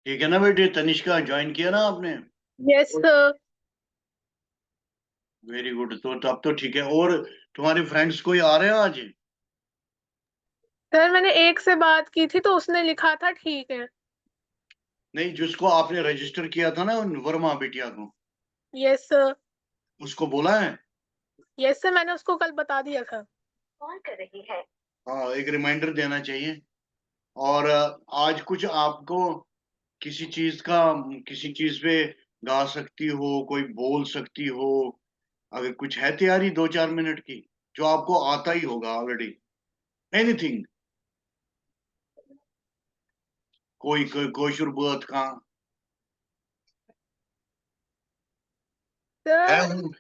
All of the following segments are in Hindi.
ठीक है ना बेटे? तनिष्का ज्वाइन किया ना आपने? Yes sir. Very good. तो तब तो ठीक है। और तुम्हारे फ्रेंड्स कोई आ रहे हैं आज? सर मैंने एक से बात की थी तो उसने लिखा था ठीक है। नहीं, जिसको आपने रजिस्टर किया था ना, वर्मा बिटिया को, यस सर। उसको बोला है? यस सर, मैंने उसको कल बता दिया था। कॉल कर रही है। हाँ, एक रिमाइंडर देना चाहिए। और आज कुछ आपको किसी चीज का, किसी चीज पे गा सकती हो, कोई बोल सकती हो, अगर कुछ है तैयारी 2-4 मिनट की, जो आपको आता ही होगा ऑलरेडी, एनीथिंग, कोई शुरुआत का है? सर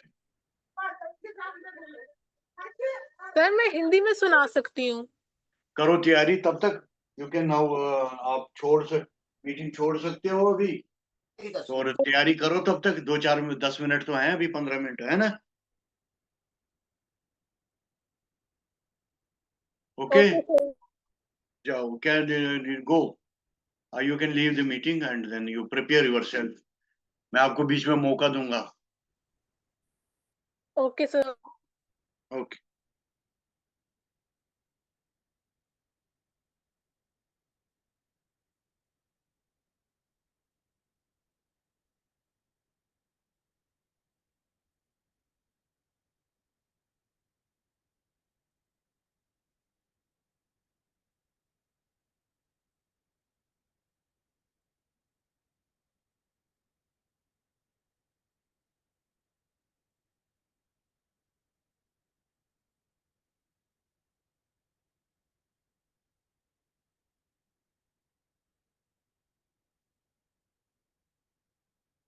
सर मैं हिंदी में सुना सकती हूँ। करो तैयारी तब तक। यू कैन नाउ, आप मीटिंग छोड़ सकते हो अभी। और तैयारी करो तब तक। 10 मिनट तो हैं, अभी 15 मिनट है ना? ओके। Okay sir. जाओ, can go. You can leave the meeting and then you prepare yourself. मैं आपको बीच में मौका दूंगा। Okay sir. ओके।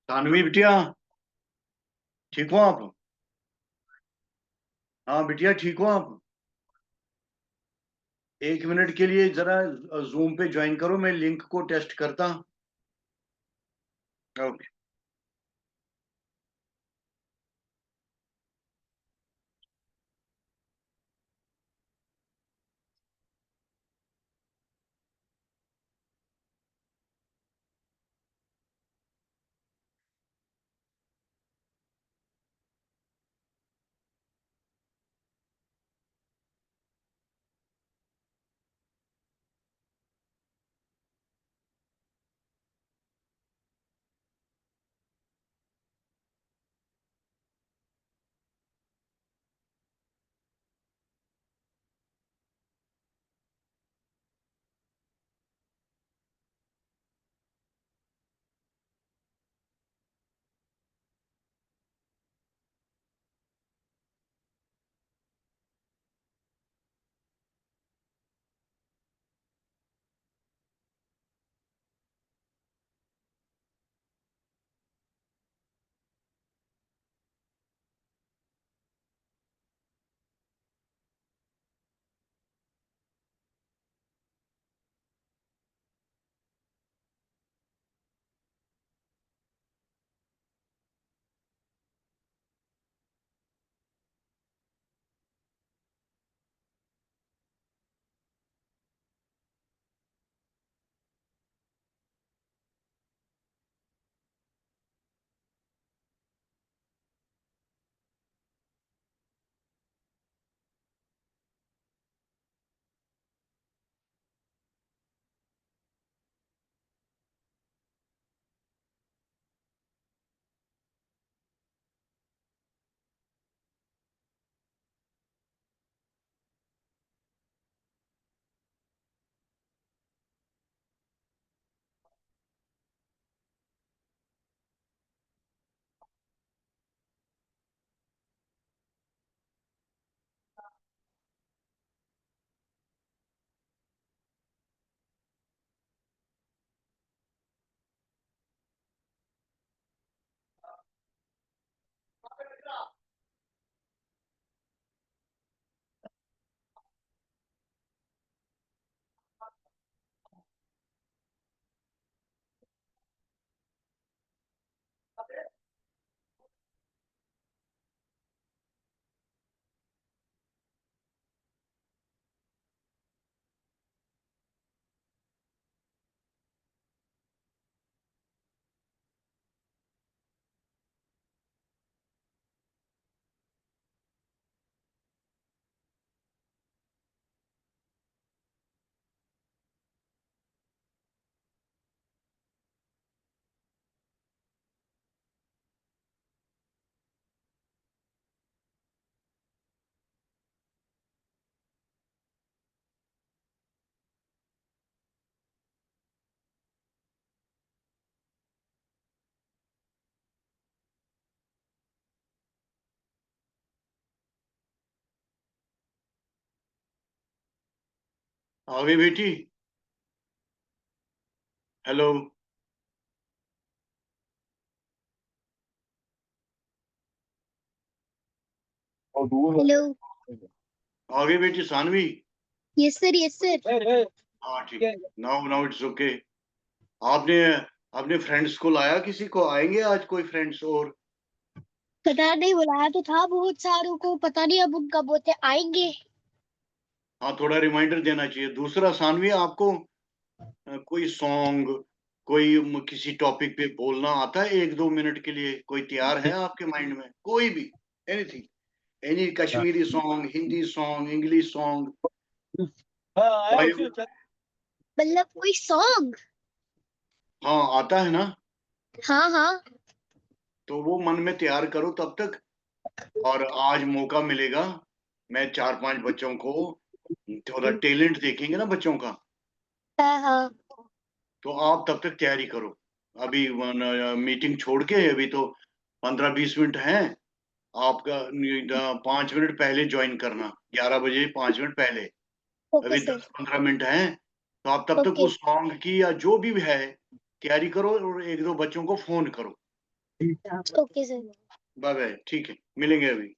तानवी बिटिया, ठीक हो आप? हाँ बिटिया, ठीक हो आप? 1 मिनट के लिए जरा जूम पे ज्वाइन करो, मैं लिंक को टेस्ट करता। ओके। आ गई बेटी? हेलो। हेलो। आ गई बेटी Saanvi? Yes sir, yes sir. हाँ ठीक। Now now it's okay. आपने अपने फ्रेंड्स को लाया? किसी को आएंगे आज कोई फ्रेंड्स और? पता नहीं, बुलाया तो था बहुत सारों को, पता नहीं अब उनका बोलते आएंगे। हाँ, थोड़ा रिमाइंडर देना चाहिए। दूसरा सानवी, आपको कोई सॉन्ग, कोई किसी टॉपिक पे बोलना आता है 1-2 मिनट के लिए? कोई तैयार है आपके माइंड में? कोई भी, anything, any Kashmiri song, Hindi song, English song? मतलब कोई सॉन्ग? हाँ, आता है ना? हाँ हाँ। तो वो मन में तैयार करो तब तक। और आज मौका मिलेगा, मैं 4-5 बच्चों को, थोड़ा टैलेंट देखेंगे ना बच्चों का, हाँ हाँ। तो आप तब तक तैयारी करो। अभी मीटिंग छोड़ के अभी तो 15-20 मिनट हैं आपका। 5 मिनट पहले ज्वाइन करना, 11 बजे 5 मिनट पहले। ओके अभी सर। 10-15 मिनट हैं, तो आप तब तक ओके। उस सॉन्ग की या जो भी है तैयारी करो, और 1-2 बच्चों को फोन करो। Okay sir. बाय बाय, ठीक है, मिलेंगे अभी।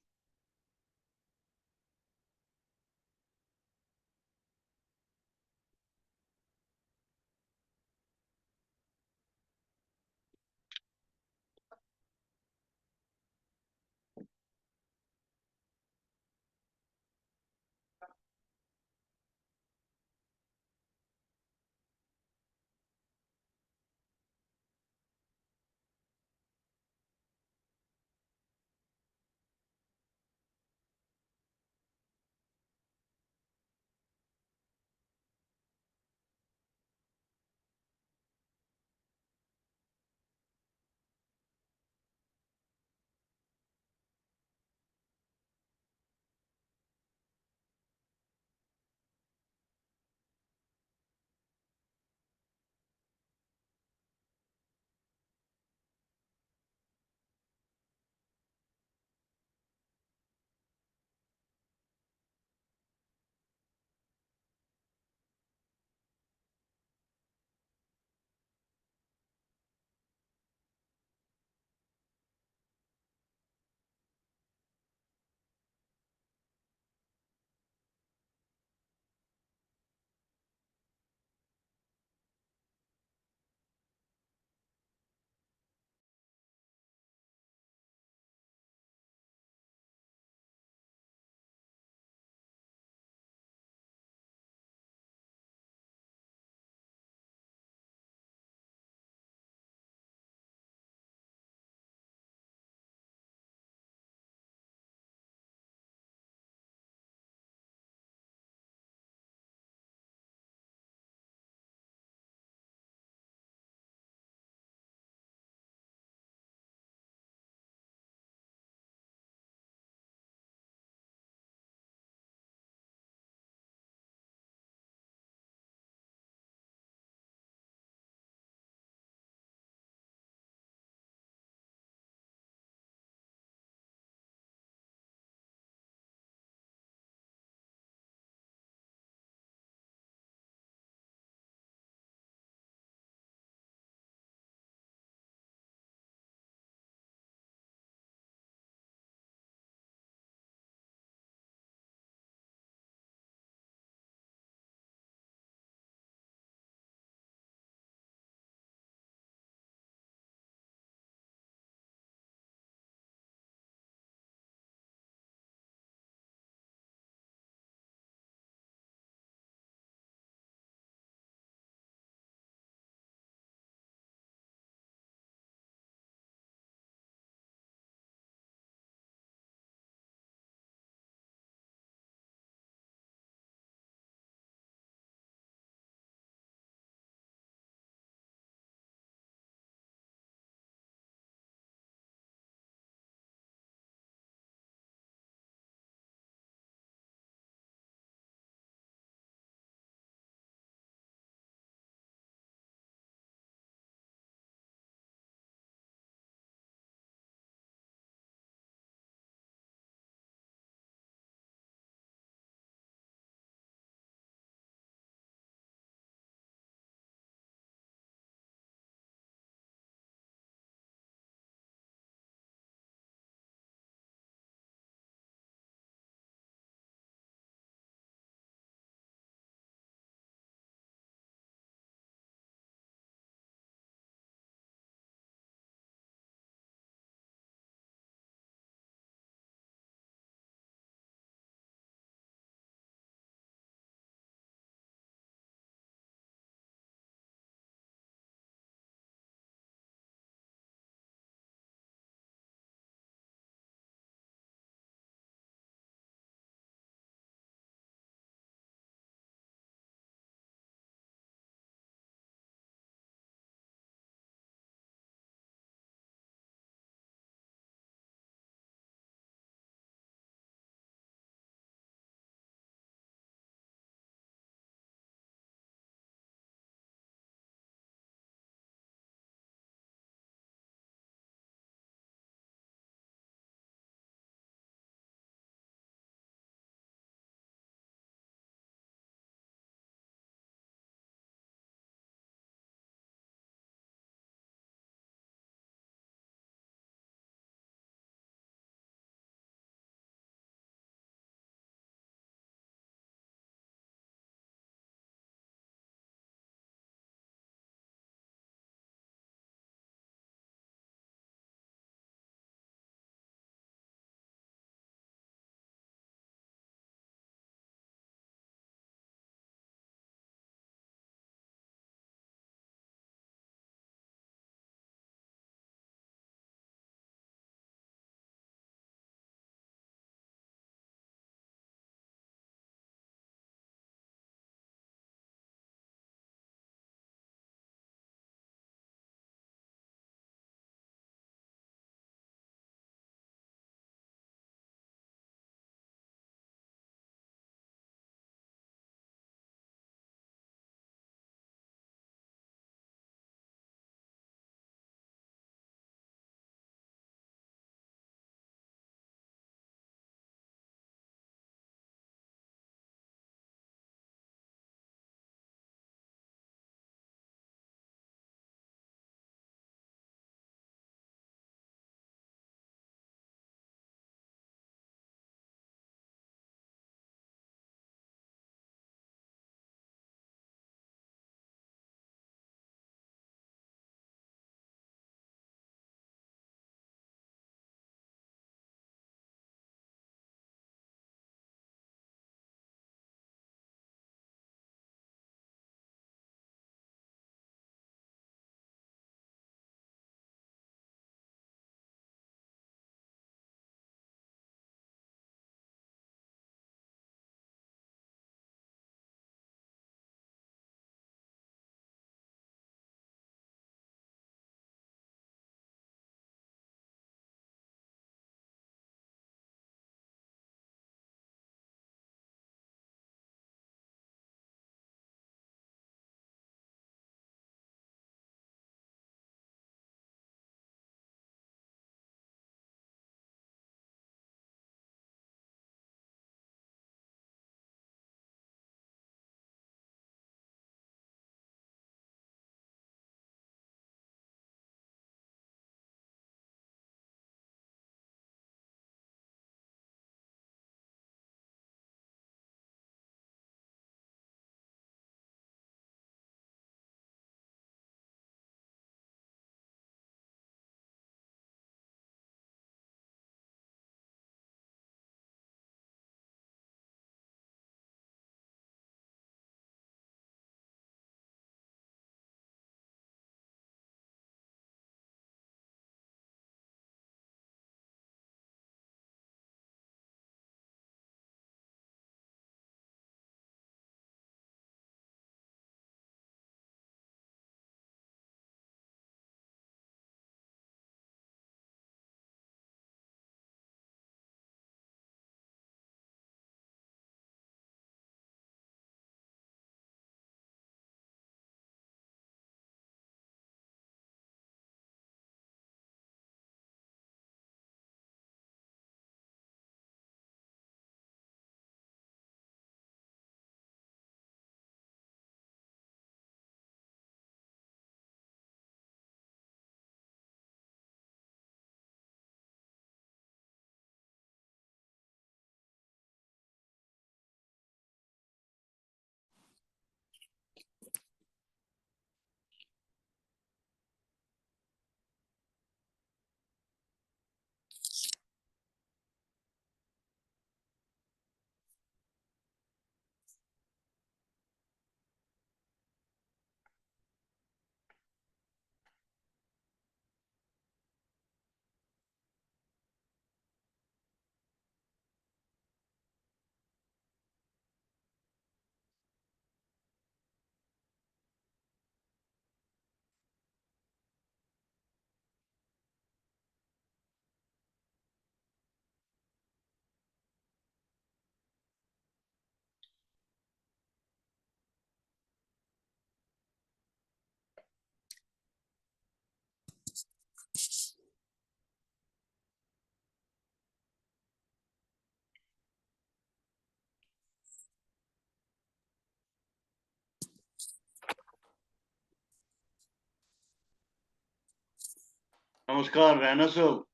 नमस्कार रैना साहब।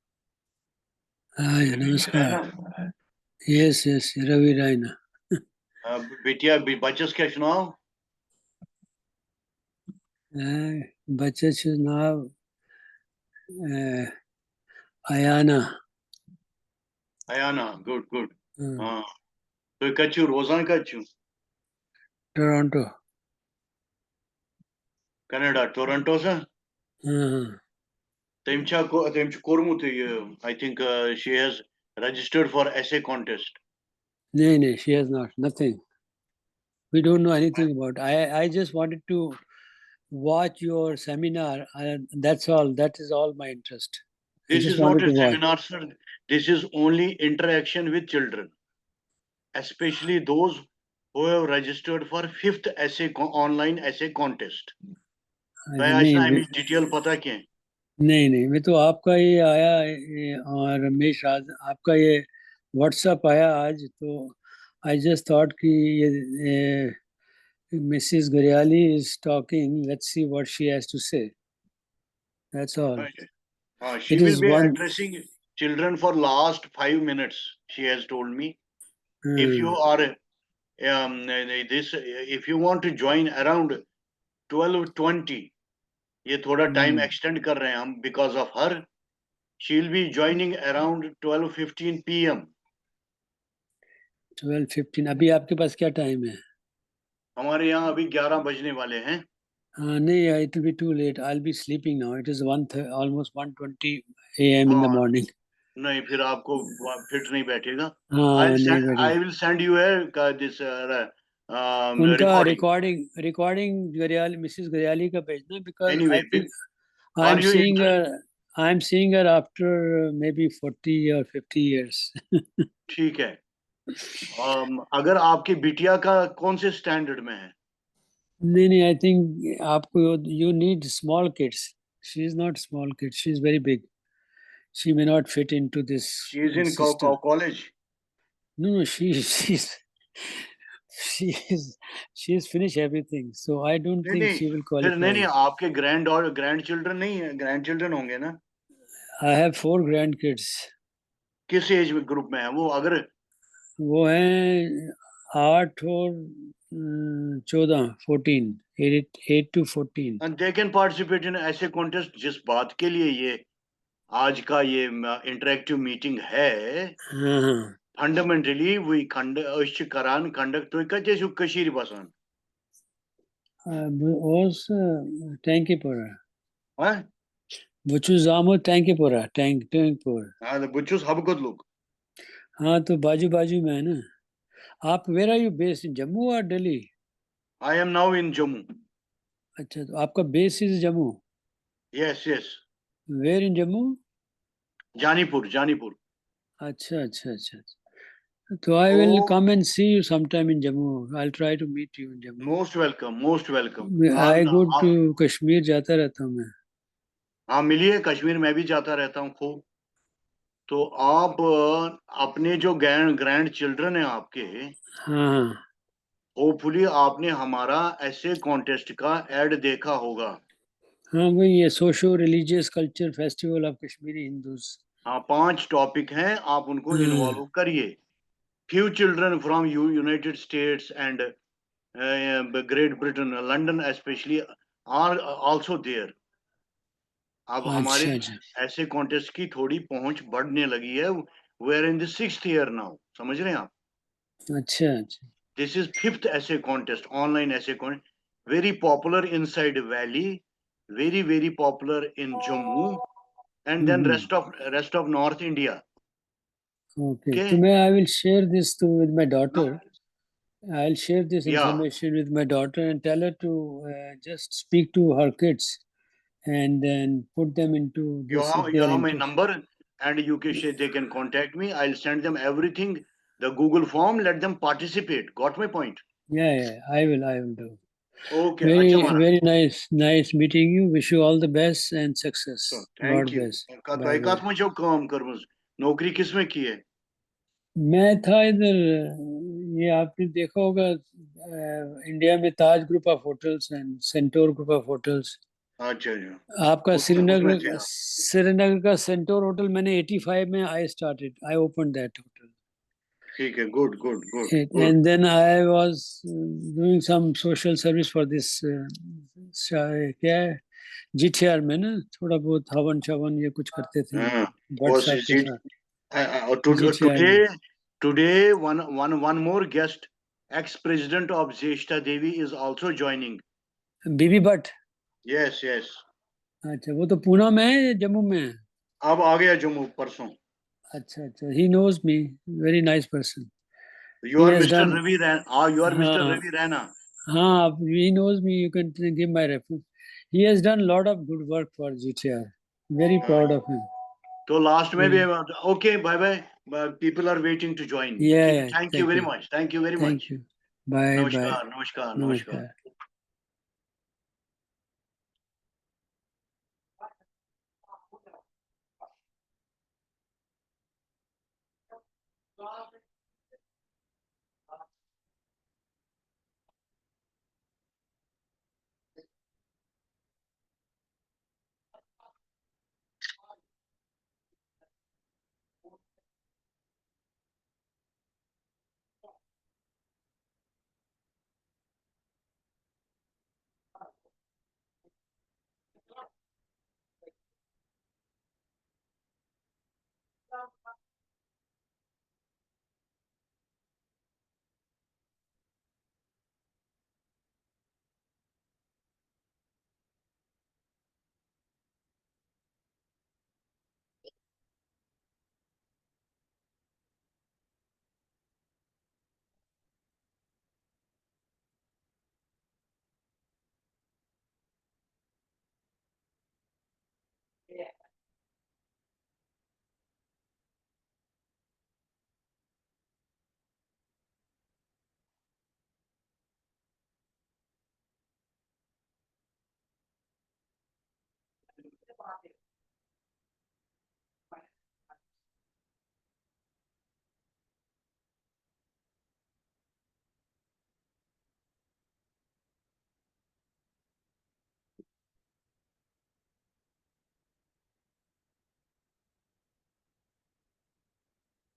हाँ नमस्कार। Raina, yes yes Ravi Raina. बिटिया बचस क्या सुनाओ। बच्चे नाम अयाना। Ayana, good good. हाँ, तो कच्चू रोजान कच्चू टोरंटो। कनाडा टोरंटो से हाँ तेम कोरमुत I think she has registered for essay contest. नहीं नहीं, she has not, nothing. We don't know anything about. I just wanted to watch your seminar. That's all. That is all my interest. I This just is not wanted a to watch. seminar, sir. This is only interaction with children, especially those who have registered for fifth online essay contest. तो आज नहीं टाइम डिटेल पता क्या है? नहीं नहीं, मैं तो आपका ये आया और रमेश आज आपका ये व्हाट्सएप आया आज, तो आई जस्ट थॉट कि ये Mrs Guriyali is talking, let's see what she has to say, that's all. She It will is be one. addressing children for last 5 minutes. She has told me. If you are if you want to join around 12:20, ये थोड़ा टाइम एक्सटेंड कर रहे हैं हम because of her. She will be joining around 12:15 p.m. 12:15. अभी आपके पास क्या टाइम है? हमारे यहाँ अभी 11 बजने वाले हैं. हाँ नहीं, it will be too late. I'll be sleeping now. It is almost 1:20 a.m. in the हाँ, morning. नहीं फिर आपको फिट नहीं बैठेगा. हाँ नहीं I बैठेगा. will send you this उनका recording. रिकॉर्डिंग गुरियाली, मिसेस गुरियाली का भेजना, because Anyway, I think are you I'm seeing her after maybe 40 or 50 years. ठीक है. अगर आपकी बिटिया का कौन से स्टैंडर्ड में है? नहीं नहीं, I think आपको you need small kids. She is not small kid. She is very big. She may not fit into this She is in system. college. No, she's she's finished everything. So I don't think नहीं she will फिर नहीं qualify. आपके ग्रैंड चिल्ड्रन नहीं है, ग्रैंड चिल्ड्रन होंगे ना? I have 4 grandkids. किस एज ग्रुप में है वो? अगर वो हैं 8 और 14, 14, 8 to 14. They can participate in ऐसे कॉन्टेस्ट. जिस बात के लिए ये आज का ये इंटरेक्टिव मीटिंग है, हाँ फंडामेंटली वी करान कंडक्ट तो कते छु कशीर बसान. ओस टैंकीपुरा. हां, बचू जामो टैंकीपुरा, टैंकपुर. हां बुचुस हबगत लोग. हाँ तो बाजू बाजू में है ना. आप where are you based, in Jammu और Delhi? I am now in Jammu. अच्छा, तो आपका base is Jammu? Yes yes, where in Jammu? Janipur Janipur. अच्छा अच्छा अच्छा. So I will come and see you sometime in Jammu. I'll try to meet you in Jammu. Most welcome, most welcome. I go to Kashmir जाता रहता हूँ मैं. हाँ मिलिए, कश्मीर में भी जाता रहता हूँ खूब. तो आप अपने जो ग्रैंड चिल्ड्रन है आपके, हाँ होपफुली आपने हमारा ऐसे कॉन्टेस्ट का एड देखा होगा. हाँ, वही ये socio religious culture festival of Kashmiri Hindus. हाँ 5 टॉपिक हैं, आप उनको इन्वॉल्व करिए. Few children from United States and Great Britain, London specially are also there. अब हमारे ऐसे कॉन्टेस्ट की थोड़ी पहुंच बढ़ने लगी है. We are in the 6th year now. समझ रहे हैं आप? अच्छा अच्छा. This is 5th essay contest, online essay contest. Very popular inside Valley, very popular in Jammu, and then rest of North India. Okay. So I will share this with my daughter. I'll share this information with my daughter and tell her to just speak to her kids and then put them into this. You have my number, and they can contact me. I'll send them everything, the Google form. Let them participate. Got my point? Yeah, I will do. Okay. Very nice meeting you. Wish you all the best and success. Thank you. एकात्म जो काम कर नौकरी किस में की है? मैं था इधर, ये आपने देखा होगा इंडिया में Taj group of hotels and Centaur group of hotels. अच्छा अच्छा, आपका उसमें थे आप। श्रीनगर का सेंटोर होटल मैंने 85 में आई ओपन दैट होटल, ठीक है, good good good good. And then I was doing some social service for this क्या है जीटीआर में ना, थोड़ा बहुत हवन शवन ये कुछ करते थे हाँ, भट्ट was साहब के it साथ जीटीआर में। today one more guest, ex-president of Jeshta Devi is also joining. Bibi Bhatt, Yes, yes. अच्छा वो तो पूना में है या जम्मू में है? अब आ गया जम्मू परसों। अच्छा अच्छा, he knows me, very nice person, You he are has Mr. Done, Ravi Rana. You are Mr. हाँ Ravi Rana. हाँ, he knows me, you can give my reference, he has done lot of good work for GTR, very हाँ, proud of him, तो लास्ट में भी yeah okay, bye bye, people are waiting to join. yeah, ठीक है, yeah. Thank you very much, thank you very Thank much. you, bye bye, नमस्कार नमस्कार नमस्कार। namaskar.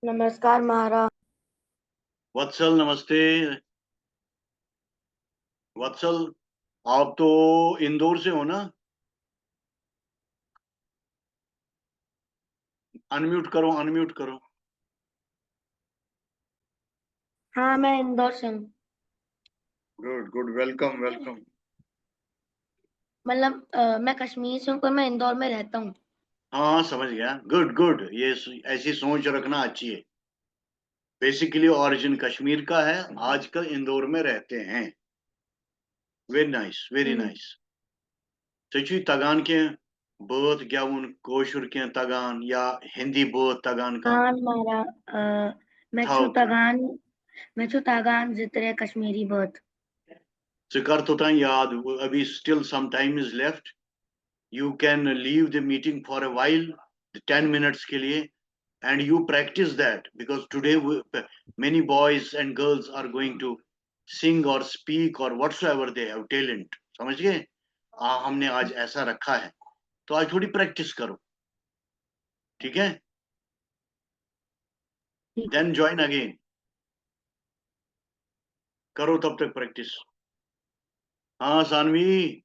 नमस्कार महाराज। वत्सल नमस्ते। वत्सल, आप तो इंदौर से हो ना? अनम्यूट करो, अनम्यूट करो। हाँ मैं इंदौर से हूँ। Good good, welcome welcome. मतलब मैं कश्मीर से हूँ पर मैं इंदौर में रहता हूँ। हाँ समझ गया, गुड गुड, ये ऐसी सोच रखना अच्छी है। बेसिकली ओरिजिन कश्मीर का है, आजकल इंदौर में रहते हैं। वेरी नाइस, वेरी हम्म। नाइस। सची तगान के बोथ गेवन कोशुर के तगान या हिंदी बोथ तगान का हाँ हमारा मैं था। छू तगान मैं छू तागान जितरे कश्मीरी बहुत। कर तो याद, अभी still some time is left. You can leave the meeting for a while, 10 minutes के लिए, and you practice that because today many boys and girls are going to sing or speak or whatsoever they have talent, समझ गए? हमने आज ऐसा रखा है, तो आज थोड़ी प्रैक्टिस करो, ठीक है? ठीक है। देन ज्वाइन अगेन, करो तब तक प्रैक्टिस। हाँ सानवी।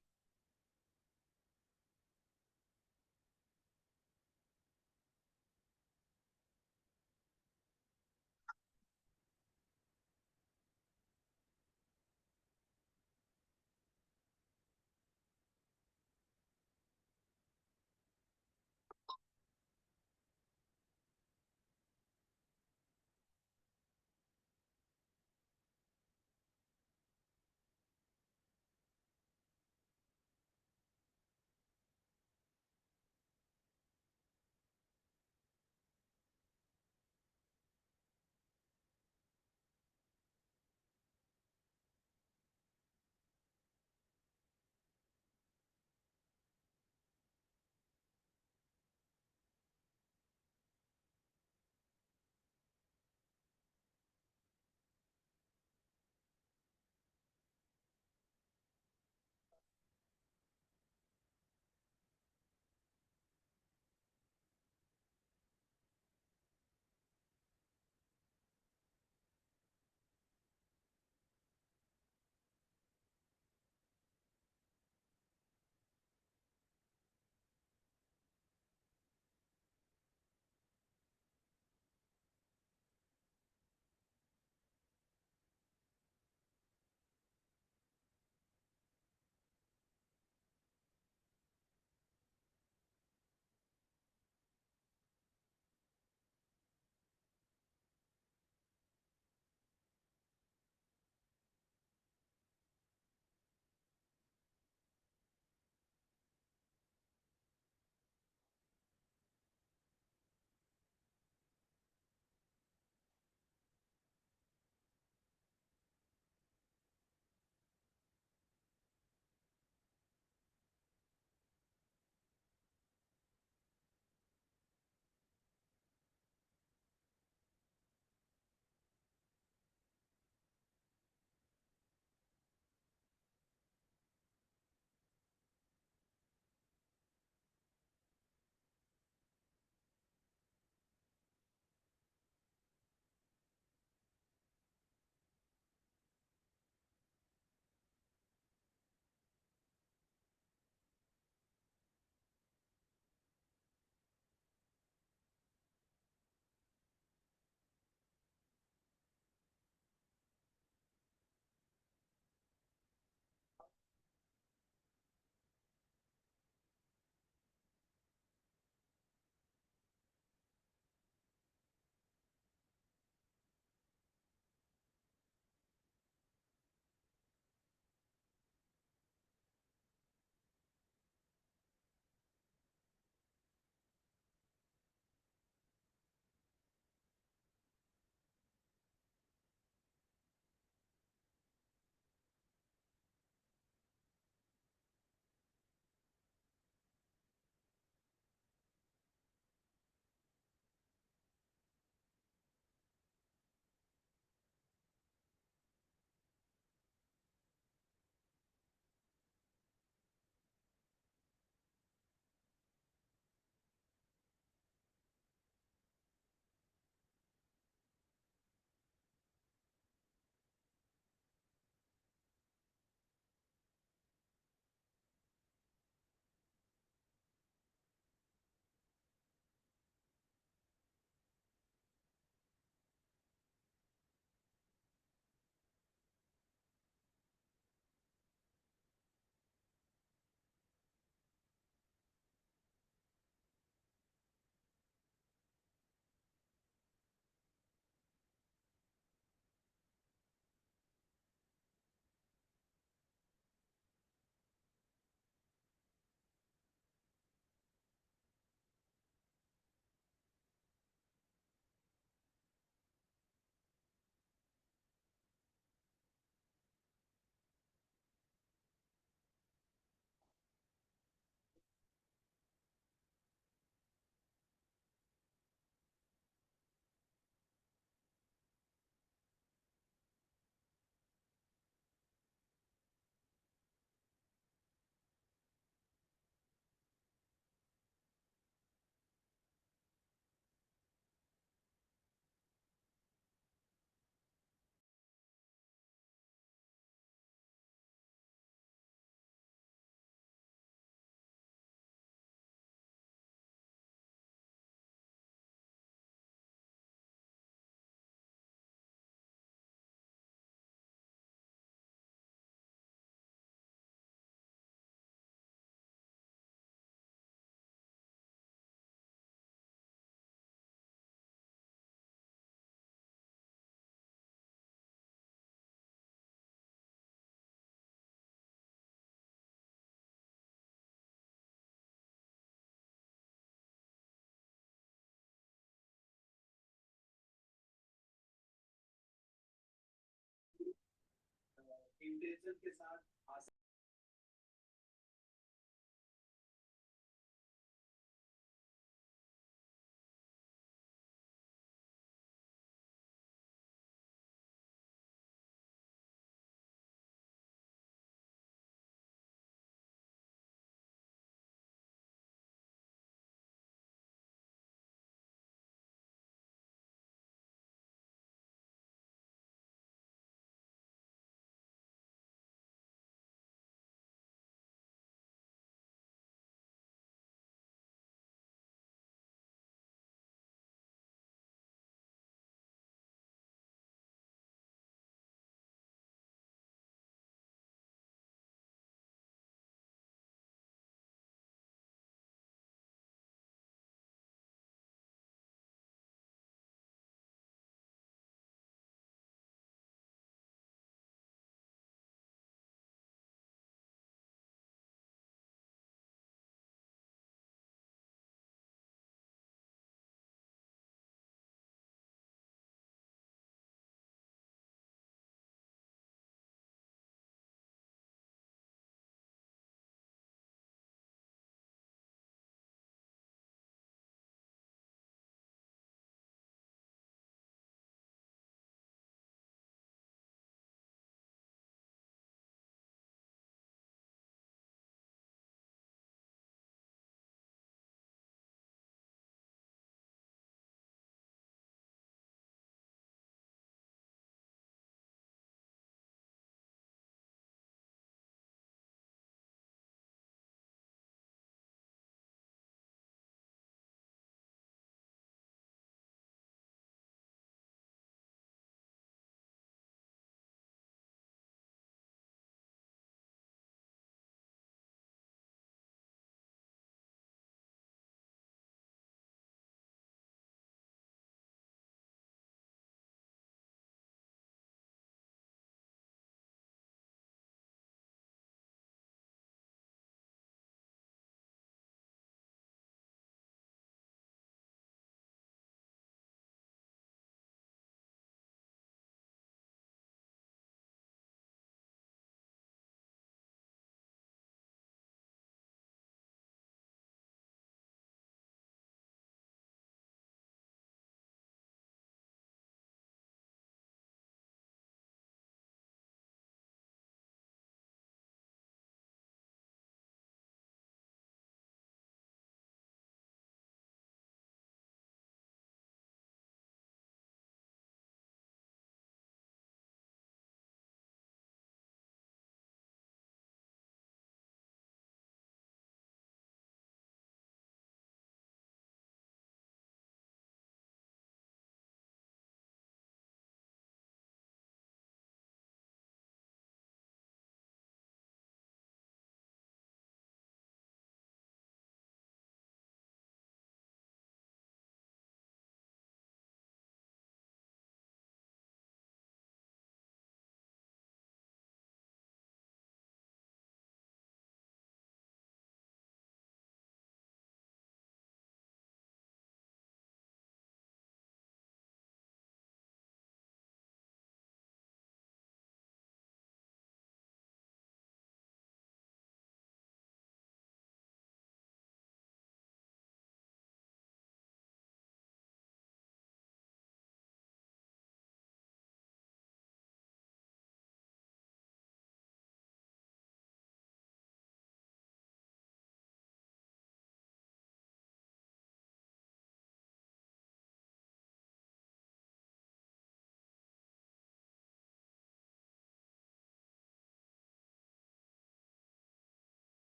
इंटेंशन के साथ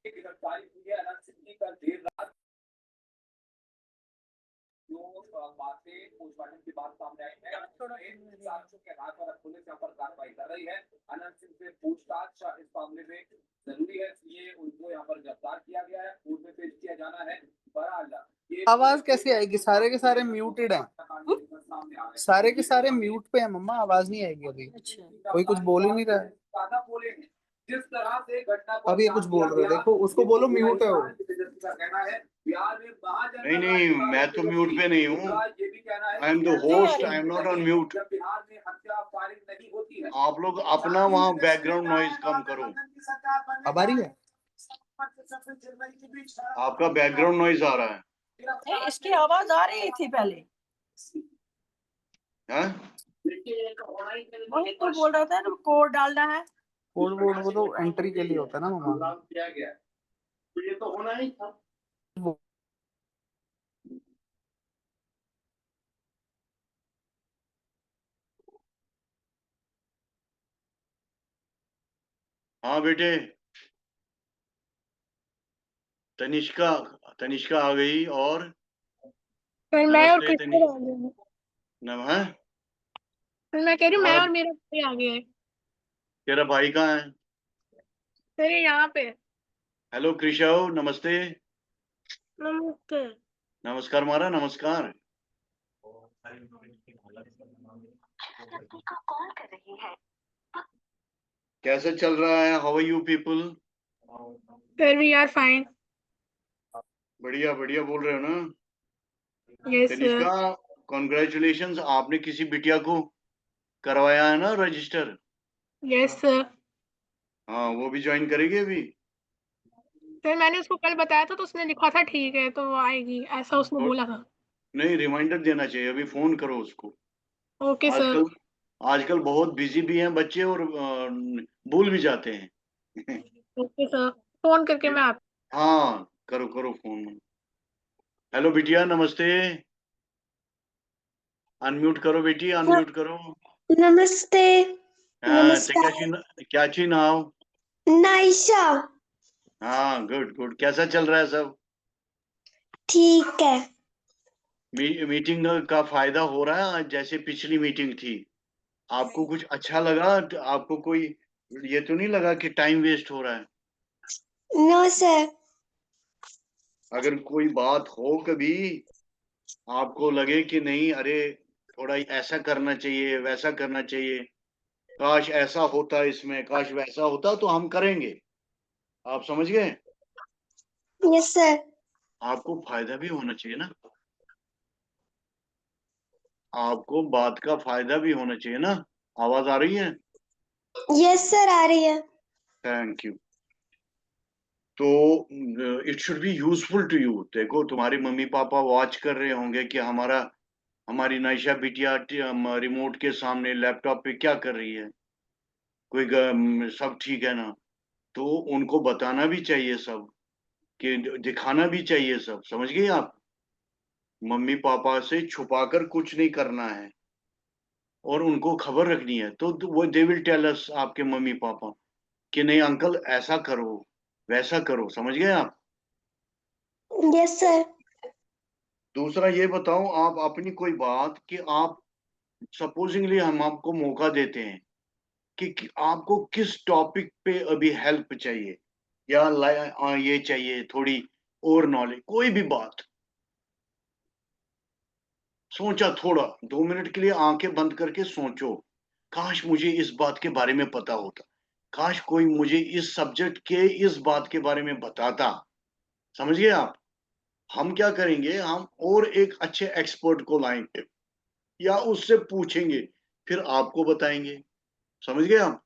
गिरफ्तारी हुई है अनंत सिंह की कल देर रात जो बातें पोस्टमार्टम के बाद सामने आई है साक्ष्यों के आधार पर पुलिस यहाँ पर कार्रवाई कर रही है। अनंत सिंह से पूछताछ इस मामले में जरूरी है, इसलिए उनको यहाँ पर गिरफ्तार किया गया है, कोर्ट में पेश किया जाना है। बहरहाल आवाज कैसे आएगी? सारे के सारे म्यूटेड हैं, सारे के सारे म्यूट पे हैं मम्मा, आवाज नहीं आएगी अभी। कोई कुछ बोल ही नहीं रहा है। ज्यादा बोले हैं जिस तरह से घटना अभी ये कुछ बोल रहे हो, देखो उसको बोलो म्यूट है वो। कहना है बिहार में नहीं नहीं, मैं तो म्यूट पे नहीं हूँ। ये भी कहना है I am the host, I am not on mute. जब बिहार में हत्या फायरिंग नहीं होती है। आप लोग अपना वहाँ बैकग्राउंड नॉइज कम करो। अब आ रही है? आपका बैकग्राउंड नॉइज आ रहा है। इसकी आवाज आ रही थी पहले। हाँ? वही तो बोल रहा था कोड डालना है। कोड बोर्ड वो तो एंट्री के लिए होता है ना मम्मा। किया गया तो ये तो होना ही था। हाँ बेटे, तनिष्का तनिष्का आ गई। और फिर मैं और नमस्ते क्रिस्टल आ गए। हाँ? फिर मैं कह रही हूँ मैं हमारा और मेरा भाई आ गए। तेरा भाई कहाँ है? तेरे यहाँ पे। हेलो कृषव, नमस्ते। नमस्ते। नमस्कार मारा, नमस्कार। कैसा चल रहा है? How are you people? फिर वी आर फाइन। बढ़िया बढ़िया बोल रहे हो ना? यस तनिष्का, कॉन्ग्रेचुलेशंस, आपने किसी बिटिया को करवाया है ना रजिस्टर? यस। हाँ, वो भी ज्वाइन करेगी अभी? फिर मैंने उसको कल बताया था तो उसने लिखा था ठीक है तो वो आएगी, ऐसा उसने बोला था। नहीं, रिमाइंडर देना चाहिए, अभी फोन करो उसको। Okay sir. आजकल आजकल बहुत बिजी भी हैं बच्चे और भूल भी जाते हैं। ओके सर, फोन करके मैं आप। हाँ, करो करो फोन। हेलो बिटिया, नमस्ते। अनम्यूट करो बेटी, अनम्यूट करो। नमस्ते। हाँ, ते नमस्कार। क्या ची नाव? नाइशा। हाँ, गुड गुड। कैसा चल रहा है सब? ठीक है। मीटिंग का फायदा हो रहा है? आज जैसे पिछली मीटिंग थी, आपको कुछ अच्छा लगा? तो आपको कोई ये तो नहीं लगा कि टाइम वेस्ट हो रहा है? No sir. अगर कोई बात हो कभी आपको लगे कि नहीं, अरे थोड़ा ऐसा करना चाहिए, वैसा करना चाहिए, काश ऐसा होता इसमें, काश वैसा होता, तो हम करेंगे। आप समझ गए? Yes sir. आपको फायदा भी होना चाहिए ना, आपको बात का फायदा भी होना चाहिए ना। आवाज आ रही है? यस सर, आ रही है। Thank you. तो it should be useful to you. देखो, तुम्हारे मम्मी पापा वॉच कर रहे होंगे कि हमारी नायशा बिटिया रिमोट के सामने लैपटॉप पे क्या कर रही है, सब ठीक है ना? तो उनको बताना भी चाहिए सब, कि दिखाना भी चाहिए सब। समझ गए आप? मम्मी पापा से छुपाकर कुछ नहीं करना है, और उनको खबर रखनी है। तो वो दे विल टेल अस, आपके मम्मी पापा, कि नहीं अंकल ऐसा करो, वैसा करो। समझ गए आप? Yes sir. दूसरा ये बताओ, आप अपनी कोई बात कि आप सपोजिंगली हम आपको मौका देते हैं कि आपको किस टॉपिक पे अभी हेल्प चाहिए, या ये चाहिए थोड़ी और नॉलेज, कोई भी बात। सोचा थोड़ा 2 मिनट के लिए आंखें बंद करके सोचो, काश मुझे इस बात के बारे में पता होता, काश कोई मुझे इस सब्जेक्ट के इस बात के बारे में बताता। समझ गए आप? हम क्या करेंगे, हम और एक अच्छे एक्सपर्ट को लाएंगे या उससे पूछेंगे, फिर आपको बताएंगे। समझ गए आप?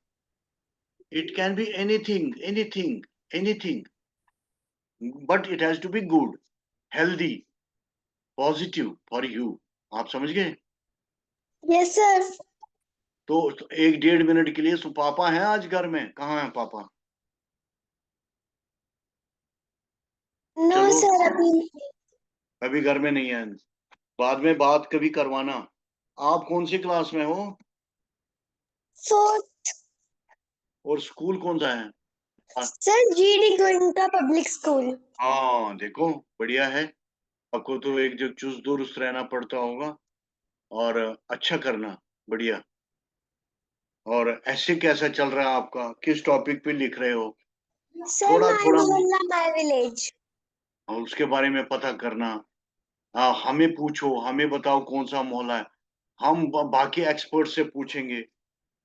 It can be anything, anything, anything, but it has to be good, healthy, positive for you. आप समझ गए? Yes sir. तो 1-1.5 मिनट के लिए पापा हैं आज घर में? कहाँ है पापा? नो चलो, सर अभी। अभी घर में नहीं है, बाद में बात कभी करवाना। आप कौन सी क्लास में हो फोर्थ। और स्कूल कौन सा है? Sir GD Goenka public school. हाँ देखो, बढ़िया है। आपको तो एक जो चुस्त दुरुस्त रहना पड़ता होगा और अच्छा करना, बढ़िया। और ऐसे कैसा चल रहा है आपका, किस टॉपिक पे लिख रहे हो? सर थोड़ा माय थोड़ा मोहल्ला माय विलेज। उसके बारे में पता करना। हाँ, हमें पूछो, हमें बताओ कौन सा मोहल्ला है, हम बाकी एक्सपर्ट से पूछेंगे।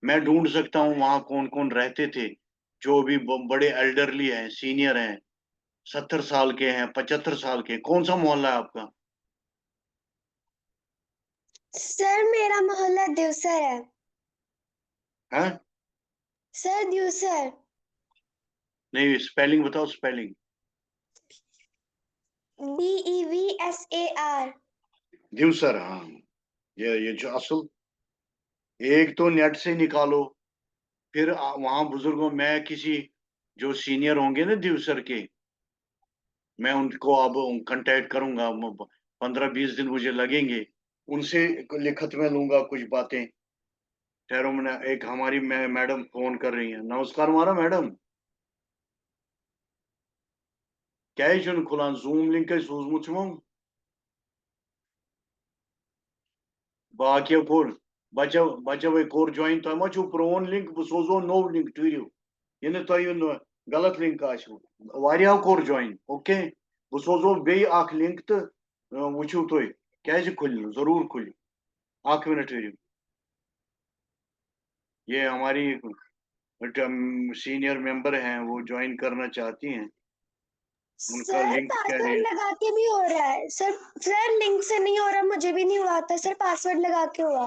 मैं ढूंढ सकता हूँ वहां कौन कौन रहते थे, जो भी बड़े एल्डरली हैं, सीनियर हैं, 70 साल के हैं, 75 साल के। कौन सा मोहल्ला है आपका? सर मेरा मोहल्ला दिवसर है। हैं? सर दिवसर। नहीं, स्पेलिंग बताओ, स्पेलिंग। DEVSAR। दिवसर, हाँ। ये जो असल, एक तो नेट से निकालो, फिर वहां बुजुर्गों में किसी जो सीनियर होंगे ना दिवसर के, मैं उनको अब कांटेक्ट करूंगा। 15-20 दिन मुझे लगेंगे, उनसे लिखत में लूंगा कुछ बातें। ठहरो, मैंने एक हमारी मैडम फोन कर रही है। नमस्कार हमारा मैडम, क्या है शुन खुला जूम लिंक है सूझमुच में बाकी कोर बचा बचा वे कोर ज्वाइन तो मचू प्रोन लिंक सोजो नो लिंक टू ये ने तो गलत लिंक आशु वारिया कोर ज्वाइन ओके बह सोजो बे आख लिंक तो वुचू तो क्या खुल जरूर खुल 1 मिनट ये हमारी सीनियर मेंबर हैं, वो ज्वाइन करना चाहती हैं। उनका सर लिंक कह रही पासवर्ड है। लगा के भी हो रहा है सर। सर लिंक से नहीं हो रहा, मुझे भी नहीं हुआ था सर, पासवर्ड लगा के हुआ।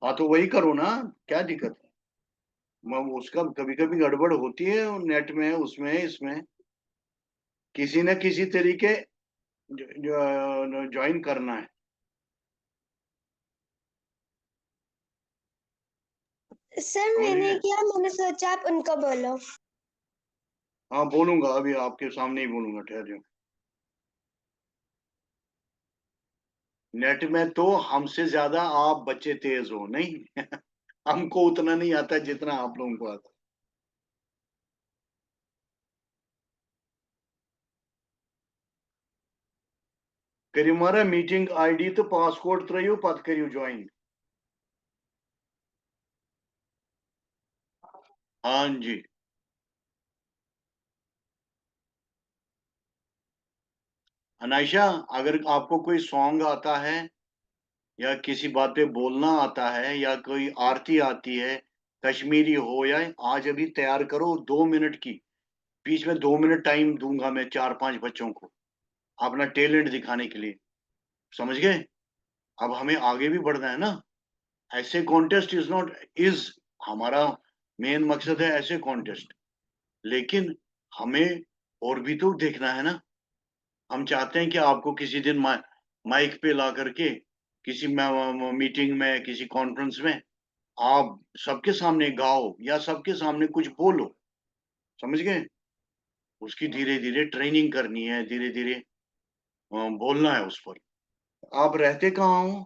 हाँ तो वही करो ना, क्या दिक्कत है? उसका कभी कभी गड़बड़ होती है नेट में, उसमें इसमें किसी न किसी तरीके ज्वाइन करना है। सर समझ मैंने गए? किया, मैंने सोचा आप उनको बोलो। हाँ बोलूंगा, अभी आपके सामने ही बोलूंगा, ठहर जाओ। नेट में तो हमसे ज्यादा आप बच्चे तेज हो नहीं हमको उतना नहीं आता जितना आप लोगों को आता। करियो मारा मीटिंग आईडी तो पासकोड त्रो पत करियो ज्वाइन। हाँ जी। अनायशा, अगर आपको कोई सॉन्ग आता है या किसी बात पे बोलना आता है या कोई आरती आती है, कश्मीरी हो या, आज अभी तैयार करो 2 मिनट की। बीच में 2 मिनट टाइम दूंगा मैं 4-5 बच्चों को अपना टैलेंट दिखाने के लिए। समझ गए? अब हमें आगे भी बढ़ना है ना। ऐसे कॉन्टेस्ट इज नॉट इज हमारा मेन मकसद है ऐसे कॉन्टेस्ट, लेकिन हमें और भी तो देखना है ना। हम चाहते हैं कि आपको किसी दिन माइक पे ला करके किसी मीटिंग में, किसी कॉन्फ्रेंस में आप सबके सामने गाओ या सबके सामने कुछ बोलो। समझ गए? उसकी धीरे धीरे ट्रेनिंग करनी है, धीरे धीरे बोलना है उस पर। आप रहते कहाँ हो?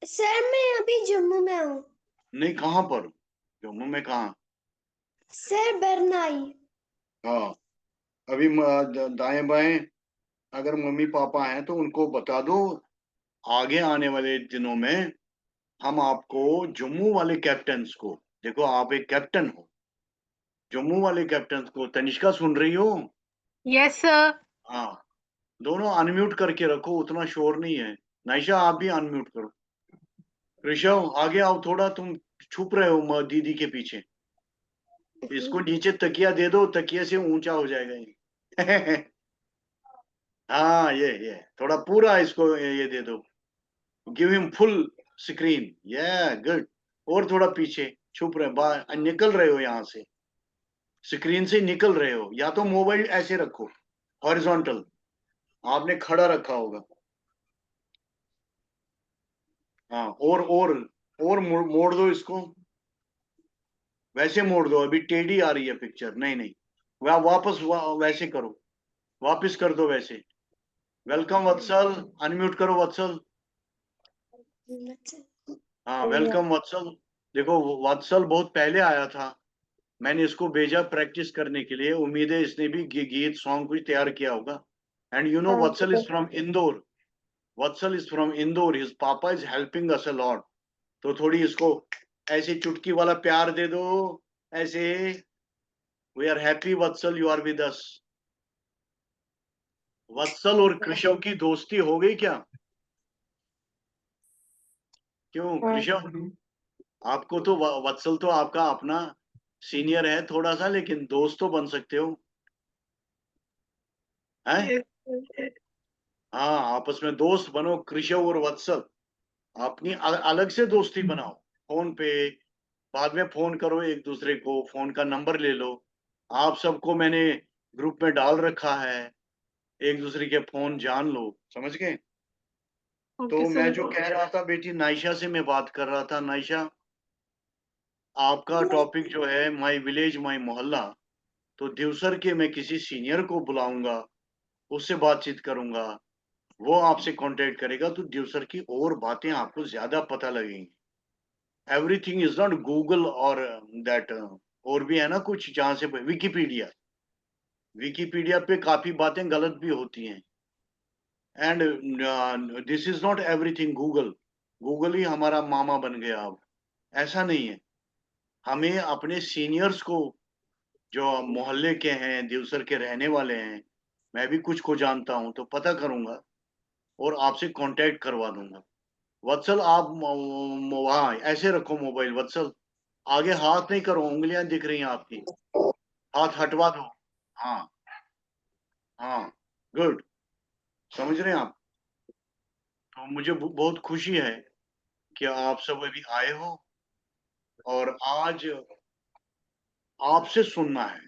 सर मैं अभी जम्मू में हूँ। नहीं, कहाँ पर? जम्मू में कहाँ? सर बरनाई। हाँ, अभी दाएं बाएं अगर मम्मी पापा हैं तो उनको बता दो, आगे आने वाले दिनों में हम आपको जम्मू वाले कैप्टन्स को, देखो आप एक कैप्टन हो, जम्मू वाले कैप्टन्स को, तनिष्का सुन रही हो? Yes sir. हाँ, दोनों अनम्यूट करके रखो, उतना शोर नहीं है। नाइशा आप भी अनम्यूट करो। ऋषभ आगे आओ थोड़ा, तुम छुप रहे हो दीदी के पीछे। इसको नीचे तकिया दे दो, तकिया से ऊंचा हो जाएगा ये। हाँ, ये थोड़ा पूरा इसको ये दे दो, गिव हिम फुल स्क्रीन। ये गुड। और थोड़ा पीछे छुप रहे, बाहर निकल रहे हो, यहाँ से स्क्रीन से निकल रहे हो। या तो मोबाइल ऐसे रखो हॉरिजॉन्टल, आपने खड़ा रखा होगा। हाँ, और मोड़ दो इसको, वैसे मोड़ दो, अभी टेढ़ी आ रही है पिक्चर। नहीं नहीं, वापस वैसे करो, वापस कर दो वैसे। वेलकम वत्सल, अनम्यूट करो वत्सल। हाँ, वेलकम वत्सल। देखो वत्सल बहुत पहले आया था, मैंने इसको भेजा प्रैक्टिस करने के लिए। उम्मीद है इसने भी गीत सॉन्ग कुछ तैयार किया होगा। And you know Vatsal is from Indore, Vatsal is from Indore, his papa is helping us a lot. तो थोड़ी इसको ऐसे चुटकी वाला प्यार दे दो, ऐसे। We are happy Vatsal you are with us. Vatsal और कृषव की दोस्ती हो गई क्या? क्यों कृषव, आपको तो वत्सल तो आपका अपना सीनियर है थोड़ा सा, लेकिन दोस्त तो बन सकते हो, हैं? हाँ, आपस में दोस्त बनो, कृषव और वत्सल। अपनी अलग से दोस्ती बनाओ, फोन पे बाद में फोन करो एक दूसरे को, फोन का नंबर ले लो। आप सबको मैंने ग्रुप में डाल रखा है, एक दूसरे के फोन जान लो, समझ गए? ओके तो मैं सर। जो कह रहा था बेटी, नाइशा से मैं बात कर रहा था। नाइशा, आपका टॉपिक जो है माई विलेज माई मोहल्ला, तो दिवसर के मैं किसी सीनियर को बुलाऊंगा, उससे बातचीत करूंगा, वो आपसे कांटेक्ट करेगा, तो दिवसर की और बातें आपको ज्यादा पता लगेंगी। एवरीथिंग इज नॉट गूगल और दैट, और भी है ना कुछ जहां से, विकीपीडिया, विकीपीडिया पे काफी बातें गलत भी होती हैं। And this is not everything Google, Google ही हमारा मामा बन गया अब, ऐसा नहीं है। हमें अपने सीनियर्स को, जो मोहल्ले के हैं, दिवसर के रहने वाले हैं, मैं भी कुछ को जानता हूं तो पता करूंगा और आपसे कांटेक्ट करवा दूंगा। वत्सल आप वहाँ ऐसे रखो मोबाइल, वत्सल आगे हाथ नहीं करो, उंगलियां दिख रही हैं आपकी, हाथ हटवा दो। हाँ हाँ, गुड, समझ रहे हैं आप? तो मुझे बहुत खुशी है कि आप सब अभी आए हो, और आज आपसे सुनना है,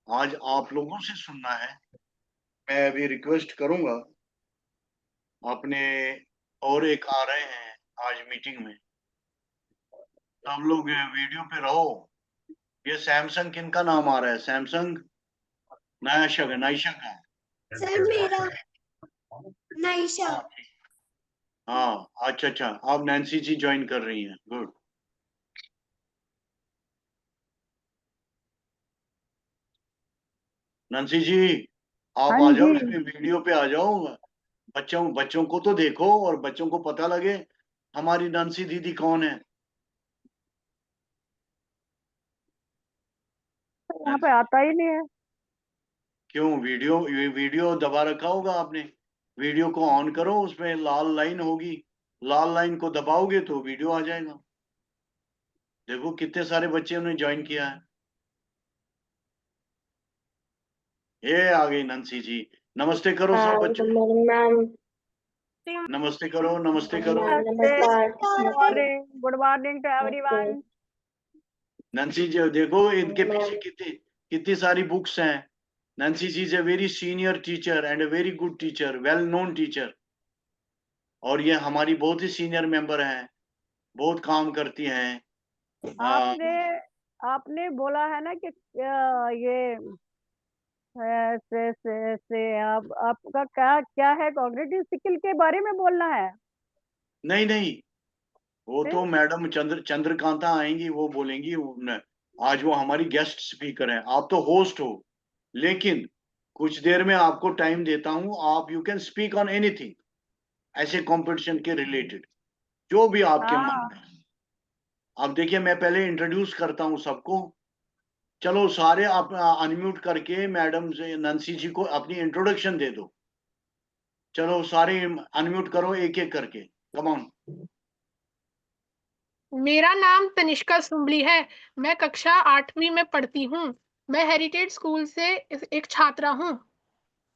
आज आप लोगों से सुनना है। मैं अभी रिक्वेस्ट करूंगा अपने, और एक आ रहे हैं आज मीटिंग में, सब लोग वीडियो पे रहो। ये सैमसंग किनका नाम आ रहा है? सैमसंग नायशा का, नायशा का। सर मेरा नाइशा। हाँ ठीक। हाँ, अच्छा अच्छा, आप नैन्सी जी ज्वाइन कर रही हैं, गुड। नैन्सी जी, आप हाँ आ जाओ जी। इसमें, वीडियो पे आ जाओ। बच्चों बच्चों को तो देखो, और बच्चों को पता लगे हमारी नैन्सी दीदी कौन है। यहाँ पे आता ही नहीं है। क्यों? वीडियो दबा रखा होगा आपने, वीडियो को ऑन करो, उसमें लाल लाइन होगी, लाल लाइन को दबाओगे तो वीडियो आ जाएगा। देखो कितने सारे बच्चे उन्हें ज्वाइन किया है। ये आ गई नंसी जी, नमस्ते करो सब बच्चों को, मैम। नमस्ते करो, नमस्ते करो। नमस्कार। Good morning to everyone. Nancy ji देखो इनके पीछे कितनी कितनी सारी बुक्स हैं। Nancy ji is a very senior teacher and a very good teacher, well known teacher, और ये हमारी बहुत ही सीनियर मेंबर हैं, बहुत काम करती हैं। आपने आपने बोला है ना कि ये से आपका क्या क्या है, कॉग्निटिव स्किल के बारे में बोलना है। नहीं नहीं, वो फिर तो मैडम चंद्रकांता आएंगी, वो बोलेंगी। आज वो हमारी गेस्ट स्पीकर हैं, आप तो होस्ट हो, लेकिन कुछ देर में आपको टाइम देता हूं, आप you can speak on anything, ऐसे कंपटीशन के रिलेटेड, जो भी आपके मन हाँ में है। अब देखिए, मैं पहले इंट्रोड्यूस करता हूं सबको। चलो सारे आप अनम्यूट करके मैडम से, नंसी जी को अपनी इंट्रोडक्शन दे दो। चलो सारे अनम्यूट करो एक एक करके, कम ऑन। मेरा नाम तनिष्का सुंबली है। मैं कक्षा 8वीं में पढ़ती हूँ। मैं हेरिटेज स्कूल से एक छात्रा हूँ।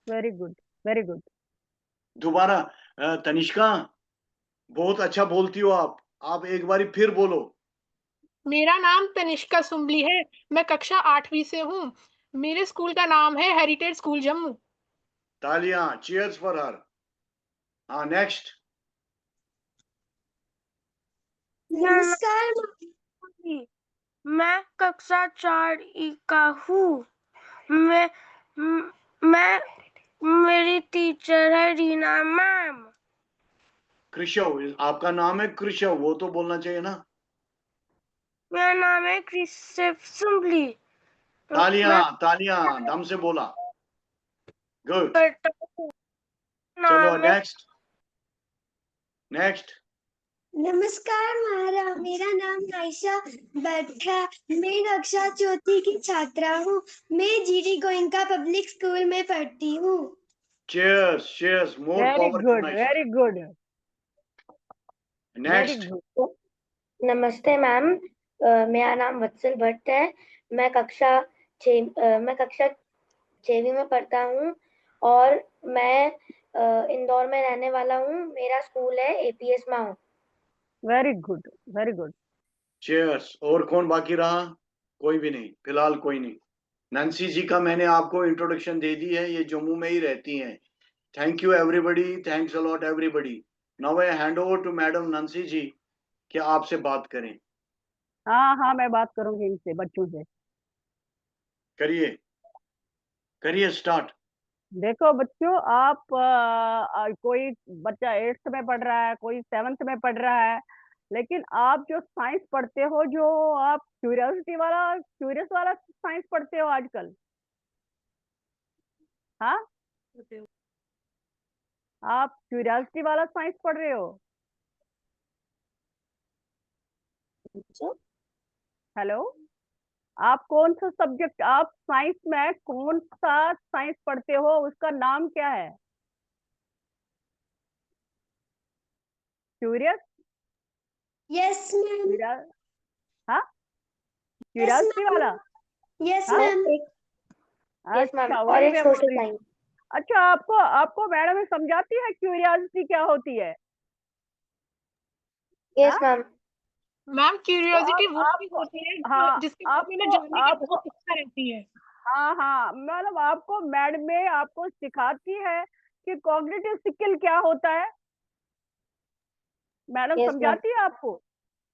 Very good, very good. दोबारा, तनिष्का, बहुत अच्छा बोलती हो आप एक बारी फिर बोलो। मेरा नाम तनिष्का सुंबली है। मैं कक्षा 8वीं से हूँ। मेरे स्कूल का नाम है हेरिटेज स्कूल जम्मू। तालियां, चीयर्स फॉर हर। हाँ, नेक्स्ट। नमस्कार मम्मी, मैं कक्षा 4 ई का हूँ। मैं मैं मेरी टीचर है रीना मैम। कृषव, आपका नाम है कृषव, वो तो बोलना चाहिए ना। मेरा नाम है क्रिसेफ सुंबली। तालियां तालियां, दम से बोला। गुड। चलो नाम है नेक्स्ट, नेक्स्ट। नमस्कार महारा, मेरा नाम नाइशा भट्ट है। मैं कक्षा 4 की छात्रा हूँ। मैं जीडी गोइंका पब्लिक स्कूल में पढ़ती हूँ। Cheers cheers, more very power to good, Naisha. Very good, very next. Good. नमस्ते मैम, मेरा नाम वत्सल भट्ट है। मैं कक्षा 6वीं में पढ़ता हूँ और मैं इंदौर में रहने वाला हूँ। मेरा स्कूल है एपीएस माऊ। Very good, very good. Cheers. और कौन बाकी रहा? कोई भी नहीं, फिलहाल कोई नहीं। नैन्सी जी का मैंने आपको इंट्रोडक्शन दे दी है, ये जम्मू में ही रहती हैं। Thank you everybody, thanks a lot everybody. Now I hand over to madam Nancy ji कि आपसे बात करें। हाँ हाँ, मैं बात करूंगी इनसे, बच्चों से। करिए, करिए स्टार्ट। देखो बच्चों, आप कोई बच्चा 8th में पढ़ रहा है, कोई 7th में पढ़ रहा है, लेकिन आप जो साइंस पढ़ते हो, जो आप क्यूरियस वाला साइंस पढ़ते हो आजकल, हाँ, आप क्यूरियोसिटी वाला साइंस पढ़ रहे हो। हेलो, आप कौन सा सब्जेक्ट, आप साइंस में कौन सा साइंस पढ़ते हो, उसका नाम क्या है? Curious, yes ma'am. हाँ, यस क्यूरियोसिटी मैम। वाला। यस हाँ, मैम। यस मैम, अच्छा, और वही एक मैं बोल सोशल रही। साइंस। अच्छा, आपको आपको मैडम समझाती है क्यूरियोसिटी क्या होती है? यस हाँ, मैम। मैम, तो क्यूरियोसिटी वो चीज आपको, होती है हाँ, जिसके बारे में आपको जानने की आपको बहुत इच्छा रहती है। हाँ हाँ, मतलब आपको मैडम में आपको सिखाती है कि कॉग्निटिव स्किल क्या होता है। Madam yes ma'am. समझाती है आपको। हाँ,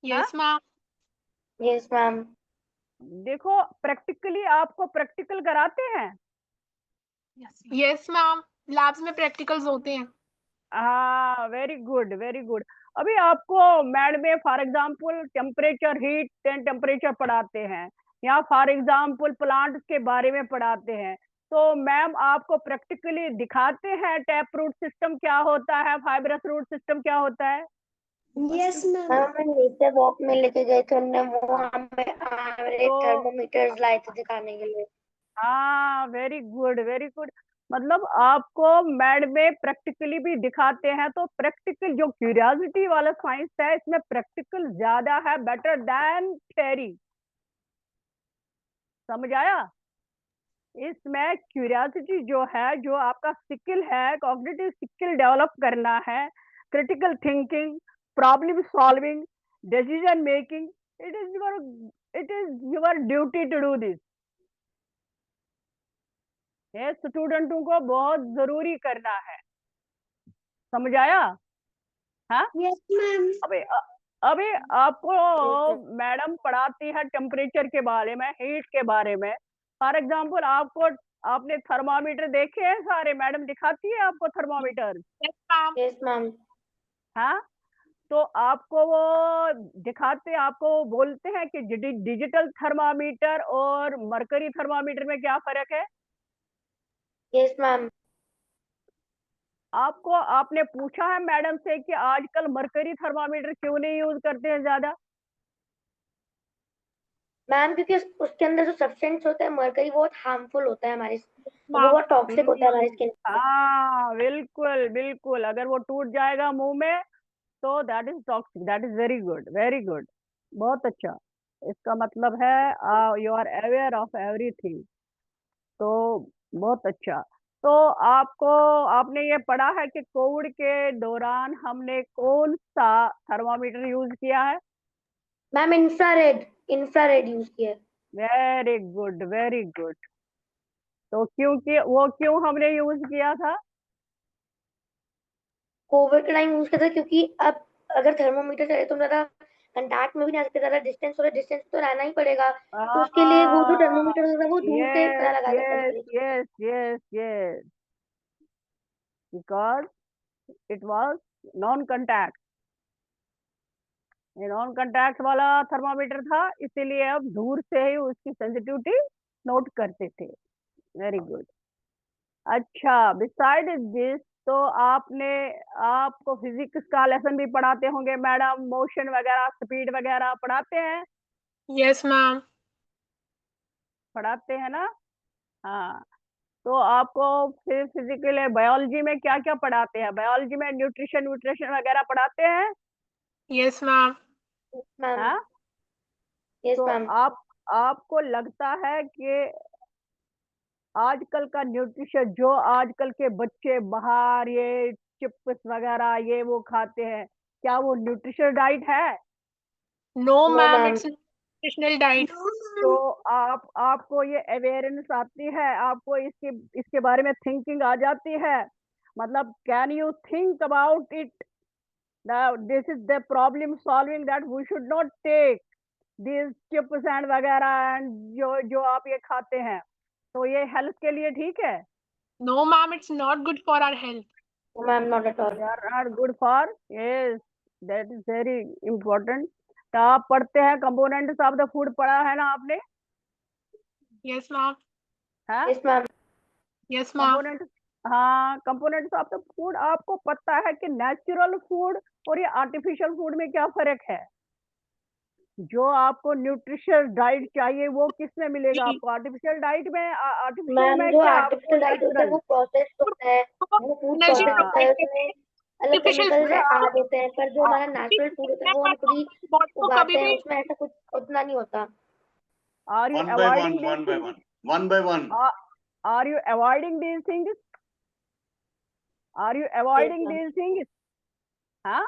यस मैम। Yes ma'am. देखो, प्रैक्टिकली आपको प्रैक्टिकल कराते हैं। यस मैम, लैब्स में प्रैक्टिकल्स होते हैं। हाँ, वेरी गुड, वेरी गुड। अभी आपको मैड में for example temperature, heat and temperature पढ़ाते हैं, या फॉर एग्जांपल प्लांट के बारे में पढ़ाते हैं, तो मैम आपको प्रैक्टिकली दिखाते हैं टैप रूट सिस्टम क्या होता है, फाइब्रस रूट सिस्टम क्या होता है। Yes ma'am. मैम, हमें नेचर वॉक में लेके गए थे, उन्होंने वो हमें तो थर्मोमीटर्स लाए थे दिखाने के लिए। हाँ, वेरी गुड, वेरी गुड। मतलब आपको मैड में प्रैक्टिकली भी दिखाते हैं, तो प्रैक्टिकल जो क्यूरियोसिटी वाला साइंस है, इसमें प्रैक्टिकल ज्यादा है, बेटर देन थ्योरी। समझ आया? इसमें क्यूरियोसिटी जो है, जो आपका स्किल है, कॉग्निटिव स्किल डेवलप करना है, critical thinking, problem solving, decision making, it is your duty to do this. ये स्टूडेंटों को बहुत जरूरी करना है। समझ आया? हाँ, यस मैम। अभी आपको यस मैडम पढ़ाती है टेम्परेचर के बारे में, हीट के बारे में। फॉर एग्जांपल आपको, आपने थर्मामीटर देखे हैं सारे, मैडम दिखाती है आपको thermometer. Yes ma'am. Yes ma'am. हाँ, तो आपको वो दिखाते, आपको बोलते हैं कि डिजिटल थर्मामीटर और मरकरी थर्मामीटर में क्या फर्क है। Yes ma'am. आपने पूछा है मैडम से कि आजकल मरकरी थर्मामीटर क्यों नहीं यूज करते हैं ज्यादा? मैम क्योंकि उसके अंदर जो सब्सटेंस होता है मरकरी बहुत हार्मफुल होता है हमारे, वो हाँ बहुत टॉक्सिक होता है हमारे स्किन पे। हाँ बिल्कुल बिल्कुल, अगर वो टूट जाएगा मुंह में तो that is toxic. That is very good, very good, बहुत अच्छा। इसका मतलब है you are aware of everything, तो बहुत अच्छा। तो आपने ये पढ़ा है कि कोविड के दौरान हमने कौन सा थर्मामीटर यूज किया है? मैम इंफ्रारेड यूज किया है। Very good, very good. तो क्यों हमने यूज किया था? कोविड के टाइम यूज किया था क्योंकि अब अगर थर्मोमीटर चले तो ज्यादा कंटैक्ट में भी नहीं आ सकते, ज्यादा डिस्टेंस तो रहना ही पड़ेगा, तो उसके लिए वो जो थर्मोमीटर होता है वो दूर से पता यस लगा सकता है। Yes yes yes yes, because it was non contact, ये नॉन कांटेक्ट वाला थर्मामीटर था, इसीलिए अब दूर से ही उसकी सेंसिटिविटी नोट करते थे। Very good. अच्छा, बिसाइड दिस, तो आपको फिजिक्स का लेसन भी पढ़ाते होंगे मैडम, मोशन वगैरह, स्पीड वगैरह पढ़ाते हैं? Yes ma'am. पढ़ाते हैं ना? हाँ। तो आपको फिर फिजिकल बायोलॉजी में क्या क्या पढ़ाते हैं? बायोलॉजी में न्यूट्रिशन वगैरह पढ़ाते हैं? Yes ma'am. मैम। हाँ। यस तो मैम। आपको लगता है कि आजकल का न्यूट्रिशन, जो आजकल के बच्चे बाहर ये चिप्स वगैरह ये वो खाते हैं, क्या वो न्यूट्रिशन डाइट है? No no ma'am, ma'am. It's nutritional diet. तो आपको ये अवेयरनेस आती है, आपको इसके बारे में थिंकिंग आ जाती है, मतलब can you think about it, this is the problem solving, that we should not take this chips and वगैरह एंड जो जो आप ये खाते हैं, तो ये हेल्थ के लिए ठीक है? No ma'am, it's not good for our health. Ma'am not at all. They are not good for, yes, that is very important। तो आप पढ़ते हैं कंपोनेंट्स ऑफ द फूड, पढ़ा है ना आपने? Yes ma'am. है yes ma'am. Yes ma'am. Components, हाँ, कंपोनेंट्स ऑफ द फूड। आपको पता है कि नेचुरल फूड और ये आर्टिफिशियल फूड में क्या फर्क है? जो आपको न्यूट्रिशियस डाइट चाहिए वो किसमें मिलेगा आपको? आर्टिफिशियल डाइट में, आर्टिफिशियल मैम में जो क्या आपको आर्टिफिशियल डाइट होता है नेचुरल? वो प्रोसेस होता है, वो फूड एनर्जी प्रोसेस होता प्रोवाइड है, करते उसमें हैं। अलग आर्टिफिशियल केमिकल्स फूड आपको ऐड होते हैं, पर जो हमारा नेचुरल फूड होता है वो हम खुद ही बॉडी को कभी उगाते हैं, भी उसमें ऐसा कुछ उतना नहीं होता। Are you one by one, avoiding one these by things? One, one by one. Are you avoiding these things? Are you yes avoiding ma'am. these things? हाँ।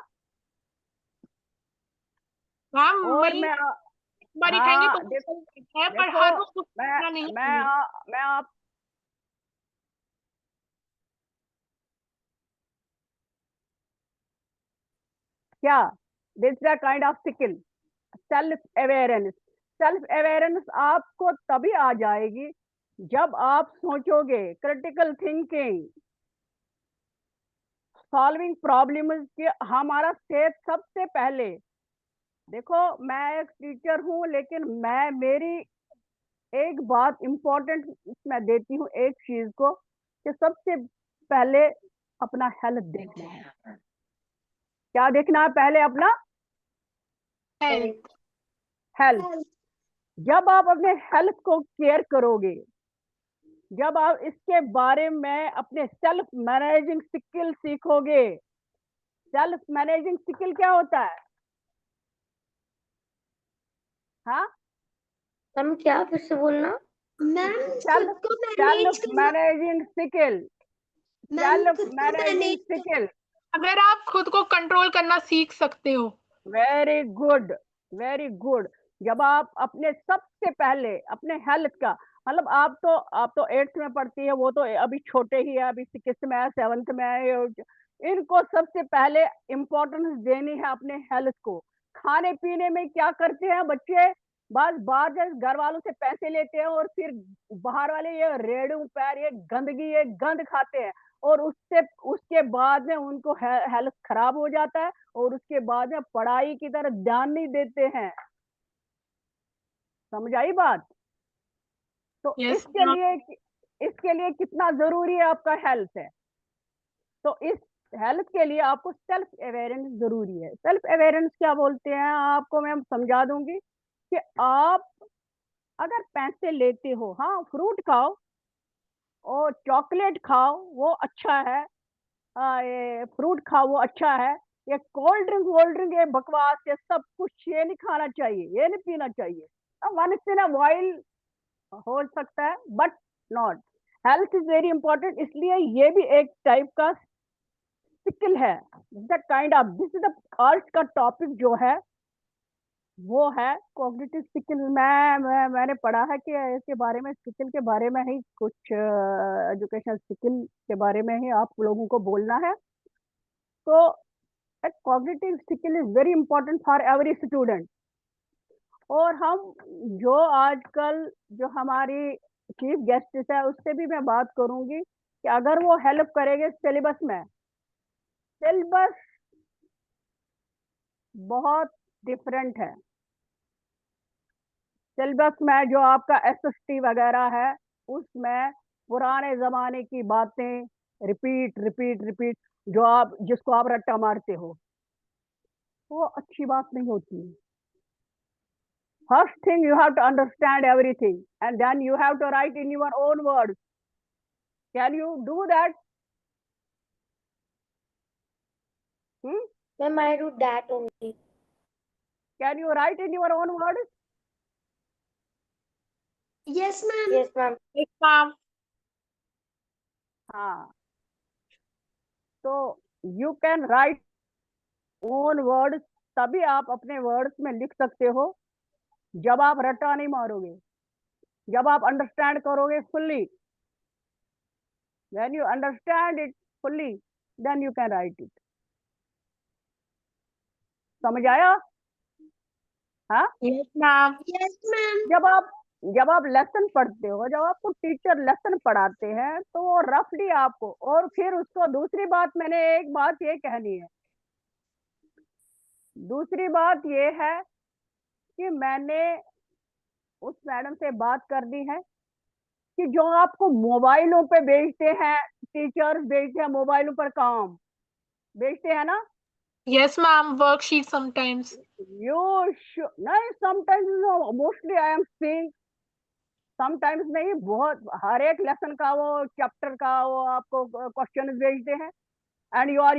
मैम और वही मैं एक बार खाएंगे तो हाँ है, पर देखो, हर रोज तो मैं खाना नहीं मैं चाहिए। मैं आप क्या, this the kind of skill, self awareness. Self awareness आपको तभी आ जाएगी जब आप सोचोगे, क्रिटिकल थिंकिंग, सॉल्विंग प्रॉब्लम्स कि हमारा सेहत सबसे पहले। देखो, मैं एक टीचर हूँ, लेकिन मेरी एक बात इम्पोर्टेंट मैं देती हूँ एक चीज को, कि सबसे पहले अपना हेल्थ देखना है। क्या देखना है पहले? अपना हेल्थ। हेल्थ। जब आप अपने हेल्थ को केयर करोगे, जब आप इसके बारे में अपने सेल्फ मैनेजिंग स्किल सीखोगे। सेल्फ मैनेजिंग स्किल क्या होता है? हाँ, मैम क्या फिर से बोलना? मैम खुद सेल्फ को मैनेज सेल्फ करना। मैनेजिंग स्किल, मैम सेल्फ खुद को मैनेजिंग मैनेज स्किल। अगर आप खुद को कंट्रोल करना सीख सकते हो। Very good, very good. जब आप अपने सबसे पहले अपने हेल्थ का, मतलब आप तो 8th में पढ़ती है, वो तो अभी छोटे ही है, अभी 6th में है, 7th में है, इनको सबसे पहले इम्पोर्टेंस देनी है अपने हेल्थ को। खाने पीने में क्या करते हैं बच्चे? बस बाहर घर वालों से पैसे लेते हैं और फिर बाहर वाले ये रेड़ू पैर, ये गंदगी, ये गंद खाते हैं, और उसके बाद में उनको हेल्थ खराब हो जाता है, और उसके बाद में पढ़ाई की तरफ ध्यान नहीं देते हैं। समझ आई बात? तो यस इसके मैम। लिए इसके लिए कितना जरूरी है आपका हेल्थ है। तो इस हेल्थ के लिए आपको सेल्फ अवेयरनेस जरूरी है। सेल्फ अवेयरनेस क्या बोलते हैं आपको मैं समझा दूंगी कि आप अगर पैसे लेते हो, हाँ फ्रूट खाओ और चॉकलेट खाओ वो अच्छा है, ये फ्रूट खाओ वो अच्छा है, ये कोल्ड ड्रिंक ये बकवास ये सब कुछ ये नहीं खाना चाहिए, ये नहीं पीना चाहिए। वंस इन अ वाइल हो सकता है but not. Health is very important, इसलिए ये भी एक टाइप का स्किल है। The kind of this is the आज का टॉपिक जो है वो है कॉग्निटिव स्किल। मैंने पढ़ा है कि इसके बारे में, स्किल के बारे में ही कुछ एजुकेशनल स्किल के बारे में ही आप लोगों को बोलना है। तो cognitive skill is very important for every student. और हम जो आजकल जो हमारी चीफ गेस्ट है उससे भी मैं बात करूंगी कि अगर वो हेल्प करेंगे सिलेबस में, सिलेबस बहुत डिफरेंट है। सिलेबस में जो आपका एसएसटी वगैरह है उसमें पुराने जमाने की बातें रिपीट रिपीट रिपीट जो आप जिसको आप रट्टा मारते हो वो अच्छी बात नहीं होती। First thing you have to understand everything and then you have to write in your own words. Can you do that? Ma'am, I do that only. Can you write in your own words? Yes, ma'am. Yes, ma'am. Yes, ma'am. हाँ, तो you can right own words, तभी आप अपने वर्ड्स में लिख सकते हो जब आप रट्टा नहीं मारोगे, जब आप अंडरस्टैंड करोगे fully. When you understand it fully then you can write it. समझ आया? हाँ, Yes, ma'am. Yes, ma'am. जब आप लेसन पढ़ते हो, जब आपको टीचर लेसन पढ़ाते हैं तो वो रफली आपको, और फिर उसको दूसरी बात, मैंने एक बात ये कहनी है, दूसरी बात ये है कि मैंने उस मैडम से बात कर दी है कि जो आपको मोबाइलों पे भेजते हैं, टीचर्स भेजते हैं मोबाइलों पर काम भेजते हैं ना। Yes, ma'am. Worksheet sometimes. नहीं, sometimes, mostly I am seeing, sometimes नहीं, बहुत हर एक लेसन का वो चैप्टर का वो आपको क्वेश्चन भेजते हैं and you are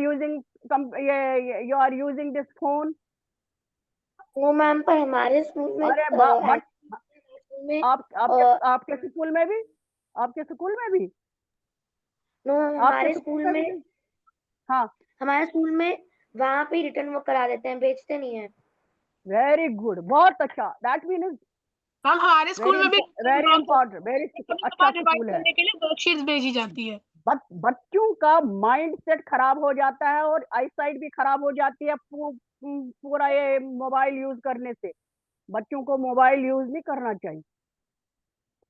using this phone. No, ma'am, पर हमारे स्कूल में अरे actually स्कूल में आपके स्कूल में भी, आपके स्कूल में भी, नो मैम, आपके हमारे स्कूल स्कूल में में, भी? हाँ, हमारे स्कूल में वहाँ पे रिटर्न वर्क करा देते हैं, बेचते नहीं है। वेरी गुड, बहुत अच्छा। दैट मीन्स मैम हमारे स्कूल में भी वेरी इंपॉर्टेंट, वेरी अच्छा रिवाइज स्कूल है। करने के लिए वर्कशीट्स भेजी जाती है। बच्चों का माइंड सेट खराब हो जाता है और आई साइट भी खराब हो जाती है पूरा ये मोबाइल यूज करने से। बच्चों को मोबाइल यूज नहीं करना चाहिए।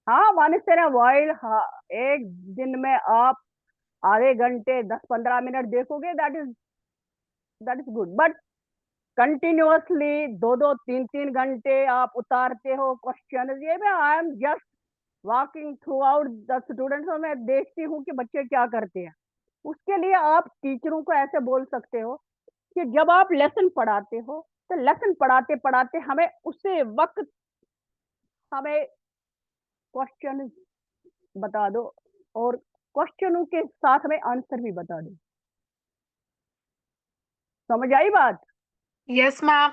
हाँ, वन से मोबाइल, हाँ, एक दिन में आप आधे घंटे 10-15 मिनट देखोगे, that is good, but continuously 2-3 घंटे आप उतारते हो क्वेश्चन, ये मैं I am just walking through out the students, और मैं देखती हूँ कि बच्चे क्या करते हैं। उसके लिए आप टीचरों को ऐसे बोल सकते हो कि जब आप लेसन पढ़ाते हो तो लेसन पढ़ाते पढ़ाते हमें उसी वक्त हमें क्वेश्चन बता दो और क्वेश्चनों के साथ हमें आंसर भी बता दो। समझ आई बात? Yes ma'am.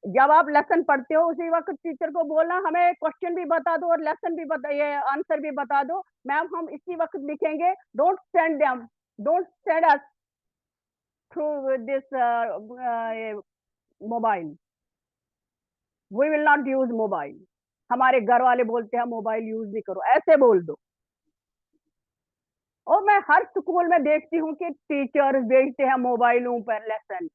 जब आप लेसन पढ़ते हो उसी वक्त टीचर को बोलना हमें क्वेश्चन भी बता दो और लेसन भी बता, ये आंसर भी बता दो। मैम हम इसी वक्त लिखेंगे, don't send us through this mobile, we will not use mobile. हमारे घर वाले बोलते हैं मोबाइल यूज नहीं करो, ऐसे बोल दो। और मैं हर स्कूल में देखती हूँ कि टीचर्स भेजते हैं मोबाइलों पर lesson.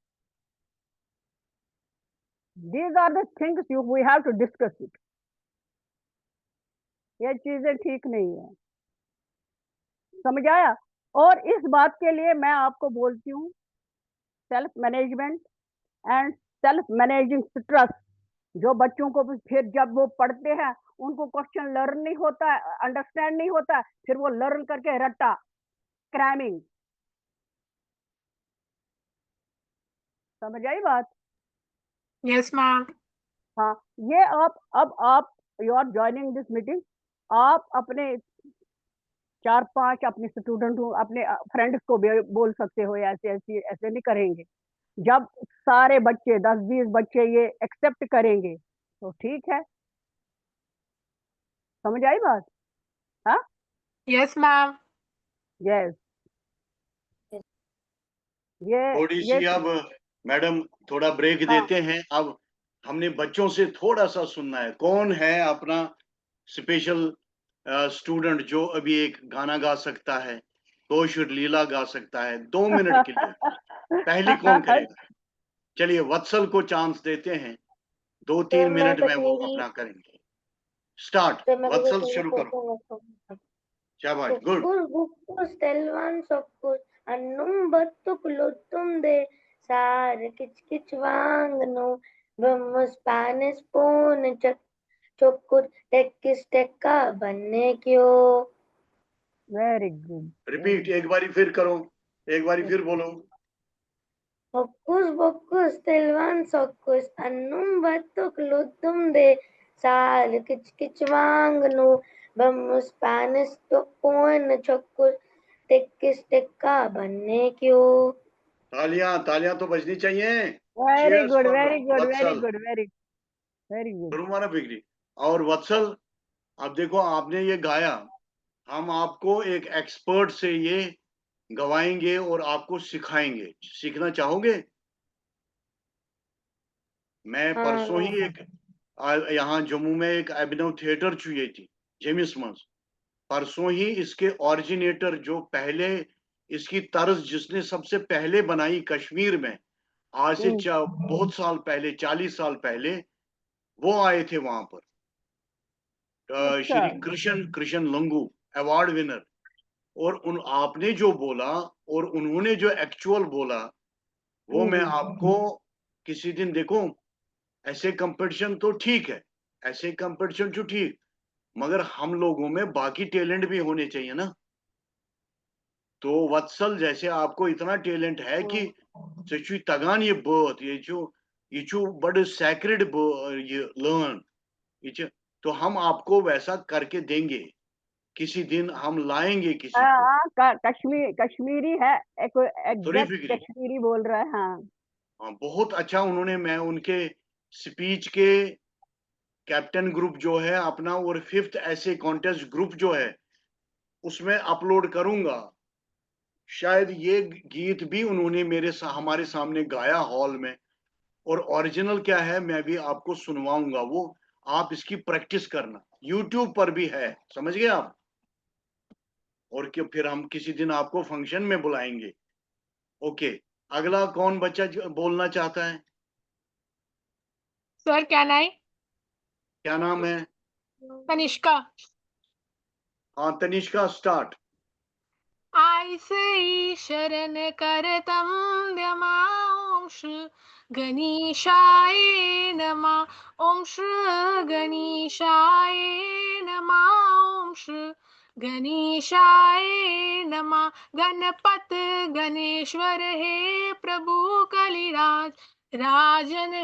These are the things we have to discuss it. ये चीजें ठीक नहीं है, समझ आया? और इस बात के लिए मैं आपको बोलती हूँ self management and self managing stress. जो बच्चों को फिर जब वो पढ़ते हैं उनको क्वेश्चन लर्न नहीं होता है, अंडरस्टैंड नहीं होता है, फिर वो लर्न करके रट्टा क्रैमिंग। समझ आई बात? Yes ma'am. हाँ, ये आप you are joining this meeting, आप अपने 4-5 अपने स्टूडेंट हो, अपने फ्रेंड्स को भी बोल सकते हो, ऐसे ऐसे ऐसे नहीं करेंगे। जब सारे बच्चे 10-20 बच्चे ये एक्सेप्ट करेंगे तो ठीक है। समझ आई बात? हाँ, यस मैम। यस, थोड़ी ये सी अब मैडम थोड़ा ब्रेक हाँ, देते हैं। अब हमने बच्चों से थोड़ा सा सुनना है। कौन है अपना स्पेशल स्टूडेंट जो अभी एक गाना गा सकता है, कोशुर लीला गा सकता है 2 मिनट के लिए? पहली कौन करेगा? चलिए वत्सल को चांस देते हैं, 2-3 सर मैं मिनट में वो कश्मीरी अपना करेंगे। स्टार्ट, सर मैं कोई वत्सल कश्मीरी शुरू करो। सॉन्ग रखता शाबाश, good. Sokkur bukkur stelvan sokkur annum battuklu tumde sar kich kich wangno bummus panis pon chokkur tekkis tekka banne kyo। Very good. Repeat, एक बारी फिर करो, एक बारी फिर बोलो। Hokkus pokkus stelvan sokkus annum battuklu tumde sar kich kich wangno bummus panis pon chokkur tekkis tekka banne kyo। तालियां तालियां तो बजनी चाहिए। Very Cheers good, for very good, very Vatsal. Good, very good. रुमाना बिगड़ी। और वत्सल, अब देखो आपने ये गाया, हम आपको एक एक्सपर्ट से ये गवाएंगे और आपको सिखाएंगे। सीखना चाहोगे? मैं परसों ही एक यहाँ जम्मू में एक अभिनव थिएटर चुई थी, जेमिस मंस। परसों ही इसके ओरिजिनेटर जो पहले इसकी तर्ज जिसने सबसे पहले बनाई कश्मीर में, आज से बहुत साल पहले, 40 साल पहले, वो आए थे वहां पर। अच्छा, श्री कृष्ण कृष्ण लंगू, अवार्ड विनर। और उन आपने जो बोला और उन्होंने जो एक्चुअल बोला, वो मैं आपको किसी दिन, देखो ऐसे कंपटीशन तो ठीक है, ऐसे कंपटीशन तो ठीक, मगर हम लोगों में बाकी टैलेंट भी होने चाहिए ना। तो वत्सल जैसे आपको इतना टैलेंट है कि सचुई तगान ये जो बड़े सैक्रेड ये लर्न ये, तो हम आपको वैसा करके देंगे। किसी दिन हम लाएंगे किसी को। हाँ, कश्मीरी है, थोड़ी एग्जैक्ट फिक्री। कश्मीरी बोल रहा है। हाँ, हाँ, बहुत अच्छा उन्होंने, मैं उनके स्पीच के कैप्टन ग्रुप जो है अपना और 5th ऐसे कॉन्टेस्ट ग्रुप जो है उसमें अपलोड करूंगा। शायद ये गीत भी उन्होंने हमारे सामने गाया हॉल में। और ओरिजिनल क्या है मैं भी आपको सुनवाऊंगा वो। आप इसकी प्रैक्टिस करना, यूट्यूब पर भी है, समझ गए आप? और कि फिर हम किसी दिन आपको फंक्शन में बुलाएंगे। ओके, अगला कौन बच्चा बोलना चाहता है? सर क्या नाम? क्या नाम है? तनिष्का। हाँ तनिष्का, स्टार्ट। आईसे शरण करतम ओम श्री गणेशाय नमः। ओम श्री गणेशाय नमः। ओम श्री गणेशाय नमः। गणपत गणेश्वर हे प्रभु कलिराज राजन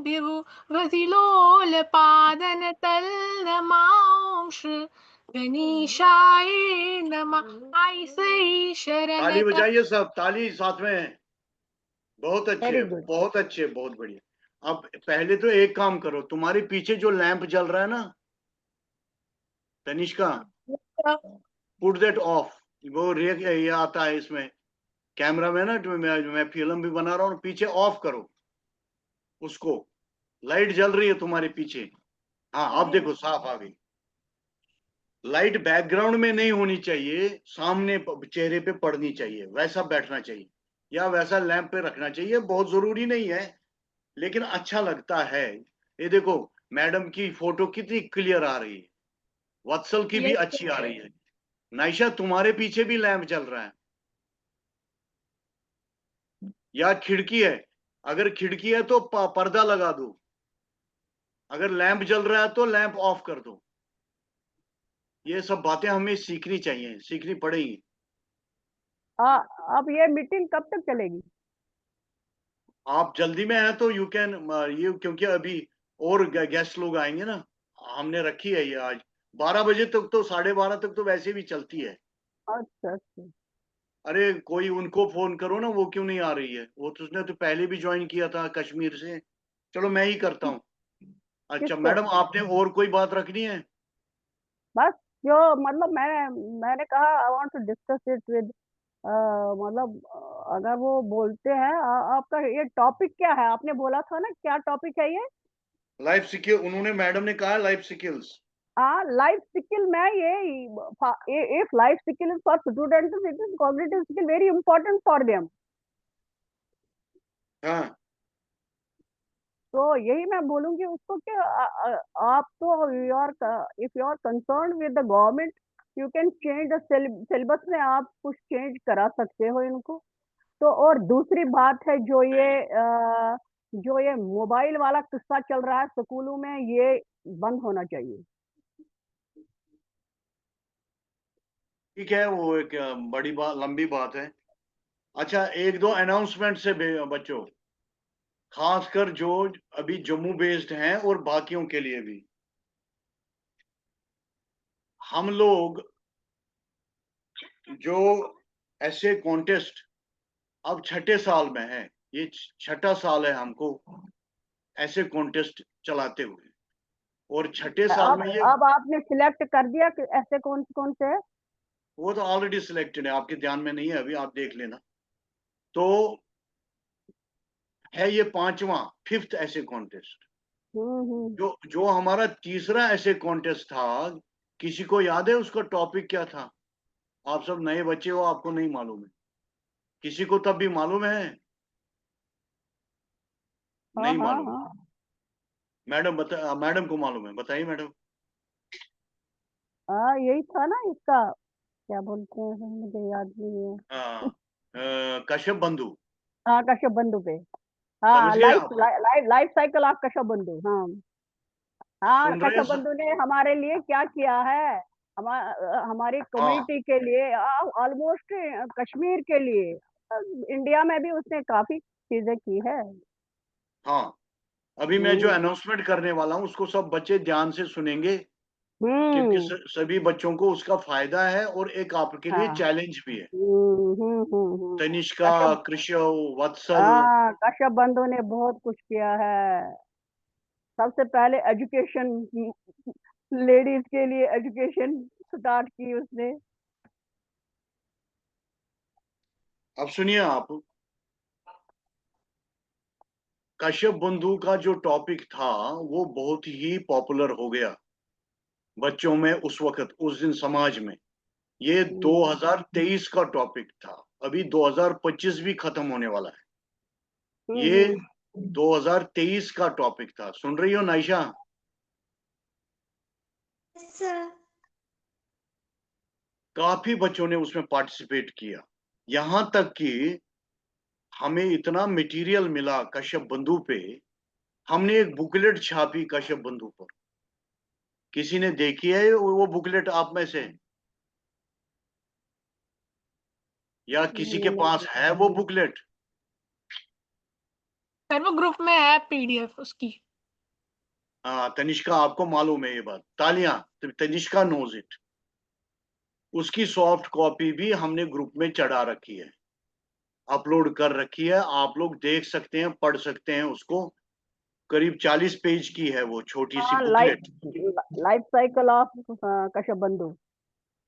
विभु वसिलोल पादन तल नमः। ओम श्री गणेशाय नमः। ऐसे ही शरण ताली कर। बजाइए सब, ताली साथ में। बहुत अच्छे, वेरी गुड। बहुत अच्छे, बहुत बढ़िया। अब पहले तो एक काम करो, तुम्हारे पीछे जो लैंप जल रहा है ना तनिष्का, पुट दैट ऑफ। वो ये आता है इसमें कैमरा में ना, जो मैं फिल्म भी बना रहा हूँ, पीछे ऑफ करो उसको। लाइट जल रही है तुम्हारे पीछे। हाँ अब देखो साफ आ गई। लाइट बैकग्राउंड में नहीं होनी चाहिए, सामने चेहरे पे पड़नी चाहिए, वैसा बैठना चाहिए या वैसा लैंप पे रखना चाहिए। बहुत जरूरी नहीं है लेकिन अच्छा लगता है। ये देखो मैडम की फोटो कितनी क्लियर आ रही है, वत्सल की भी अच्छी आ रही है। नाइशा तुम्हारे पीछे भी लैंप जल रहा है या खिड़की है? अगर खिड़की है तो पर्दा लगा दो। अगर लैंप जल रहा है तो लैंप ऑफ कर दो। ये सब बातें हमें सीखनी चाहिए, सीखनी पड़ेगी। अब ये मीटिंग कब तक चलेगी? आप जल्दी में हैं तो यू कैन, ये क्योंकि अभी और गेस्ट लोग आएंगे ना, हमने रखी है ये आज 12 बजे तक, तो 12:30 तक तो वैसे भी चलती है। अच्छा अच्छा। अरे कोई उनको फोन करो ना, वो क्यों नहीं आ रही है? वो तो उसने तो पहले भी ज्वाइन किया था कश्मीर से। चलो मैं ही करता हूँ। अच्छा किसको? मैडम, आपने और कोई बात रखनी है? बस जो मतलब मैंने कहा I want to discuss it with मतलब अगर वो बोलते हैं आपका ये टॉपिक क्या है? आपने बोला था ना, क्या टॉपिक है ये? लाइफ स्किल, उन्होंने मैडम ने कहा लाइफ स्किल्स। लाइफ स्किल में ये if life skill is for students it is cognitive skill very important for them. हाँ तो यही मैं बोलूंगी उसको कि आप तो if you are concern with the government you can change the syllabus में आप कुछ चेंज करा सकते हो इनको। तो और दूसरी बात है जो ये मोबाइल वाला किस्सा चल रहा है स्कूलों में, ये बंद होना चाहिए। ठीक है, वो एक बड़ी बात, लंबी बात है। अच्छा, एक दो अनाउंसमेंट से बच्चों, खासकर जो अभी जम्मू बेस्ड हैं और बाकियों के लिए भी, हम लोग जो ऐसे कॉन्टेस्ट अब छठे साल में है, ये छठा साल है हमको ऐसे कॉन्टेस्ट चलाते हुए, और छठे साल अब में ये, अब आपने सिलेक्ट कर दिया कि ऐसे कौन कौन से है? वो तो ऑलरेडी सिलेक्टेड है, आपके ध्यान में नहीं है अभी, आप देख लेना। तो है ये 5वां, 5th ऐसे कॉन्टेस्ट। हम्म। जो हमारा तीसरा ऐसे कॉन्टेस्ट था, किसी को याद है उसका टॉपिक क्या था? आप सब नए बच्चे हो, आपको नहीं मालूम है, किसी को तब भी मालूम है? हाँ नहीं हाँ मालूम? हाँ मैडम बता, मैडम को मालूम है, बताइए मैडम। हाँ, यही था ना इसका, क्या बोलते हैं मुझे याद नहीं है। हाँ, कश्यप बंधु। हाँ, कश्यप बंधु पे। समझ हाँ, गए लाइफ आप? Life life cycle of Kashyap बंधु। हाँ हाँ, सुन रहे हैं कश्यप बंधु ने हमारे लिए क्या किया है, हमारी हाँ कम्युनिटी के लिए, ऑलमोस्ट कश्मीर के लिए, इंडिया में भी उसने काफी चीजें की है। हाँ। अभी मैं जो हम्म अनाउंसमेंट करने वाला हूँ उसको सब बच्चे ध्यान से सुनेंगे, क्योंकि हम्म। सभी बच्चों को उसका फायदा है और एक आपके लिए हाँ। चैलेंज भी है। हम्म। तनिष्का, कश्यप, कृष्ण, वत्सल। हाँ, कश्यप बंधु ने बहुत कुछ किया है। सबसे पहले एजुकेशन, लेडीज के लिए एजुकेशन स्टार्ट की उसने। अब सुनिए आप, कश्यप बंधु का जो टॉपिक था वो बहुत ही पॉपुलर हो गया बच्चों में उस वक्त, उस दिन समाज में। ये हम्म 2023 का टॉपिक था, अभी 2025 भी खत्म होने वाला है। ये हम्म। 2023 का टॉपिक था, सुन रही हो नाइशा? सर काफी बच्चों ने उसमें पार्टिसिपेट किया, यहां तक कि हमें इतना मटेरियल मिला कश्यप बंधु पे, हमने एक बुकलेट छापी कश्यप बंधु पर। किसी ने देखी है वो बुकलेट आप में से, या किसी के पास है वो बुकलेट? सर वो ग्रुप में है पीडीएफ उसकी। हाँ तनिष्का, आपको मालूम है ये बात, तालियां, तनिष्का नोज इट। उसकी सॉफ्ट कॉपी भी हमने ग्रुप में चढ़ा रखी है, अपलोड कर रखी है, आप लोग देख सकते हैं, पढ़ सकते हैं उसको। करीब 40 पेज की है वो छोटी सी हाँ, booklet. Life cycle of Kashyap बंधु,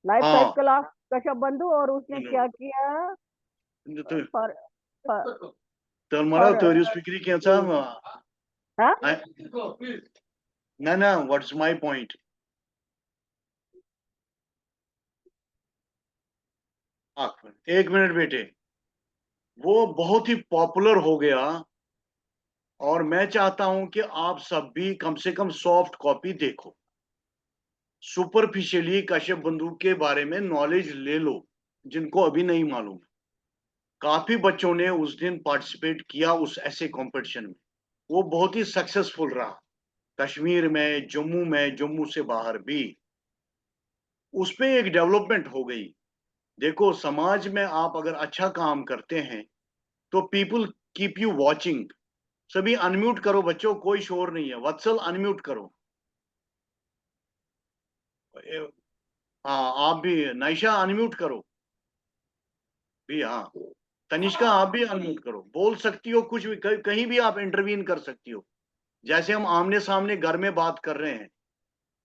लाइफ हाँ साइकिल ऑफ कश्यप बंधु। और उसने क्या किया फॉर तुम्हारा फॉर तो स्पीकर कैसा? हाँ ना ना, व्हाट्स माय पॉइंट? एक मिनट बेटे, वो बहुत ही पॉपुलर हो गया, और मैं चाहता हूं कि आप सब भी कम से कम सॉफ्ट कॉपी देखो, सुपरफिशियली कश्यप बंधु के बारे में नॉलेज ले लो, जिनको अभी नहीं मालूम है। काफी बच्चों ने उस दिन पार्टिसिपेट किया उस ऐसे कंपटीशन में, वो बहुत ही सक्सेसफुल रहा। कश्मीर में, जम्मू से बाहर भी, उस पे एक डेवलपमेंट हो गई। देखो, समाज में आप अगर अच्छा काम करते हैं तो पीपल कीप यू वॉचिंग। सभी अनम्यूट करो बच्चों, कोई शोर नहीं है। वत्सल अनम्यूट करो। हाँ, आप भी। नाइशा अनम्यूट करो भी। हाँ, तनिष्का आप भी अनम्यूट करो। बोल सकती हो कुछ भी, कहीं भी आप इंटरवीन कर सकती हो। जैसे हम आमने सामने घर में बात कर रहे हैं,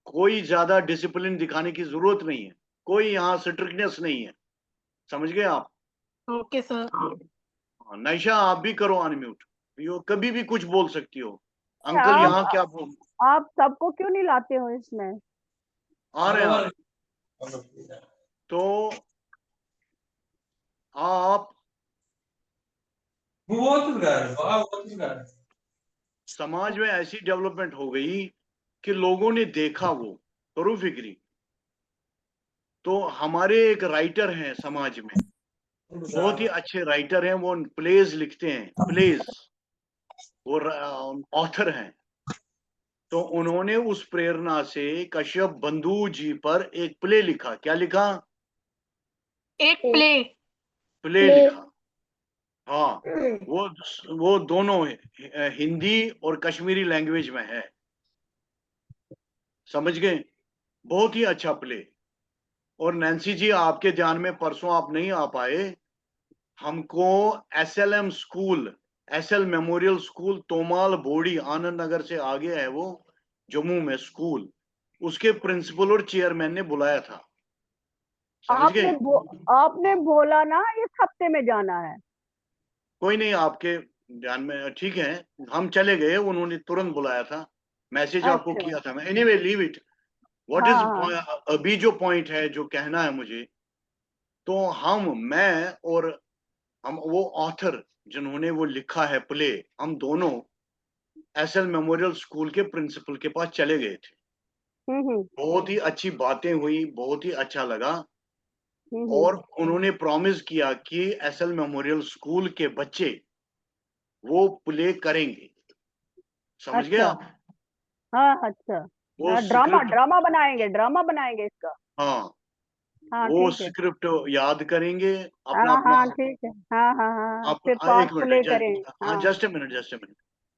कोई ज्यादा डिसिप्लिन दिखाने की जरूरत नहीं है, कोई यहाँ स्ट्रिक्टनेस नहीं है। समझ गए आप? Okay sir. हाँ, नाइशा आप भी करो अनम्यूट। यो कभी भी कुछ बोल सकती हो। अंकल आप यहाँ क्या बोल, आप सबको क्यों नहीं लाते हो इसमें? आ रहे हैं आप। तो आप समाज में ऐसी डेवलपमेंट हो गई कि लोगों ने देखा वो करो फिक्री। तो हमारे एक राइटर हैं समाज में, बहुत ही अच्छे राइटर हैं, वो प्लेज लिखते हैं, प्लेज, वो ऑथर हैं। तो उन्होंने उस प्रेरणा से कश्यप बंधु जी पर एक प्ले लिखा। क्या लिखा? एक प्ले। प्ले लिखा। हाँ, वो दोनों हिंदी और कश्मीरी लैंग्वेज में है। समझ गए? बहुत ही अच्छा प्ले। और नैन्सी जी, आपके ध्यान में परसों आप नहीं आ पाए, हमको SLM school, SL memorial school, Tomal Bodi, Anand नगर से आगे है वो, जम्मू में स्कूल, उसके प्रिंसिपल और चेयरमैन ने बुलाया था। समझ गए? आपने बोला ना इस हफ्ते में जाना है। कोई नहीं, आपके ध्यान में, ठीक है। हम चले गए, उन्होंने तुरंत बुलाया था। मैसेज आपको अच्छा। किया था मैं। Anyway, leave it. What is, हाँ हाँ। अभी जो पॉइंट है, जो कहना है मुझे, तो मैं और हम वो ऑथर जिन्होंने वो लिखा है प्ले, हम दोनों SL मेमोरियल स्कूल के प्रिंसिपल के पास चले गए थे। हम्म बहुत ही अच्छी बातें हुई, बहुत ही अच्छा लगा। हम्म। और उन्होंने प्रॉमिस किया कि SL मेमोरियल स्कूल के बच्चे वो प्ले करेंगे। समझ गए अच्छा। आप? हाँ अच्छा। वो ड्रामा स्क्रिप्ट, ड्रामा बनाएंगे इसका। हाँ, हाँ वो ठीक है। स्क्रिप्ट याद करेंगे, अपना हाँ अपना, हाँ ठीक है। हाँ हाँ हाँ फिर एक पार्ट प्ले मिनट, करें। हाँ, हाँ। Just a minute, just a minute.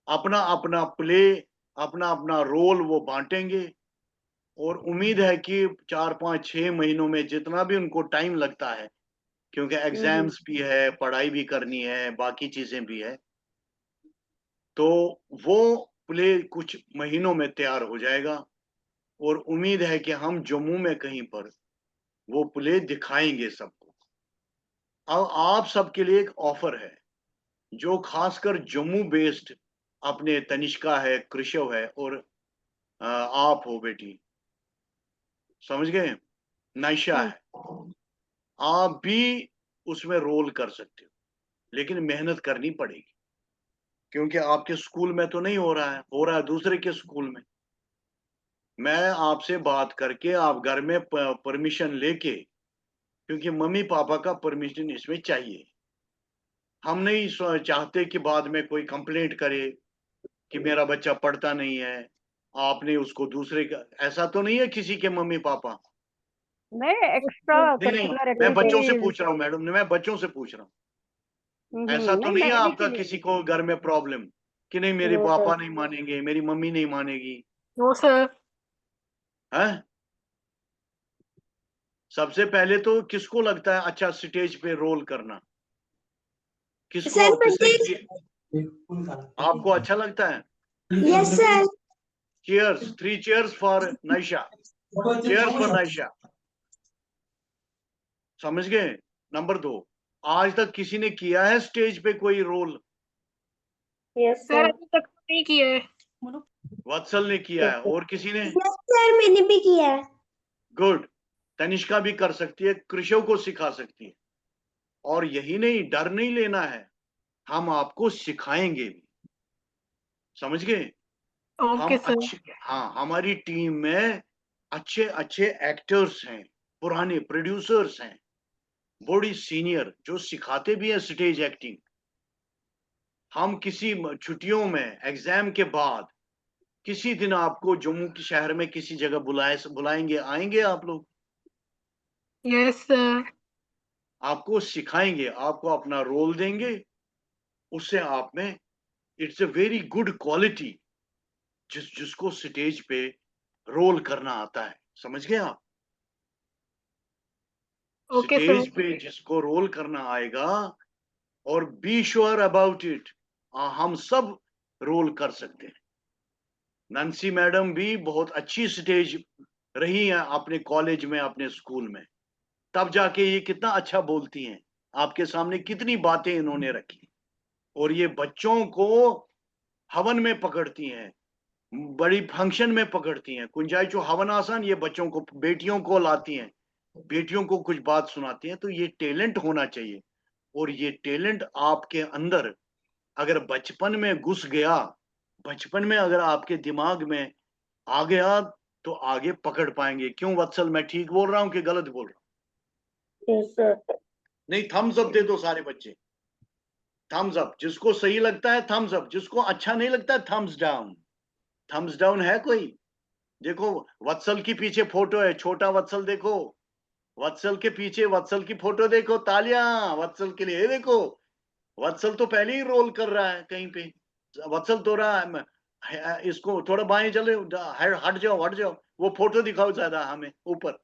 अपना अपना प्ले, अपना अपना रोल वो बांटेंगे। और उम्मीद है कि 4 5 6 महीनों में, जितना भी उनको टाइम लगता है, क्योंकि हम्म। एग्जाम्स भी है, पढ़ाई भी करनी है, बाकी चीजें भी है, तो वो प्ले कुछ महीनों में तैयार हो जाएगा। और उम्मीद है कि हम जम्मू में कहीं पर वो प्ले दिखाएंगे सबको। अब आप सबके लिए एक ऑफर है, जो खासकर जम्मू बेस्ड, अपने तनिष्का है, कृषव है, और आप हो बेटी, समझ गए, नाइशा हम्म। है, आप भी उसमें रोल कर सकते हो। लेकिन मेहनत करनी पड़ेगी, क्योंकि आपके स्कूल में तो नहीं हो रहा है, हो रहा है दूसरे के स्कूल में। मैं आपसे बात करके, आप घर में परमिशन लेके, क्योंकि मम्मी पापा का परमिशन इसमें चाहिए। हम नहीं चाहते कि बाद में कोई कंप्लेंट करे कि मेरा बच्चा पढ़ता नहीं है, आपने उसको दूसरे का। ऐसा तो नहीं है किसी के मम्मी पापा? नहीं एक्स्ट्रा नहीं नहीं, करिकुलर मैं बच्चों से एक्टिविटीज। पूछ रहा हूँ मैडम, मैं बच्चों से पूछ रहा हूँ। ऐसा तो नहीं नहीं है मेरी के आपका लिए। किसी को घर में प्रॉब्लम कि नहीं, मेरे नो पापा सर। नहीं मानेंगे, मेरी मम्मी नहीं मानेगी? No sir. है? सबसे पहले तो किसको लगता है अच्छा स्टेज पे रोल करना? सर किसको, मुझे, आपको अच्छा लगता है? Yes sir. Chairs, 3 chairs for Naisha, chairs for Naisha. समझ गए? नंबर 2, आज तक किसी ने किया है स्टेज पे कोई रोल? Yes sir sir. अभी तक तो नहीं किए है। वत्सल ने किया है, और किसी ने? यस सर, मैंने भी किया है। गुड। तनिष्का भी कर सकती है, कृषव को सिखा सकती है। और यही नहीं, डर नहीं लेना है, हम आपको सिखाएंगे भी। समझ गए? हम ओके सर। अच्छे, हाँ, हमारी टीम में अच्छे अच्छे एक्टर्स हैं, पुराने प्रोड्यूसर्स हैं, बड़ी सीनियर, जो सिखाते भी हैं स्टेज एक्टिंग। हम किसी छुट्टियों में, एग्जाम के बाद, किसी दिन आपको जम्मू के शहर में किसी जगह बुलाएंगे, आएंगे आप लोग? Yes sir. आपको सिखाएंगे, आपको अपना रोल देंगे, उससे आप में it's a very good quality जिसको स्टेज पे रोल करना आता है, समझ गए आप? Okay sir. स्टेज पे जिसको रोल करना आएगा, और बी श्योर अबाउट इट, हम सब रोल कर सकते हैं। नंसी मैडम भी बहुत अच्छी स्टेज रही हैं अपने कॉलेज में, अपने स्कूल में, तब जाके ये कितना अच्छा बोलती हैं। आपके सामने कितनी बातें इन्होंने रखी, और ये बच्चों को हवन में पकड़ती हैं, बड़ी फंक्शन में पकड़ती हैं। कुंजाइचो हवन आसान, ये बच्चों को, बेटियों को लाती हैं, बेटियों को कुछ बात सुनाती हैं। तो ये टैलेंट होना चाहिए, और ये टैलेंट आपके अंदर अगर बचपन में घुस गया, बचपन में अगर आपके दिमाग में आ गया, तो आगे पकड़ पाएंगे। क्यों वत्सल, मैं ठीक बोल रहा हूँ कि गलत बोल रहा हूँ? Yes sir. नहीं, थम्स अप दे दो सारे बच्चे, थम्स अप। जिसको सही लगता है थम्स अप, जिसको अच्छा नहीं लगता है थम्स डाउन। थम्स डाउन है कोई? देखो, वत्सल की पीछे फोटो है, छोटा वत्सल देखो, वत्सल के पीछे वत्सल की फोटो देखो, तालियां वत्सल के लिए। देखो, वत्सल तो पहले ही रोल कर रहा है कहीं पे। वत्सल तो रहा है, इसको थोड़ा बाएं चले, हट जाओ हट जाओ, वो फोटो दिखाओ ज्यादा हमें ऊपर।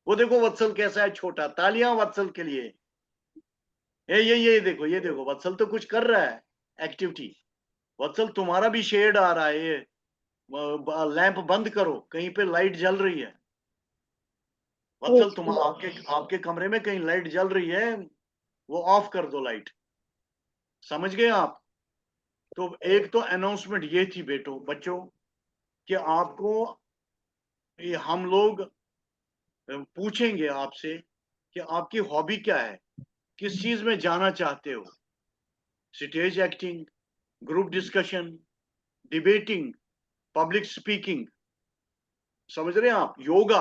वो देखो वत्सल कैसा है छोटा, तालियां वत्सल के लिए। ये देखो, ये देखो, वत्सल तो कुछ कर रहा है एक्टिविटी। वत्सल, तुम्हारा भी शेड आ रहा है, ये लैंप बंद करो, कहीं पे लाइट जल रही है। वत्सल, तुम आपके आपके कमरे में कहीं लाइट जल रही है, वो ऑफ कर दो लाइट, समझ गए आप? तो एक तो अनाउंसमेंट ये थी बेटो, बच्चों, कि आपको ये हम लोग पूछेंगे आपसे कि आपकी हॉबी क्या है, किस चीज में जाना चाहते हो। Stage acting, group discussion, debating, public speaking, समझ रहे हैं आप? योगा।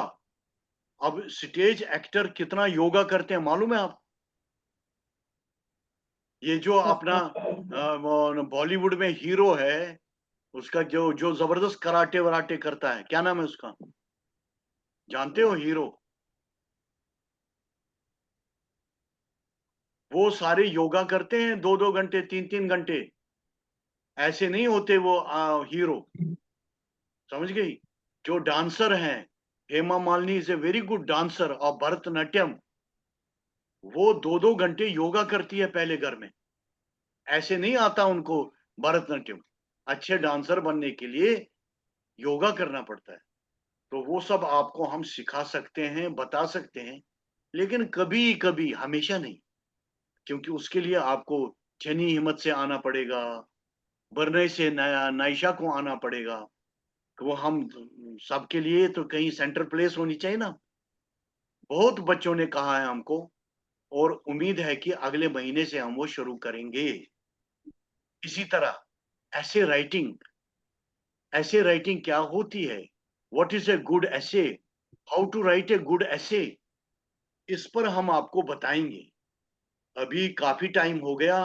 अब स्टेज एक्टर कितना योगा करते हैं मालूम है आप? ये जो अपना बॉलीवुड में हीरो है, उसका जो जो जबरदस्त कराटे वराटे करता है, क्या नाम है उसका, जानते हो? हीरो, वो सारे योगा करते हैं 2-2 घंटे, 3-3 घंटे। ऐसे नहीं होते वो हीरो, समझ गई? जो डांसर हैं, Hema Malini is a very good dancer और भरतनाट्यम, वो 2-2 घंटे योगा करती है पहले घर में। ऐसे नहीं आता उनको भरतनाट्यम। अच्छे डांसर बनने के लिए योगा करना पड़ता है। तो वो सब आपको हम सिखा सकते हैं, बता सकते हैं, लेकिन कभी कभी, हमेशा नहीं, क्योंकि उसके लिए आपको जनी हिम्मत से आना पड़ेगा, बरनई से नायशा को आना पड़ेगा। तो वो हम सबके लिए तो कहीं सेंटर प्लेस होनी चाहिए ना। बहुत बच्चों ने कहा है हमको, और उम्मीद है कि अगले महीने से हम वो शुरू करेंगे। इसी तरह ऐसे राइटिंग क्या होती है, what is a good essay, how to write a good essay, इस पर हम आपको बताएंगे। अभी काफी टाइम हो गया,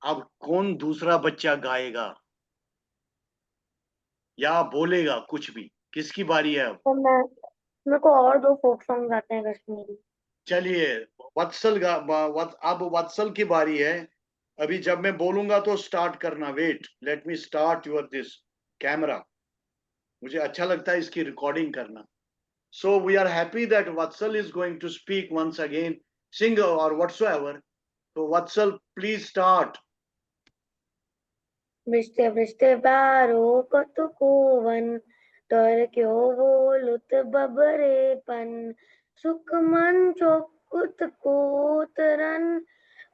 अब कौन दूसरा बच्चा गाएगा या बोलेगा कुछ भी? किसकी बारी है अब? तो मेरे को और 2 फोक सॉन्ग आते हैं कश्मीरी। चलिए, अब वत्सल की बारी है। अभी जब मैं बोलूंगा तो स्टार्ट करना। Wait, let me start your this camera. मुझे अच्छा लगता है इसकी रिकॉर्डिंग करना। So we are happy that Vatsal is going to speak once again, sing और व्हाटसोएवर। तो वत्सल, प्लीज स्टार्ट। बृष्टे बृष्टे बारो कतुकोवन तर क्यों बोलुत बबरेपन सुखमन चोकुत कोतरन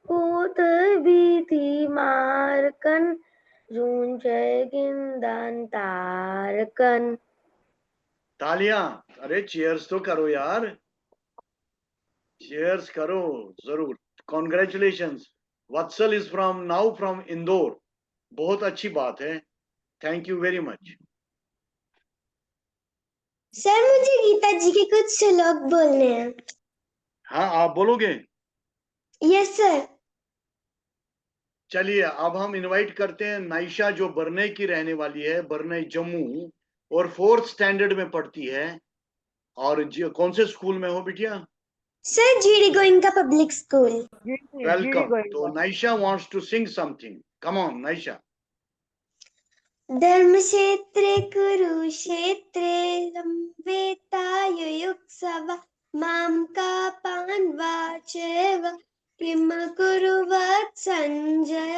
कोत बीती मारकन जूंचे गिंदान तारकन। तालियां! अरे चीयर्स तो करो यार, चीयर्स करो जरूर। Congratulations, Vatsal is from Indore. बहुत अच्छी बात है, thank you very much. Sir मुझे गीता जी के कुछ श्लोक बोलने हैं। हाँ, आप बोलोगे? Yes sir. चलिए अब हम इनवाइट करते हैं नाइशा, जो बरनई की रहने वाली है, बरनई जम्मू, और 4th स्टैंडर्ड में पढ़ती है। और कौन से स्कूल में हो बिटिया? Sir GD Goenka public school. GD welcome. तो Goenka. Naisha wants to sing something, come on Naisha. धर्मक्षेत्रे कुरुक्षेत्रे संवेतायुयुत्सव मां का पाण्डवाचैव किं कुर्वत् सञ्जय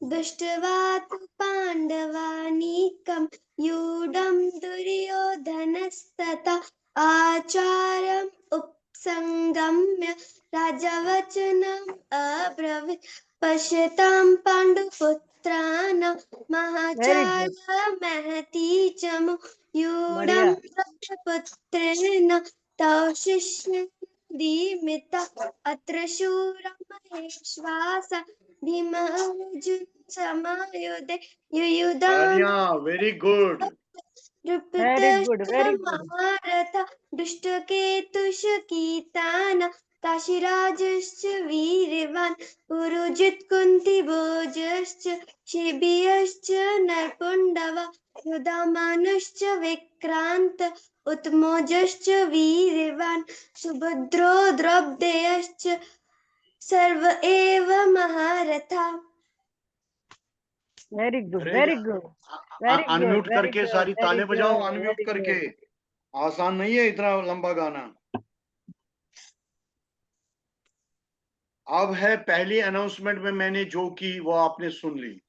दृष्ट्वा तु पाण्डवानीकं यूढं दुर्योधनस्तथा आचार्यम् उपसंगम्य राजवचनम् अब्रवीत् पश्यतां पाण्डुपुत्राणां वेरी गुड, महाचार्य महती चमु बढ़िया। यूढं पुत्रेण तव शिष्य दीमिता अत्र शूरं महेश्वास भीमार्जुन समायुधे युयुधान बढ़िया, very good. Very good, very good. महारथ दुष्टकेतुशकीतान काशीराजश्च वीर्यवान् पुरुजित् कुन्तिभोजश्च शिबियश्च नरपुण्डव युधामानश्च विक्रान्त उत्मोजश्च वीर्यवान् सुभद्रो द्रौपदेयश्च सर्व एव महारथा। वेरी गुड, अरे very good, very good, unmute very करके गुड, सारी वेरी ताले बजाओ, गुड, अनम्यूट वेरी करके। गुड। आसान नहीं है इतना लंबा गाना। अब है पहली अनाउंसमेंट में मैंने जो की वो आपने सुन ली।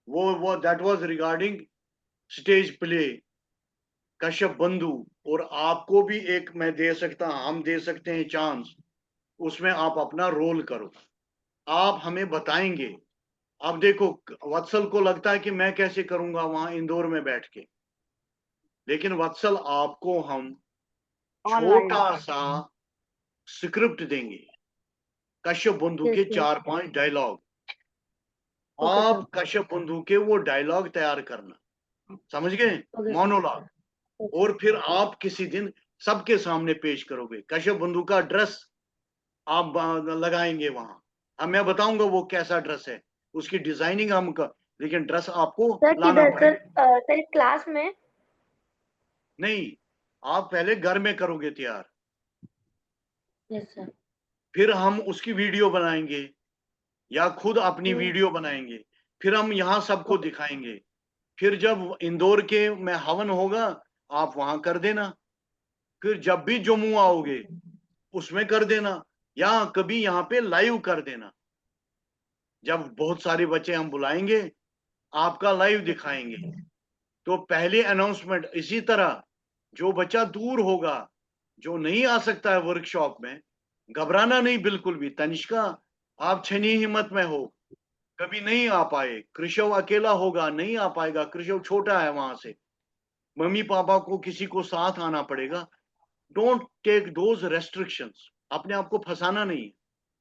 वो that was regarding stage play Kashyap बंधु। और आपको भी एक मैं दे सकता, हम दे सकते हैं चांस, उसमें आप अपना रोल करो, आप हमें बताएंगे। अब देखो, वत्सल को लगता है कि मैं कैसे करूंगा वहां इंदौर में बैठ के, लेकिन वत्सल आपको हम ऑनलाइन। छोटा सा स्क्रिप्ट देंगे, कश्यप बंधु के ठीक है 4-5 डायलॉग। ओके आप सर कश्यप बंधु के वो डायलॉग तैयार करना, समझ गए? Okay monologue. सर और फिर आप किसी दिन सबके सामने पेश करोगे। कश्यप बंधु का ड्रेस आप लगाएंगे वहां। अब मैं बताऊंगा वो कैसा ड्रेस है, उसकी डिजाइनिंग हम लेकिन ड्रेस आपको सर लाना किधर सर पड़ेगा। सर क्लास में नहीं, आप पहले घर में करोगे तैयार, यस सर फिर हम उसकी वीडियो बनाएंगे या खुद अपनी वीडियो बनाएंगे, फिर हम यहाँ सबको दिखाएंगे। फिर जब इंदौर के में हवन होगा आप वहां कर देना, फिर जब भी जम्मू आओगे उसमें कर देना, या कभी यहाँ पे लाइव कर देना। जब बहुत सारे बच्चे हम बुलाएंगे आपका लाइव दिखाएंगे। तो पहले अनाउंसमेंट इसी तरह, जो बच्चा दूर होगा, जो नहीं आ सकता है वर्कशॉप में, घबराना नहीं बिल्कुल भी। तनिष्का, आप छनी हिम्मत में हो, कभी नहीं आ पाए। कृषव अकेला होगा, नहीं आ पाएगा, कृषव छोटा है वहां से, मम्मी पापा को किसी को साथ आना पड़ेगा। डोंट टेक दोज रेस्ट्रिक्शंस, अपने आप को फंसाना नहीं है।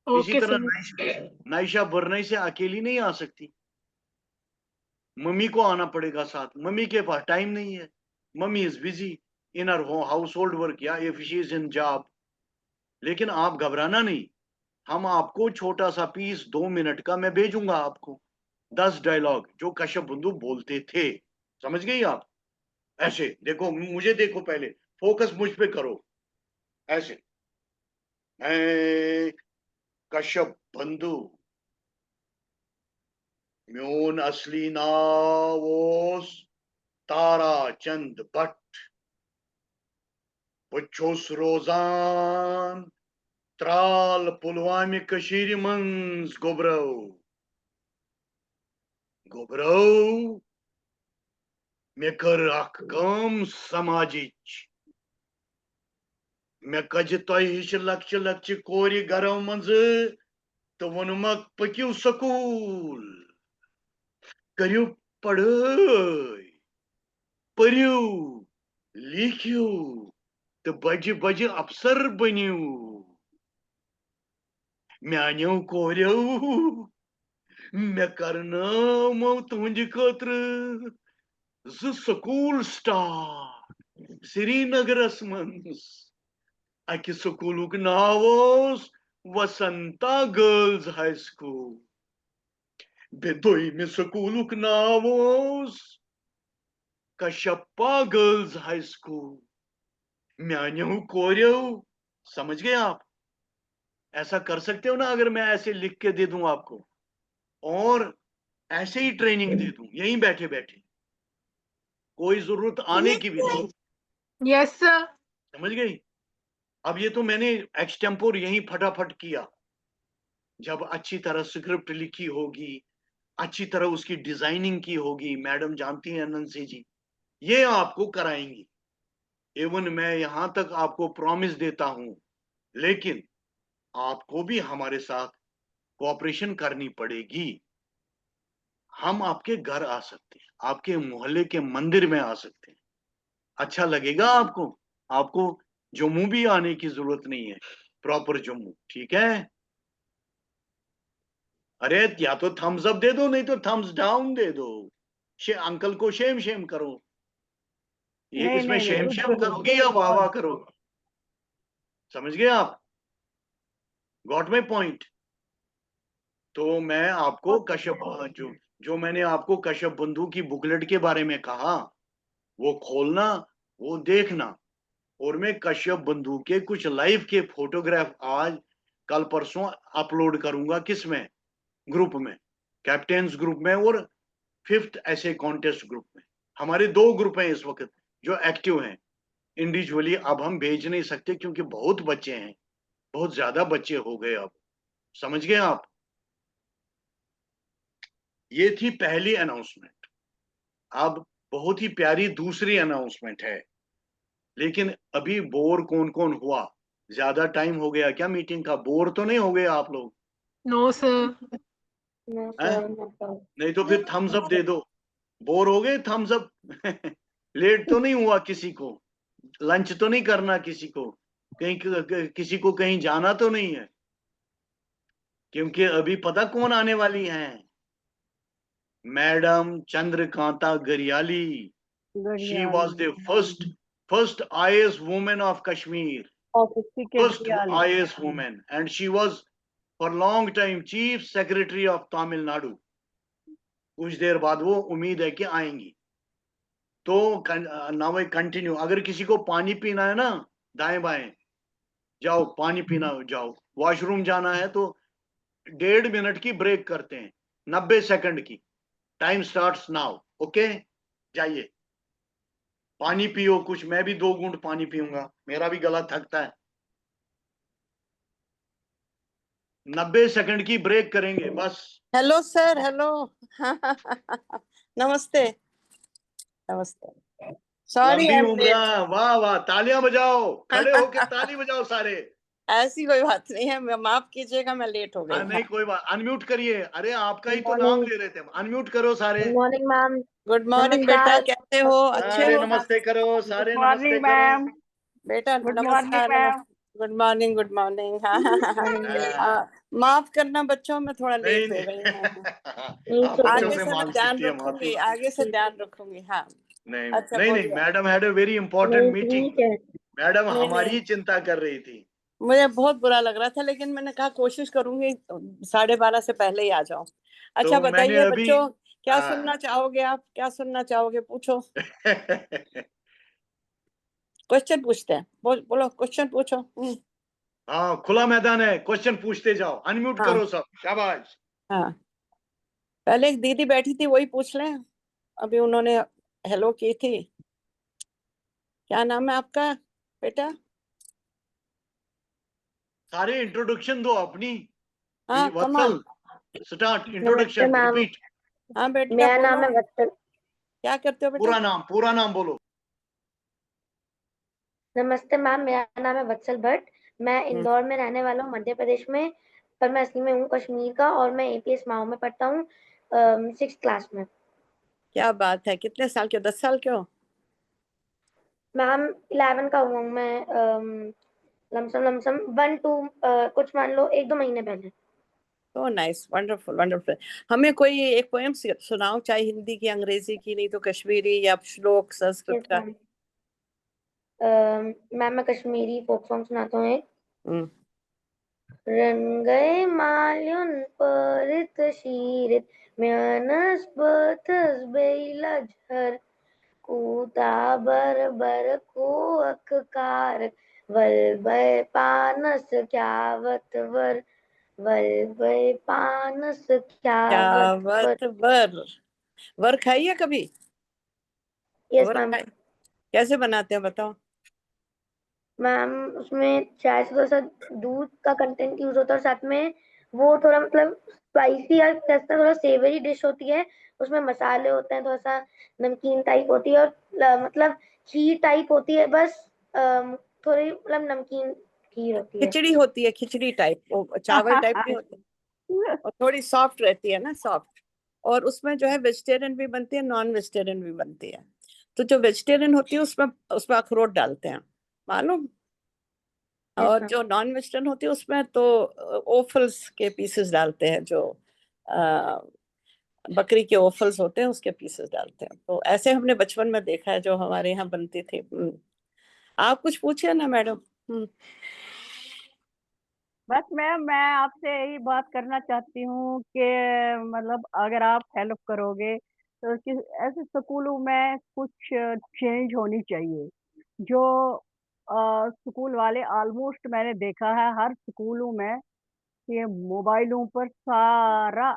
इसी ओके तरह सर। नाइशा बरनई से अकेली नहीं आ सकती, मम्मी को आना पड़ेगा साथ। मम्मी के पास टाइम नहीं है, mummy is busy in her household work, या if she is in job. लेकिन आप घबराना नहीं, हम आपको छोटा सा पीस 2 मिनट का मैं भेजूंगा आपको, 10 डायलॉग जो कश्यप बंधु बोलते थे। समझ गई आप? ऐसे देखो, मुझे देखो, पहले फोकस मुझ पे करो। ऐसे, मैं कश्यप बंधु, म्योन असली नाव ओस तारा चंद भट्ट, बह छुस रोजान त्राल पुलवामे कशीर मंज गोबरो। मे कर अख काम समाजिच, मे कज तोह हिश लक्ष्य लक्ष्य कोरि गरो मज तो वोनुमक पकिव स्कूल, करियो पढ़ाई, परियो लिखियो तो बज बज अफसर बनियो। म्यान्यो कोरियो मे करनामो तुंज खतर स्कूल स्टार्ट श्रीनगरस मज। अकि स्कूलुक नाव ओस Vasanta girls high school. Bedoi Misakuluk Navos Kashappa Girls High School म्यान्यू कोरियो। समझ गए आप? ऐसा कर सकते हो ना, अगर मैं ऐसे लिख के दे दूं आपको और ऐसे ही ट्रेनिंग दे दूं यहीं बैठे बैठे, कोई जरूरत आने की भी नहीं। Yes sir. समझ गई? अब ये तो मैंने एक्सटेम्पोर यहीं फटाफट किया। जब अच्छी तरह स्क्रिप्ट लिखी होगी, अच्छी तरह उसकी डिजाइनिंग की होगी, मैडम जानती हैं नंसी जी, ये आपको कराएंगी। इवन मैं यहां तक आपको प्रॉमिस देता हूं, लेकिन आपको भी हमारे साथ कोऑपरेशन करनी पड़ेगी। हम आपके घर आ सकते हैं, आपके मोहल्ले के मंदिर में आ सकते हैं। अच्छा लगेगा आपको? आपको जम्मू भी आने की जरूरत नहीं है, प्रॉपर जम्मू, ठीक है? अरे या तो थम्स अप दे दो, नहीं तो थम्स डाउन दे दो। अंकल को शेम शेम करो। ये नहीं इसमें नहीं शेम नहीं शेम करोगे या वाह वाह करोगे? समझ गए आप? Got my point? तो मैं आपको कश्यप जो मैंने आपको कश्यप बंधु की बुकलेट के बारे में कहा, वो खोलना, वो देखना। और मैं कश्यप बंधु के कुछ लाइव के फोटोग्राफ आज कल परसों अपलोड करूंगा। किसमें? ग्रुप में, कैप्टन्स ग्रुप में और 5th ऐसे कॉन्टेस्ट ग्रुप में। हमारे 2 ग्रुप हैं इस वक्त जो एक्टिव हैं। इंडिविजुअली अब हम भेज नहीं सकते क्योंकि बहुत बच्चे हैं, बहुत ज्यादा बच्चे हो गए अब। समझ गए आप? ये थी पहली अनाउंसमेंट। अब बहुत ही प्यारी दूसरी अनाउंसमेंट है। लेकिन अभी बोर कौन कौन हुआ? ज्यादा टाइम हो गया क्या मीटिंग का? बोर तो नहीं हो गए आप लोग? No sir. No, हैं? sir, no, sir. नहीं तो फिर थम्स अप दे दो। बोर हो गए? Thums up. लेट तो नहीं हुआ किसी को? लंच तो नहीं करना किसी को? कहीं किसी को कहीं जाना तो नहीं है? क्योंकि अभी पता कौन आने वाली है? Madam Chandrakanta Gariyali. She was the first IAS woman of Kashmir, office के first दियाली। IAS woman, and she was for long time Chief Secretary of Tamil Nadu. कुछ देर बाद वो उम्मीद है कि आएंगी। तो नाउ आई कंटिन्यू। अगर किसी को पानी पीना है ना, दाएं बाएं जाओ, पानी पीना जाओ। वॉशरूम जाना है तो 1.5 मिनट की ब्रेक करते हैं, 90 सेकंड की। Time starts now. ओके, जाइए पानी पियो कुछ। मैं भी 2 घूंट पानी पीऊंगा, मेरा भी गला थकता है। 90 सेकंड की ब्रेक करेंगे बस। Hello sir, hello. नमस्ते नमस्ते। सॉरी लंबी आई एम उम्र, लेट। वाह वाह, तालियां बजाओ, खड़े होके ताली बजाओ सारे। ऐसी कोई बात नहीं है, माफ कीजिएगा, मैं लेट हो गई। नहीं कोई बात, अनम्यूट करिए। अरे आपका ही Good तो नाम morning. ले रहे थे, अनम्यूट करो सारे। Good morning, ma'am. Good morning बेटा, नमस्कार। कैसे हो? अच्छे अरे हो? नमस्ते करो सारे, गुड नमस्ते मॉर्निंग करो। मैम। बेटा गुड मॉर्निंग नमस्कार ma'am. Good morning good morning. हाँ हाँ Morning. हाँ, माफ करना बच्चों, मैं थोड़ा नहीं लेट हो गई हूँ। It's आप बच्चों okay. आगे से से मैं मांग ध्यान सकती है रखूंगी, माफी। आगे से ध्यान रखूंगी। हाँ नहीं अच्छा नहीं नहीं, बोलिए। Madam had a very important नहीं मीटिंग। ठीक है। मैडम नहीं हमारी नहीं, ही चिंता कर रही थी। मुझे बहुत बुरा लग रहा था, लेकिन मैंने कहा कोशिश करूंगी 12:30 से पहले ही आ जाऊं। अच्छा तो मैंने बताइए अभी बच्चों, क्या सुनना चाहोगे? आप क्या सुनना चाहोगे? पूछो, क्वेश्चन पूछते हैं। बोलो क्वेश्चन पूछो। हाँ, खुला मैदान है, क्वेश्चन पूछते जाओ। अनम्यूट हाँ करो सब, शाबाश। हाँ, पहले एक दीदी बैठी थी, वही पूछ लें। अभी उन्होंने हेलो की थी। क्या नाम है आपका बेटा? सारे इंट्रोडक्शन दो अपनी। हाँ कमान। वत्सल, स्टार्ट नमस्ते इंट्रोडक्शन, मैम। रिपीट। हाँ बेटा मेरा बोलो, नाम है वत्सल। क्या करते हो बेटा? पूरा नाम बोलो। नमस्ते मैम, मेरा नाम है वत्सल भट्ट। मैं इंदौर में रहने वाला हूँ, मध्य प्रदेश में, पर मैं असली में हूँ कश्मीर का, और मैं APS माओ में पढ़ता हूँ 6th क्लास में। क्या बात है, कितने साल के हो? 10 साल के हो? मैम 11 का हुआ हूँ मैं, लमसम 1 2 कुछ मान लो 1-2 महीने पहले। तो नाइस, वंडरफुल वंडरफुल। हमें कोई एक पोएम सुनाओ, चाहे हिंदी की, अंग्रेजी की, नहीं तो कश्मीरी या श्लोक संस्कृत का। मैम मैं कश्मीरी फोक सॉन्ग सुनाता हूँ एक। रन गए माल्युन परित शीरित म्यानस बथस बेलझर कूता बर बर को अखकार वल्भय पानस क्यावत वर वल्भय पानस क्यावत वर। वर वर खाई है कभी? यस वर मैम। खाई, कैसे बनाते हैं बताओ? मैम उसमें शायद से थोड़ा सा दूध का कंटेंट यूज होता है और साथ में वो थोड़ा मतलब स्पाइसी या कैसा थोड़ा सेवरी डिश होती है। उसमें मसाले होते हैं, थोड़ा सा नमकीन टाइप होती है और मतलब खीर टाइप होती है बस। थोड़ी मतलब नमकीन खीर होती है। खिचड़ी होती है, खिचड़ी टाइप, वो चावल टाइप नहीं होती, और थोड़ी सॉफ्ट रहती है ना, सॉफ्ट। और उसमें जो है वेजिटेरियन भी बनती है, नॉन वेजिटेरियन भी बनती है। तो जो वेजिटेरियन होती है उसमें उसमें अखरोट डालते हैं, मालूम? यस और मैम। जो नॉन वेजिटेरियन होती है उसमें तो ओफल्स के पीसेस डालते हैं, जो बकरी के ओफल्स होते हैं उसके पीसेस डालते हैं। तो ऐसे हमने बचपन में देखा है, जो हमारे यहाँ बनती थी। आप कुछ पूछिए ना मैडम। बस मैं आपसे यही बात करना चाहती हूँ कि मतलब अगर आप हेल्प करोगे तो ऐसे स्कूलों में कुछ चेंज होनी चाहिए। जो स्कूल वाले ऑलमोस्ट मैंने देखा है हर स्कूलों में ये मोबाइलों पर सारा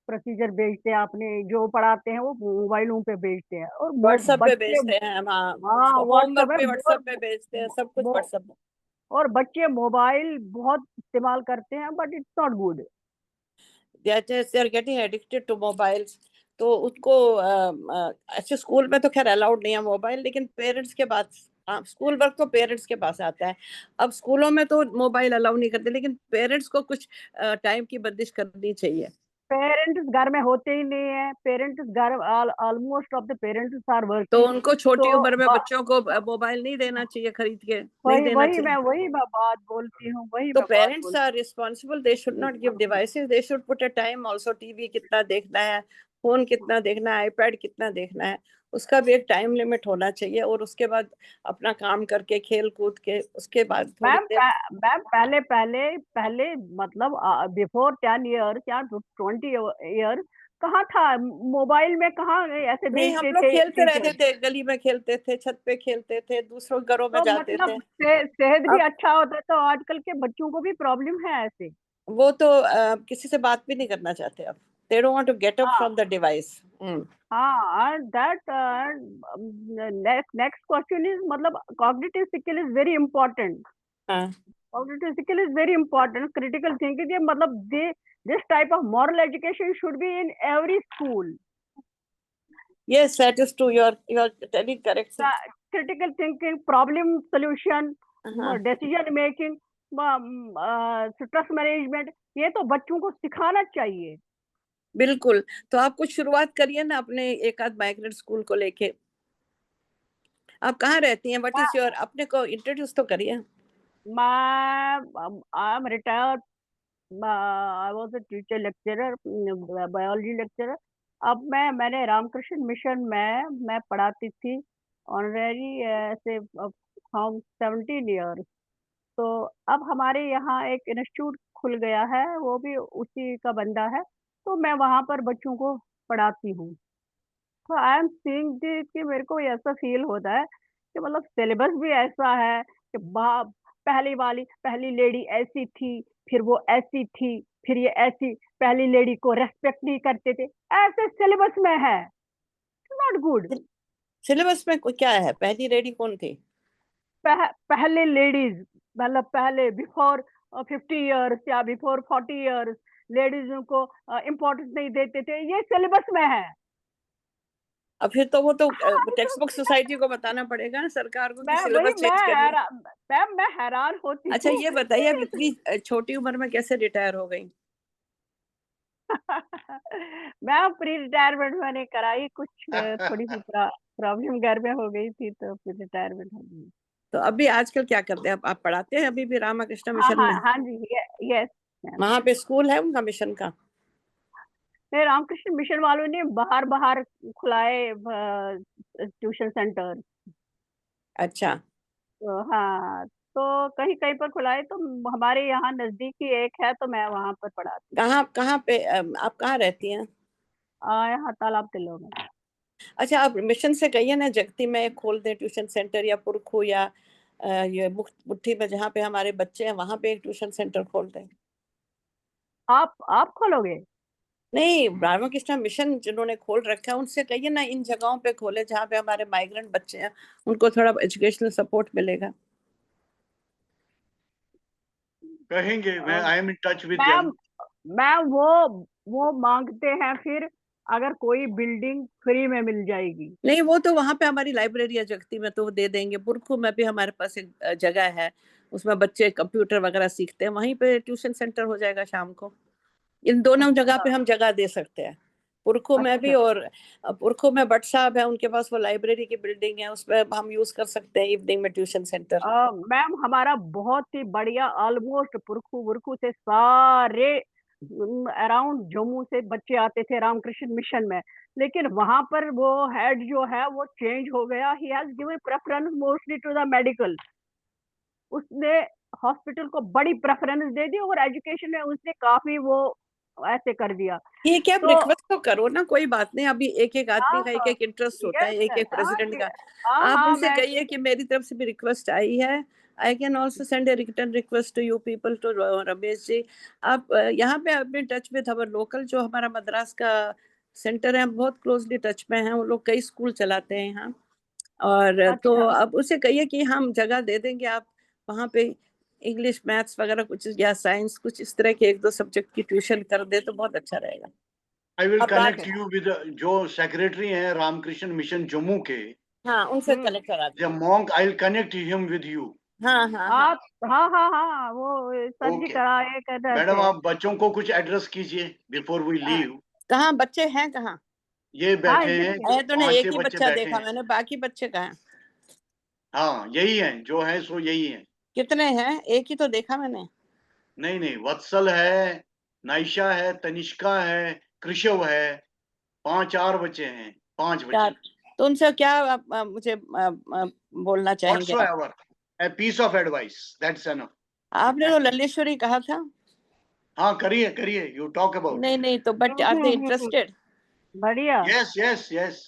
प्रोसीजर भेजते हैं, अपने जो पढ़ाते हैं वो मोबाइलों पे भेजते हैं और व्हाट्सएप पे बच्चे, भेजते हैं हम, हाँ। हाँ व्हाट्सएप होमवर्क है भी व्हाट्सएप पे भेजते हैं, सब कुछ व्हाट्सएप पे। और बच्चे मोबाइल बहुत इस्तेमाल करते हैं but it's not good. They are getting addicted to mobiles. तो उसको ऐसे स्कूल में तो खैर अलाउड नहीं है मोबाइल, लेकिन पेरेंट्स के पास, स्कूल वर्क तो पेरेंट्स के पास आता है। अब स्कूलों में तो मोबाइल अलाउ नहीं करते, लेकिन पेरेंट्स को कुछ टाइम की बंदिश करनी चाहिए। पेरेंट्स घर में होते ही नहीं है, पेरेंट्स घर almost of the parents are तो वर्किंग। उनको छोटी तो उम्र में बच्चों को मोबाइल नहीं देना चाहिए, खरीद के नहीं वही देना वही चाहिए। मैं बात बोलती हूँ, वही तो मैं बात पेरेंट्स बोलती are responsible, they should not give devices, they should put a time also. TV कितना देखना है, फोन कितना देखना है, आईपैड कितना देखना है, उसका भी एक टाइम लिमिट होना चाहिए। और उसके बाद अपना काम करके, खेल कूद के, उसके बाद थोड़ी मैम देर। मैम पहले पहले पहले मतलब बिफोर 10 ईयर या 20 ईयर कहाँ था मोबाइल में, कहाँ ऐसे नहीं, हम भेजते लोग थे खेलते रहते टीचर। थे, गली में खेलते थे, छत पे खेलते थे, दूसरों के घरों में तो जाते थे। मतलब सेहत भी अब अच्छा होता है, तो आजकल के बच्चों को भी प्रॉब्लम है ऐसे। वो तो किसी से बात भी नहीं करना चाहते अब। They don't want to get up हाँ फ्रॉम द डिवाइस। हाँ दैट नेक्स्ट क्वेश्चन इज मतलब cognitive skill is very important. हाँ, Cognitive skill is very important. Critical thinking ये मतलब this type of moral education should be in every school. yes, that is true, you are telling correct thing. Critical thinking, problem solution, हाँ, decision making, stress management, ये तो बच्चों को सिखाना चाहिए। बिल्कुल। तो आप कुछ शुरुआत करिए ना अपने एक आध माइग्रेंट स्कूल को लेके। आप कहाँ रहती हैं? व्हाट इज योर, अपने को इंट्रोड्यूस तो करिए। I am retired. I was a teacher lecturer, biology lecturer. अब मैंने रामकृष्ण मिशन में मैं पढ़ाती थी ऑनरेरी ऐसे फ्रॉम 17 ईयर। तो अब हमारे यहाँ एक इंस्टीट्यूट खुल गया है, वो भी उसी का बंदा है, तो मैं वहाँ पर बच्चों को पढ़ाती हूँ। तो आई एम सीइंग कि मेरे को ऐसा फील होता है कि मतलब सिलेबस भी ऐसा है कि पहली लेडी ऐसी थी, फिर वो ऐसी थी, फिर ये ऐसी, पहली लेडी को रेस्पेक्ट नहीं करते थे, ऐसे सिलेबस में है। Not good. सिलेबस में क्या है? पहली लेडी कौन थी? पहले लेडीज मतलब पहले बिफोर 50 ईयर्स या बिफोर 40 ईयर्स लेडीज को इम्पोर्टेंस नहीं देते थे, ये सिलेबस में है। अब फिर तो वो तो टेक्स्ट बुक सोसाइटी को बताना पड़ेगा ना, सरकार को, कि सिलेबस चेंज करिए। मैं हैरान होती अच्छा, हूँ। ये बताइए, अब इतनी छोटी उम्र में कैसे रिटायर हो गई? मैं प्री रिटायरमेंट मैंने कराई, कुछ थोड़ी सी प्रॉब्लम घर में हो गई थी तो फिर रिटायरमेंट हो गई। तो अभी आजकल क्या करते हैं आप पढ़ाते हैं अभी भी रामाकृष्ण हाँ मिशन हाँ में? हाँ जी, यस मैम। वहां पे स्कूल है उनका, मिशन का? फिर रामकृष्ण मिशन वालों ने बाहर बाहर खुलाए ट्यूशन सेंटर। अच्छा। तो हाँ, तो कहीं कहीं पर खुला है, तो हमारे यहाँ नजदीक ही एक है, तो मैं वहां पर पढ़ाती हूँ। कहाँ पे आप कहाँ रहती हैं? यहाँ तालाब तिल्लो में। अच्छा, आप मिशन से कहिए ना जगती में खोल दें ट्यूशन सेंटर, या पुरखू, या ये मुट्ठी में जहाँ पे हमारे बच्चे हैं वहां पे एक ट्यूशन सेंटर खोल दें। आप खोलोगे? नहीं, रामकृष्ण मिशन जिन्होंने खोल रखा है उनसे कहिए ना इन जगहों पे खोले जहाँ पे हमारे माइग्रेंट बच्चे हैं, उनको थोड़ा एजुकेशनल सपोर्ट मिलेगा। कहेंगे, मैं I am in touch with ma'am them. Ma'am वो मांगते हैं फिर अगर कोई बिल्डिंग फ्री में मिल जाएगी। नहीं, वो तो वहां पे हमारी लाइब्रेरी है जगती में, तो वो दे देंगे। पुरखू में भी हमारे पास एक जगह है, उसमें बच्चे कंप्यूटर वगैरह सीखते हैं, वहीं पे ट्यूशन सेंटर हो जाएगा शाम को। इन दोनों जगह पे हम जगह दे सकते हैं, पुरखू में भी, और पुरखू में भट्ट साहब है, उनके पास वो लाइब्रेरी की बिल्डिंग है, उसमें हम यूज कर सकते हैं इवनिंग में ट्यूशन सेंटर। मैम हमारा बहुत ही बढ़िया, ऑलमोस्ट पुरखू वुरखू से सारे अराउंड जम्मू से बच्चे आते थे रामकृष्ण मिशन में, लेकिन वहां पर वो हेड जो है वो चेंज हो गया। He has given preference mostly to the medical. उसने हॉस्पिटल को बड़ी प्रेफरेंस दे दी और एजुकेशन में उसने काफी वो ऐसे कर दिया। ठीक है, आप तो रिक्वेस्ट तो करो ना, कोई बात नहीं। अभी एक एक आदमी का एक एक इंटरेस्ट होता है, एक एक प्रेसिडेंट का। आप उनसे मैं कहिए कि मेरी तरफ से भी रिक्वेस्ट आई है। I can also send a return request to you people, to Ramesh ji. आप यहाँ पे अपने टच विद अवर लोकल, जो हमारा मद्रास का सेंटर है, हम बहुत क्लोजली टच में हैं। वो लोग कई स्कूल चलाते हैं यहाँ, और तो अब उसे कहिए कि हम जगह दे देंगे, आप वहाँ पे इंग्लिश मैथ्स वगैरह कुछ, या साइंस कुछ इस तरह के एक दो सब्जेक्ट की ट्यूशन कर दे तो बहुत अच्छा रहेगा। आई विल अब बात कनेक्ट यू विद जो सेक्रेटरी हैं रामकृष्ण मिशन जम्मू के, हाँ, उनसे कनेक्ट करा द दीजिए। Monk, I will connect him with you. हाँ हाँ हाँ, आप हाँ वो सर जी ओके कराए कर रहे मैडम, थे। आप बच्चों को कुछ एड्रेस कीजिए बिफोर वी लीव। कहाँ बच्चे हैं कहाँ? ये बैठे हैं, मैं तो नहीं, 5-6 एक ही बच्चे बच्चा बैठे देखा हैं। मैंने, बाकी बच्चे कहाँ हैं? हाँ, यही हैं जो है, सो यही हैं। कितने हैं? एक ही तो देखा मैंने। नहीं नहीं, वत्सल है, नाइशा है, तनिष्का है, कृषव है, 5-4 बच्चे हैं, 5 बच्चे। चार। तो उनसे क्या मुझे बोलना चाहेंगे आप? Whatsoever, a piece of advice, that's enough. आपने तो लल्लेश्वरी कहा था। हाँ, करिए करिए, you talk about. नहीं नहीं, तो बट आर दे इंटरेस्टेड? बढ़िया। Yes, yes, yes.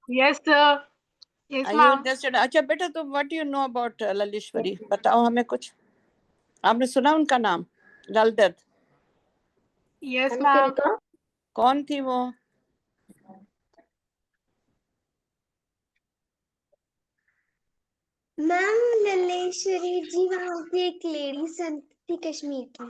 Yes, sir. Yes, are you ma'am. Interested? अच्छा बेटा, तो what you know about Lalleshwari, बताओ हमें कुछ। आपने सुना उनका नाम, ललदत? Yes, ma'am. कौन थी वो? मैम लल्लेश्वरी जी वहाँ की एक लेडी संत थी कश्मीर की।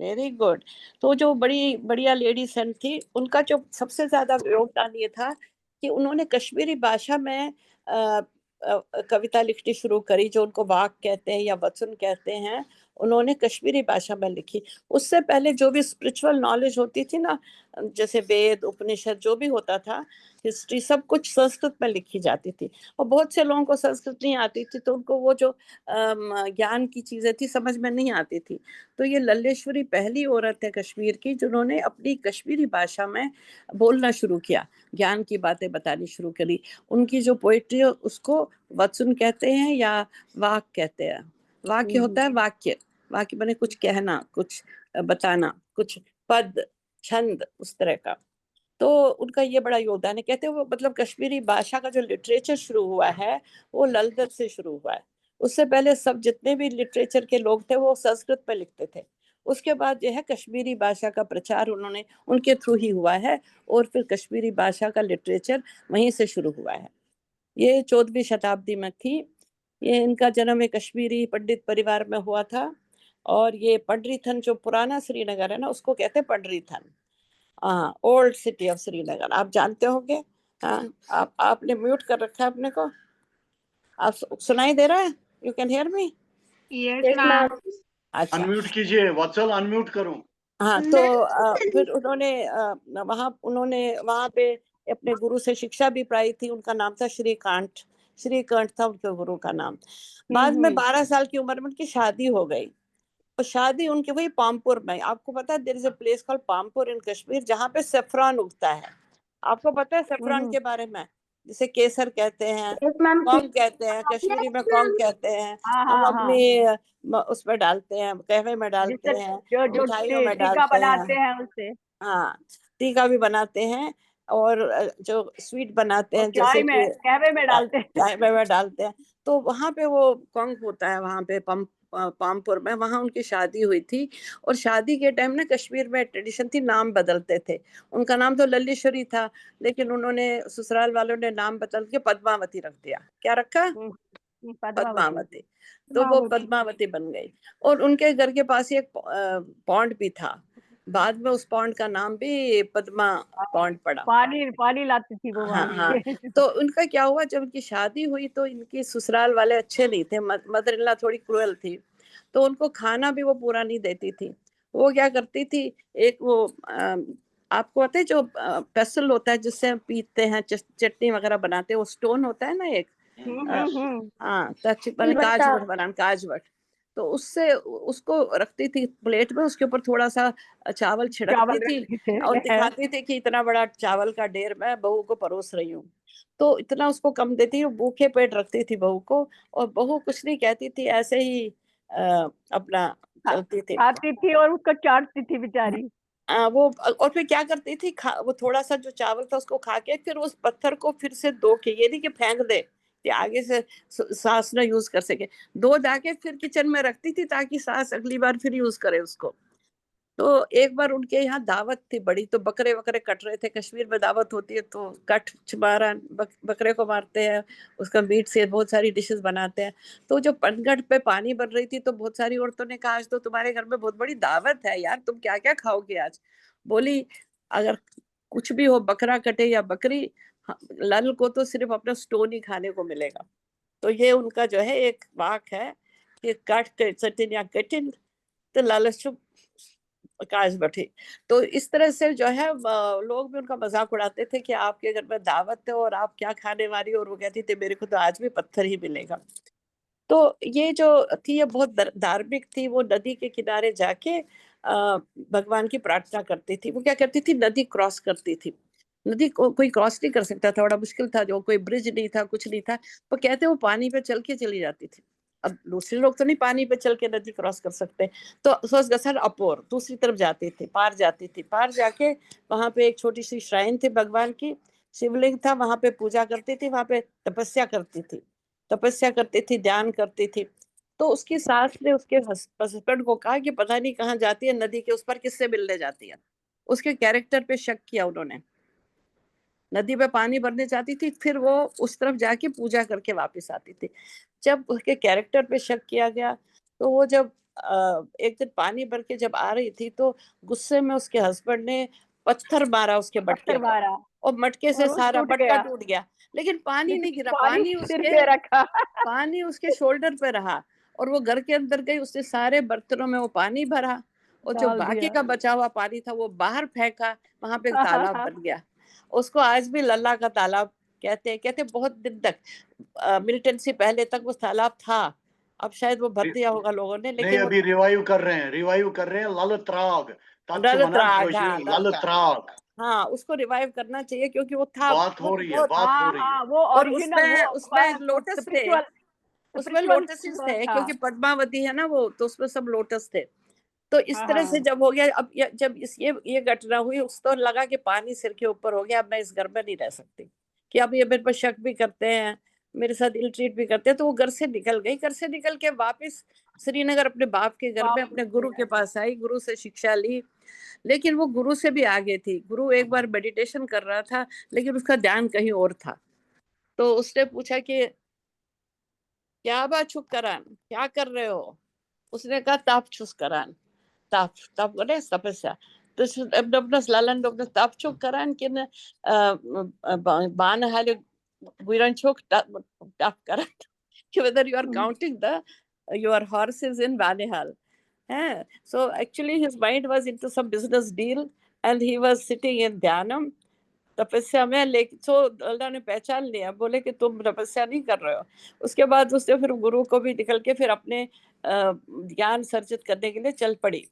Very good. तो जो बड़ी बढ़िया लेडी संत थी, उनका जो सबसे ज्यादा योगदान ये था कि उन्होंने कश्मीरी भाषा में कविता लिखनी शुरू करी, जो उनको वाक कहते हैं या वचन कहते हैं, उन्होंने कश्मीरी भाषा में लिखी। उससे पहले जो भी स्पिरिचुअल नॉलेज होती थी ना, जैसे वेद उपनिषद जो भी होता था, हिस्ट्री, सब कुछ संस्कृत में लिखी जाती थी। और बहुत से लोगों को संस्कृत नहीं आती थी, तो उनको वो जो ज्ञान की चीजें थी समझ में नहीं आती थी। तो ये लल्लेश्वरी पहली औरत है कश्मीर की जिन्होंने अपनी कश्मीरी भाषा में बोलना शुरू किया, ज्ञान की बातें बतानी शुरू करी। उनकी जो पोइट्री है उसको वचन कहते हैं या वाक कहते हैं। वाक्य होता है वाक्य, वाक्य बने कुछ कहना, कुछ बताना, कुछ पद छंद, उस तरह का। तो उनका ये बड़ा योगदान है। कहते हैं वो मतलब कश्मीरी भाषा का जो लिटरेचर शुरू हुआ है वो ललदत से शुरू हुआ है। उससे पहले सब जितने भी लिटरेचर के लोग थे वो संस्कृत में लिखते थे। उसके बाद जो है कश्मीरी भाषा का प्रचार उन्होंने, उनके थ्रू ही हुआ है, और फिर कश्मीरी भाषा का लिटरेचर वहीं से शुरू हुआ है। ये 14वीं शताब्दी में थी। ये इनका जन्म एक कश्मीरी पंडित परिवार में हुआ था। और ये पंडरीथन जो पुराना श्रीनगर है ना, उसको कहते हैं पंडरीथन, ओल्ड सिटी ऑफ श्रीनगर, आप जानते होंगे। हाँ, आपने म्यूट कर रखा है अपने को। आप सुनाई दे रहा है? You can hear me? Yes, ma'am. अच्छा, अनम्यूट कीजिए, वत्सल अनम्यूट करो। हाँ। तो फिर उन्होंने वहां पे अपने गुरु से शिक्षा भी पाई थी। उनका नाम था श्रीकांत। श्रीकांत था उनके गुरु का नाम। बाद में 12 साल की उम्र में उनकी शादी हो गई। और शादी उनकी हुई पामपुर में। आपको पता है there is a place called Pampore in Kashmir, जहाँ पे सेफ्रॉन उगता है। आपको पता है सेफ्रॉन के बारे में? जिसे केसर कहते हैं, यस मैम। कौंग कहते हैं, कश्मीरी में कौंग कहते हैं। हाँ हम हाँ हाँ, अपनी उसमें डालते हैं, कहवे में डालते जिससे हैं, जो जो मिठाइयों में टीका डालते बनाते हैं। हैं उससे, हाँ, टीका भी बनाते हैं। और जो स्वीट बनाते और हैं चाय जैसे में कि कहवे में डालते हैं। चाय में डालते हैं। तो वहां पे वो कौंग होता है, वहां पे पामपुर में, वहां उनकी शादी हुई थी। और शादी के टाइम ना कश्मीर में ट्रेडिशन थी, नाम बदलते थे। उनका नाम तो लल्लीश्वरी था, लेकिन उन्होंने ससुराल वालों ने नाम बदल के पद्मावती रख दिया। क्या रखा? पद्मावती। पद्मावती। तो वो पद्मावती बन गई। और उनके घर के पास ही एक पॉन्ड भी था, बाद में उस पॉन्ड का नाम भी पद्मा पॉन्ड पड़ा। पानी पानी लाती थी वो हाँ वहां हाँ। से। तो उनका क्या हुआ, जब उनकी शादी हुई तो इनकी ससुराल वाले अच्छे नहीं थे, मदर इन लॉ थोड़ी क्रूएल थी। तो उनको खाना भी वो पूरा नहीं देती थी। वो क्या करती थी, एक वो आपको पता है जो पेसल होता है जिससे हम पीते हैं, चटनी वगैरह बनाते हैं, वो स्टोन होता है ना एक, हाँ, काजवट बनाना, काजवट। तो उससे उसको रखती थी प्लेट में, उसके ऊपर थोड़ा सा चावल छिड़कती थी और दिखाती थी कि इतना बड़ा चावल का ढेर मैं बहू को परोस रही हूँ। तो इतना उसको कम देती, भूखे पेट रखती थी बहू को, और बहू कुछ नहीं कहती थी, ऐसे ही अपना चलती थी। खाती थी और उसको चाटती थी बेचारी। वो और फिर क्या करती थी, वो थोड़ा सा जो चावल था उसको खा के फिर उस पत्थर को फिर से धो के, ये नहीं कि फेंक दे कि आगे से सास ना यूज कर सके, धो धा के फिर किचन में रखती थी ताकि सास अगली बार फिर यूज करे उसको। तो एक बार उनके यहाँ दावत थी बड़ी, तो बकरे वकरे कट रहे थे, कश्मीर में दावत होती है तो कट मारा, बकरे को मारते हैं, उसका मीट से बहुत सारी डिशेस बनाते हैं। तो जो पनघट पे पानी बन रही थी तो बहुत सारी औरतों ने कहा आज तो तुम्हारे घर में बहुत बड़ी दावत है यार, तुम क्या क्या खाओगे आज। बोली अगर कुछ भी हो, बकरा कटे या बकरी, लाल को तो सिर्फ अपना स्टोन ही खाने को मिलेगा। तो ये उनका जो है एक वाक है कि काट के सटिन या कटिन तो लालच काज बैठी। तो इस तरह से जो है लोग भी उनका मजाक उड़ाते थे कि आपके घर में दावत है और आप क्या खाने वाली, और वो कहती थी मेरे को तो आज भी पत्थर ही मिलेगा। तो ये जो थी ये बहुत धार्मिक थी। वो नदी के किनारे जाके भगवान की प्रार्थना करती थी। वो क्या करती थी, नदी क्रॉस करती थी। नदी को कोई क्रॉस नहीं कर सकता था, बड़ा मुश्किल था, जो कोई ब्रिज नहीं था, कुछ नहीं था। वो कहते वो पानी पे चल के चली जाती थी। अब दूसरे लोग तो नहीं पानी पे चल के नदी क्रॉस कर सकते, तो सोच गसर अपोर दूसरी तरफ जाती थी, पार जाती थी। पार जाके वहां पे एक छोटी सी श्राइन थी भगवान की, शिवलिंग था, वहां पे पूजा करती थी, वहां पे तपस्या करती थी, ध्यान करती थी। तो उसकी सास ने उसके हस्बैंड को कहा कि पता नहीं कहाँ जाती है, नदी के उस पर किससे मिलने जाती है। उसके कैरेक्टर पे शक किया उन्होंने, नदी पे पानी भरने जाती थी, फिर वो उस तरफ जाके पूजा करके वापस आती थी। जब उसके कैरेक्टर पे शक किया गया तो वो जब एक दिन पानी भर के जब आ रही थी तो गुस्से में उसके हस्बैंड ने पत्थर मारा उसके मटके पर, और मटके से सारा मटका टूट गया, लेकिन पानी नहीं गिरा, पानी उसके शोल्डर पे रहा। और वो घर के अंदर गई, उसने सारे बर्तनों में वो पानी भरा, और जो बाकी का बचा हुआ पानी था वो बाहर फेंका, वहां पे तालाब बन गया। उसको आज भी लल्ला का तालाब कहते हैं। कहते बहुत दिन तक मिलिटेंसी पहले तक वो तालाब था, अब शायद वो भर दिया होगा लोगों ने, लेकिन अभी रिवाइव कर रहे हैं ललत्राग, ललत्राग। हाँ, उसको रिवाइव करना चाहिए क्योंकि वो था, बात हो रही है। वो और ओरिजिनल उसमें लोटस थे, उसमें लोटस थे, क्योंकि पद्मावती है ना वो, तो उसमें सब लोटस थे। तो इस तरह से जब हो गया, अब जब ये घटना हुई, उस तो लगा कि पानी सिर के ऊपर हो गया, अब मैं इस घर में नहीं रह सकती, कि अब ये मेरे पर शक भी करते हैं, मेरे साथ इल ट्रीट भी करते हैं। तो वो घर से निकल गई, घर से निकल के वापस श्रीनगर अपने बाप के घर में अपने गुरु के पास आई, गुरु से शिक्षा ली। लेकिन वो गुरु से भी आगे थी। गुरु एक बार मेडिटेशन कर रहा था, लेकिन उसका ध्यान कहीं और था। तो उसने पूछा कि क्या बात छुप करान, क्या कर रहे हो? उसने कहा ताप छुस करान, ताप करे तपस्या। Dus das Lalan dok das tapchuk karan kin ban hale guiranchok tap karan. Whether you are counting your horses in Banihal. So actually his mind was into some business deal and he was sitting in Dhyanam तपस्या में। लेकिन तो अल्लाह ने पहचान लिया, बोले कि तुम तपस्या नहीं कर रहे हो। उसके बाद उसने फिर गुरु को भी निकल के फिर अपने ज्ञान सर्जित करने के लिए चल पड़ी।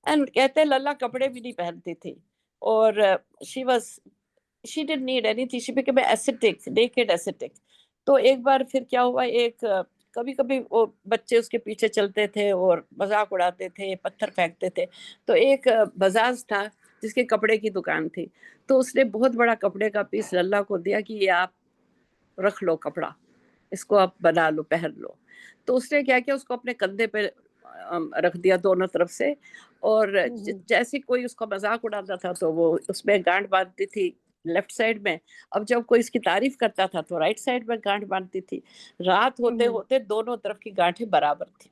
एंड कहते हैं लल्ला कपड़े भी नहीं पहनती थी, और she was she didn't need anything, she became ascetic, naked ascetic. तो एक बार फिर क्या हुआ, एक कभी कभी वो बच्चे उसके पीछे चलते थे और मजाक उड़ाते थे, पत्थर फेंकते थे। तो एक बजाज था जिसके कपड़े की दुकान थी, तो उसने बहुत बड़ा कपड़े का पीस लल्ला को दिया कि ये आप रख लो कपड़ा, इसको आप बना लो, पहन लो। तो उसने क्या किया, उसको अपने कंधे पे रख दिया दोनों तरफ से, और जैसे कोई उसका मजाक उड़ाता था तो वो उसमें गांठ बांधती थी लेफ्ट साइड में। अब जब कोई इसकी तारीफ करता था तो राइट साइड में गांठ बांधती थी। रात होते होते दोनों तरफ की गांठें बराबर थी।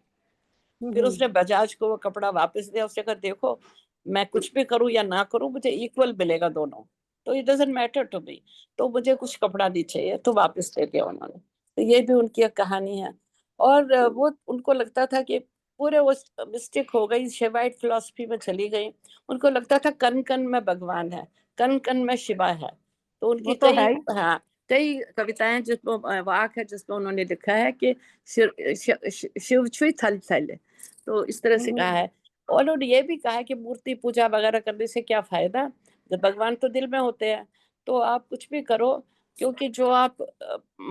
फिर उसने बजाज को वो कपड़ा वापस दिया। उसने कहा देखो, मैं कुछ भी करूं या ना करूं, मुझे इक्वल मिलेगा दोनों, तो it doesn't matter to me, तो मुझे कुछ कपड़ा नहीं चाहिए, तो वापस दे दिया उन्होंने। तो ये भी उनकी एक कहानी है। और वो उनको लगता था कि पूरे वो मिस्टेक हो गई, शिवाइट फिलॉसफी में चली गई। उनको लगता था कन कन में भगवान है, कन कन में शिवा है। तो उनकी तो कई कई कविताएं जिसमें वाक है जिसमें उन्होंने लिखा है कि शिव छुई थल थल, तो इस तरह से कहा है। और उन्होंने ये भी कहा है कि मूर्ति पूजा वगैरह करने से क्या फायदा, जब भगवान तो दिल में होते हैं। तो आप कुछ भी करो, क्योंकि जो आप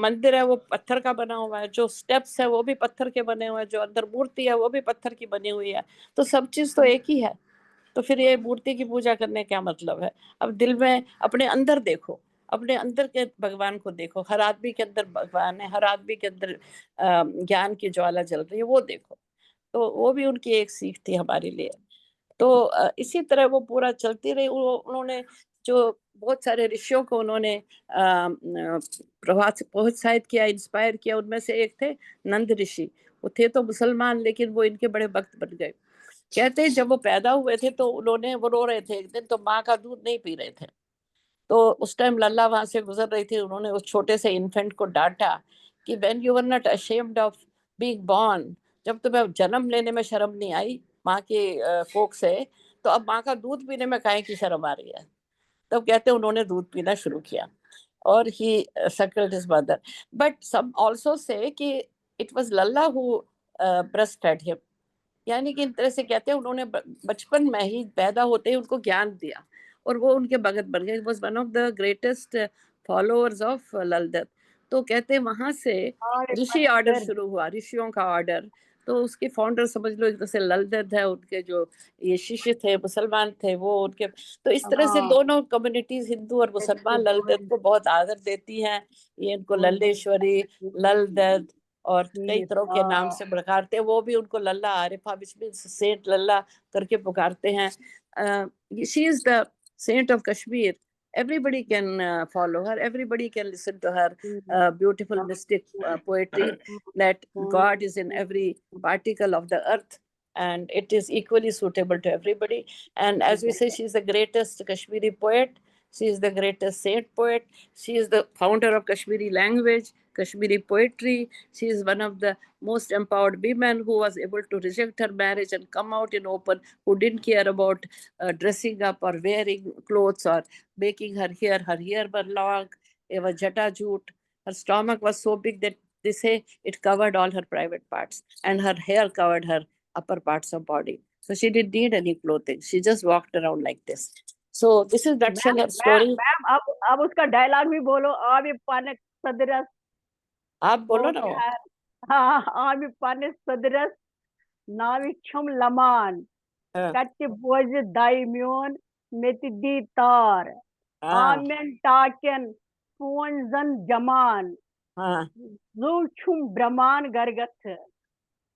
मंदिर है वो पत्थर का बना हुआ है, जो स्टेप्स है वो भी पत्थर के बने हुए हैं, जो अंदर मूर्ति है वो भी पत्थर की बनी हुई है, तो सब चीज तो एक ही है। तो फिर ये मूर्ति की पूजा करने क्या मतलब है। अब दिल में अपने अंदर देखो, अपने अंदर के भगवान को देखो। हर आदमी के अंदर भगवान है, हर आदमी के अंदर ज्ञान की ज्वाला जल रही है, वो देखो। तो वो भी उनकी एक सीख थी हमारे लिए। तो इसी तरह वो पूरा चलती रही। उन्होंने जो बहुत सारे ऋषियों को उन्होंने प्रोत्साहित किया, इंस्पायर किया। उनमें से एक थे नंद ऋषि। वो थे तो मुसलमान, लेकिन वो इनके बड़े भक्त बन गए। कहते हैं जब वो पैदा हुए थे तो वो रो रहे थे एक दिन, तो माँ का दूध नहीं पी रहे थे। तो उस टाइम लल्ला वहां से गुजर रही थी। उन्होंने उस छोटे से इन्फेंट को डांटा कि when you were not ashamed of being born, जब तुम्हें जन्म लेने में शर्म नहीं आई माँ के कोख से, तो अब माँ का दूध पीने में काहे की शर्म आ रही है। तब कहते उन्होंने दूध पीना शुरू किया और ही suckled his mother. But some also say कि it was Lalla who breastfed him. यानी कि इन तरह से कहते हैं उन्होंने बचपन में ही, पैदा होते ही उनको ज्ञान दिया और वो उनके भगत बन गए। was one of the greatest followers of ललदत। तो कहते हैं वहां से ऋषि ऑर्डर शुरू हुआ, ऋषियों का ऑर्डर। तो उसके फाउंडर समझ लो जैसे ललदत है, उनके जो ये शिष्य थे मुसलमान थे वो उनके। तो इस तरह से दोनों कम्युनिटीज, हिंदू और मुसलमान, ललदत को बहुत आदर देती हैं। ये इनको लल्लेश्वरी, ललदत और कई तरह के नाम से पुकारते हैं। वो भी उनको Lalla Arifa, which means saint Lalla करके पुकारते हैं। She is the saint of Kashmir. Everybody can follow her, everybody can listen to her beautiful mystic poetry, that God is in every particle of the earth and it is equally suitable to everybody. And as we say, she is the greatest Kashmiri poet, she is the greatest saint poet, she is the founder of Kashmiri language, Kashmiri poetry. She is one of the most empowered women who was able to reject her marriage and come out in open, who didn't care about dressing up or wearing clothes or making her hair were long, it was jata jute. Her stomach was so big that they say it covered all her private parts, and her hair covered her upper parts of body. So she didn't need any clothing. She just walked around like this. So this is her story. Ma'am अब उसका डायलॉग भी बोलो। आबि पाने सदरस, आप बोलो ना। हाँ, आबि पाने सदरस नावि छुम लमान, कच्चे बोझ दाई म्योन मेति दी तार, आमेन टाकेन फोन जन जमान, जू छुम ब्रह्मान गरगथ।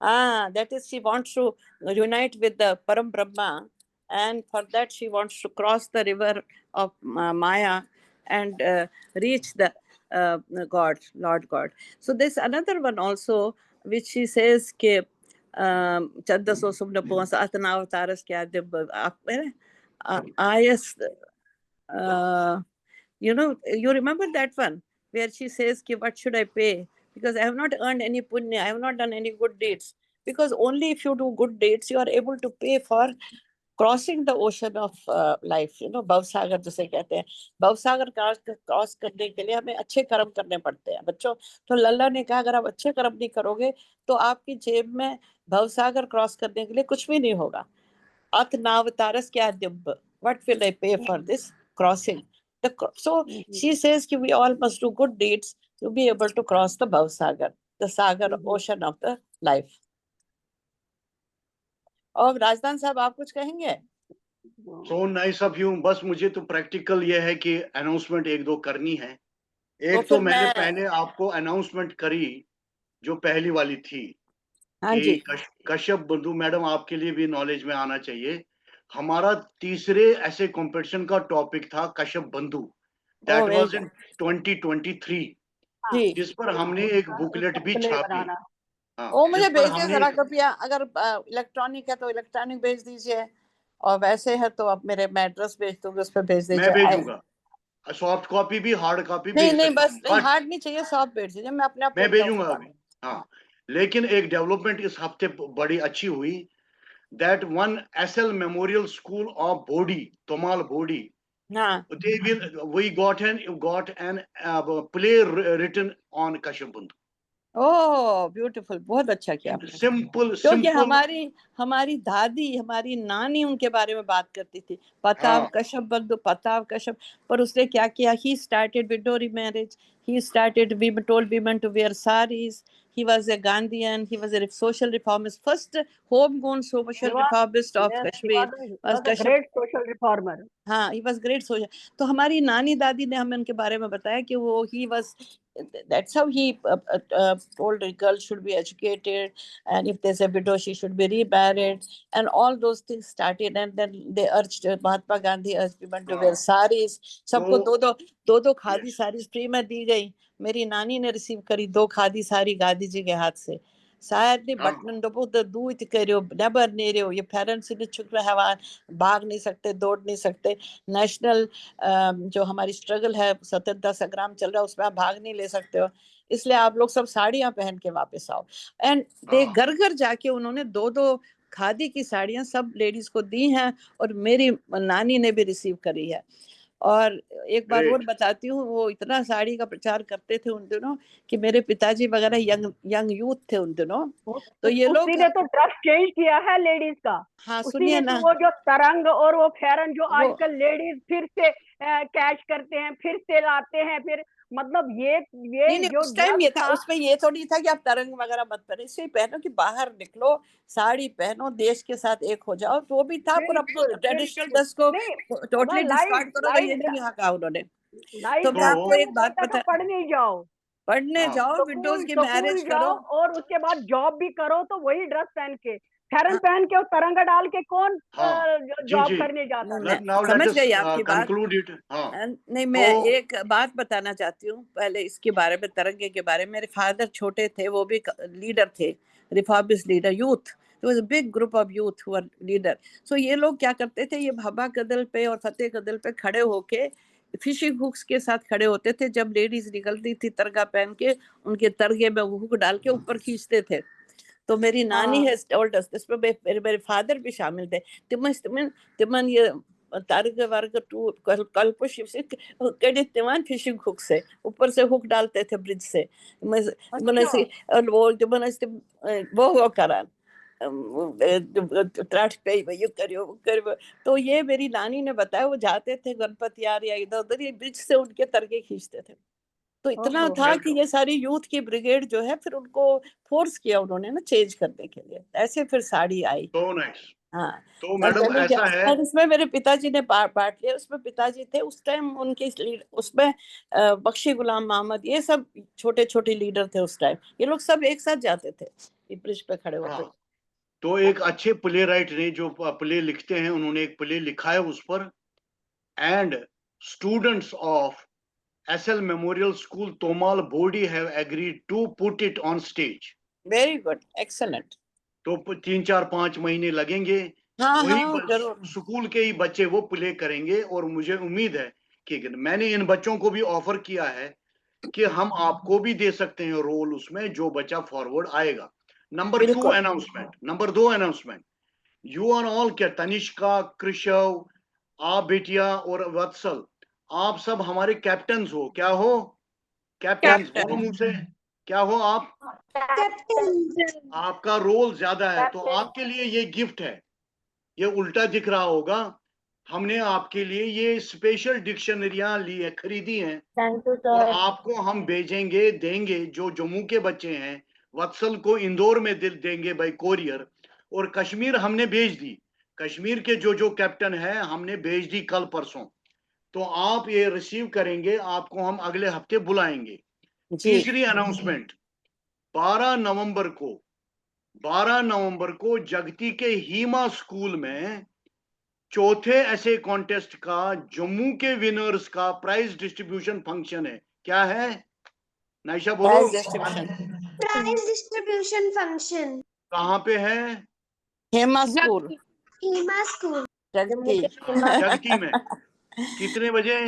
That is, she wants to unite with the Param Brahma, and for that she wants to cross the river of Maya and reach the God, Lord God. So there's another one also which she says ke Chandaso Sumna Puasa Atanavataras Kya Ayas. You remember that one where she says ki what should I pay, because I have not earned any punya, I have not done any good deeds. Because only if you do good deeds you are able to pay for crossing the ocean of life. भवसागर जिसे कहते हैं, भवसागर क्रॉस करने के लिए हमें अच्छे कर्म करने पड़ते हैं बच्चों। तो लल्ला ने कहा अगर आप अच्छे कर्म नहीं करोगे तो आपकी जेब में भवसागर क्रॉस करने के लिए कुछ भी नहीं होगा। अथ नावतारस क्या दिब्ब, what will I pay for this crossing? So she says that we all must do good deeds to be able to cross the Bhavsagar, the sagar ocean of the life. और राजदान साहब आप कुछ कहेंगे? So nice of you. बस मुझे तो प्रैक्टिकल ये है कि अनाउंसमेंट एक दो करनी है। एक तो मैंने पहले आपको अनाउंसमेंट करी जो पहली वाली थी कि कश्यप बंधु मैडम, आपके लिए भी नॉलेज में आना चाहिए। हमारा तीसरे ऐसे कंपटीशन का टॉपिक था कश्यप बंधु, दैट वाज इन 2023, जिस पर हमने एक बुकलेट भी छापी। वो मुझे भेजिए जरा कृपया, अगर इलेक्ट्रॉनिक है तो इलेक्ट्रॉनिक भेज दीजिए, और वैसे है तो आप मेरे मैं एड्रेस भेज दूंगी, उस पर भेज दीजिए। मैं भेजूंगा सॉफ्ट कॉपी भी, हार्ड कॉपी भी। नहीं बस हार्ड नहीं चाहिए, सॉफ्ट भेज दीजिए, मैं अपने आप मैं भेजूंगा अभी। हाँ, लेकिन एक डेवलपमेंट इस हफ्ते बड़ी अच्छी हुई, that one SL memorial school of Bodi, Tomal Bodi, we got an play written on Kashyap Bandhu. Oh beautiful, बहुत अच्छा किया। सिंपल, क्योंकि हमारी दादी, हमारी नानी उनके बारे में बात करती थी, पताव कश्यप बंधु, पताव कश्यप। पर उसने क्या किया, he started widow remarriage, he started, we told women to wear saris, he was a Gandhian, he was a social reformist, first homegrown social reformist of Kashmir, was a great social reformer. हाँ, he was great social। तो हमारी नानी दादी ने हमें उनके बारे में बताया कि वो he was, that's how he told a girl should be educated, and if there's a widow she should be remarried, and all those things started, and then they urged, Mahatma Gandhi urged women to wear saris। सबको दो खादी साड़ीज फ्री में दी गई। मेरी नानी ने रिसीव करी 2 खादी साड़ी गांधी जी के हाथ से। सारे बटन दूध करो, नबर नहीं रहो, ये पेरेंट्स ने छुप हवा, भाग नहीं सकते, दौड़ नहीं सकते। नेशनल जो हमारी स्ट्रगल है, स्वतंत्रता संग्राम चल रहा है, उसमें आप भाग नहीं ले सकते हो, इसलिए आप लोग सब साड़ियां पहन के वापस आओ। एंड दे घर घर जाके उन्होंने 2 खादी की साड़ियां सब लेडीज को दी हैं, और मेरी नानी ने भी रिसीव करी है। और एक बार और बताती हूँ, वो इतना साड़ी का प्रचार करते थे उन दिनों कि मेरे पिताजी वगैरह यंग यूथ थे उन दिनों, तो ये लोग ने तो ड्रेस चेंज किया है लेडीज का। हाँ सुनिए ना, वो जो तरंग और वो फेरन जो आजकल लेडीज फिर से कैच करते हैं, फिर से लाते हैं, फिर मतलब ये नहीं, जो उस टाइम ये था, उसमें ये थोड़ी था कि आप तरंग वगैरह मत पहनो, इससे पहनो कि बाहर निकलो, साड़ी पहनो, देश के साथ एक हो जाओ, तो वो भी था। पर अपनी ट्रेडिशनल ड्रेस को टोटली डिस्कार्ड करो, ये नहीं कहा उन्होंने। तो मैं आपको एक बात बता, पढ़ने जाओ, विंडोज की मैरिज करो, और उसके बाद जॉब भी करो, तो वही ड्रेस पहन के, फेरन पहन के और तरंगा डाल के कौन जॉब करने जाता है। समझ गई आपकी बात। नहीं, मैं एक बात बताना चाहती हूँ पहले इसके बारे में, तरंगे के बारे में। मेरे फादर छोटे थे, वो भी लीडर थे, reformist leader, youth, There was a big group of youth who were leader. So ये लोग क्या करते थे, ये भाभा कदल पे और फतेह कदल पे खड़े होके फिशिंग हुक्स के साथ खड़े होते थे। जब लेडीज निकलती थी तरगा पहन के, उनके तरगे में हुक डाल के ऊपर खींचते थे। तो मेरी नानी है टोल्ड अस, इसमें मेरे फादर भी शामिल थे। तिमन ये तारग वर्ग टू कल्पुश कड़े तिमान फिशिंग हुक से ऊपर से हुक डालते थे ब्रिज से। वो करा तो ये मेरी नानी ने बताया, वो जाते थे गणपति यार या इधर उधर, ये ब्रिज से उनके तरगे खींचते थे। तो इतना था कि ये सारी यूथ की ब्रिगेड जो है, फिर उनको फोर्स किया उन्होंने ना चेंज करने के लिए, ऐसे फिर साड़ी आई। हाँ, तो मैडम ऐसा है, और इसमें मेरे पिताजी ने पार्ट लिया। उसमें पिताजी थे उस टाइम, उनके उसमें बख्शी गुलाम मोहम्मद, ये सब छोटे छोटे लीडर थे उस टाइम। ये लोग सब एक साथ जाते थे, ब्रिज पे खड़े होते। तो एक अच्छे प्ले राइट ने जो प्ले लिखते हैं, उन्होंने एक प्ले लिखा है उस पर, and students of SL memorial school Tomal Bodi have agreed to put it on stage. Very good, excellent. तो 3-4-5 महीने लगेंगे। वही स्कूल के ही बच्चे वो प्ले करेंगे, और मुझे उम्मीद है कि मैंने इन बच्चों को भी ऑफर किया है कि हम आपको भी दे सकते हैं रोल उसमें, जो बच्चा फॉरवर्ड आएगा। Number 2 announcement, you are all, क्या तनिष्का, कृषव, आप बेटिया और वत्सल, आप सब हमारे कैप्टन्स हो। क्या हो? कैप्टन्स, बोलो मुंह से, क्या हो आप? आपका रोल ज्यादा है, तो आपके लिए ये गिफ्ट है। ये उल्टा दिख रहा होगा, हमने आपके लिए ये स्पेशल डिक्शनरियां ली है, खरीदी हैं थैंक यू और सर। आपको हम भेजेंगे, देंगे। जो जम्मू के बच्चे हैं वत्सल को इंदौर में देंगे बाय कोरियर, और कश्मीर हमने भेज दी। कश्मीर के जो कैप्टन है हमने भेज दी कल परसों। तो आप ये रिसीव करेंगे, आपको हम अगले हफ्ते बुलाएंगे। जी तीसरी अनाउंसमेंट, 12 नवंबर को 12 नवंबर को जगती के हीमा स्कूल में चौथे ऐसे कॉन्टेस्ट का जम्मू के विनर्स का प्राइज डिस्ट्रीब्यूशन फंक्शन है। क्या है नाइशा, बोलो। Prize distribution prize distribution function कहाँ पे है? हेमा स्कूल जगती हीमा स्कूल जम्मू जगती के हिमा जगती में। कितने बजे?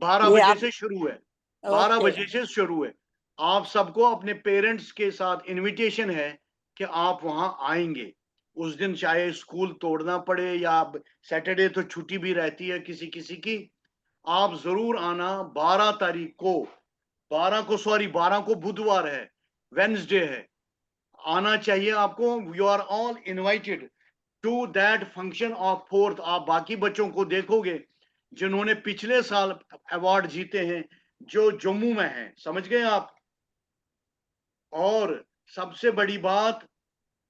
12 ये बजे आप से शुरू है। 12 ओके बजे से शुरू है। आप सबको अपने पेरेंट्स के साथ इनविटेशन है कि आप वहां आएंगे। उस दिन चाहे स्कूल तोड़ना पड़े या सैटरडे तो छुट्टी भी रहती है किसी किसी की, आप जरूर आना। 12 तारीख को 12 को बुधवार है, वेडनेसडे है। आना चाहिए आपको। You are all invited to that function of 4th। आप बाकी बच्चों को देखोगे जिन्होंने पिछले साल अवार्ड जीते हैं, जो जम्मू में हैं, समझ गए आप। और सबसे बड़ी बात,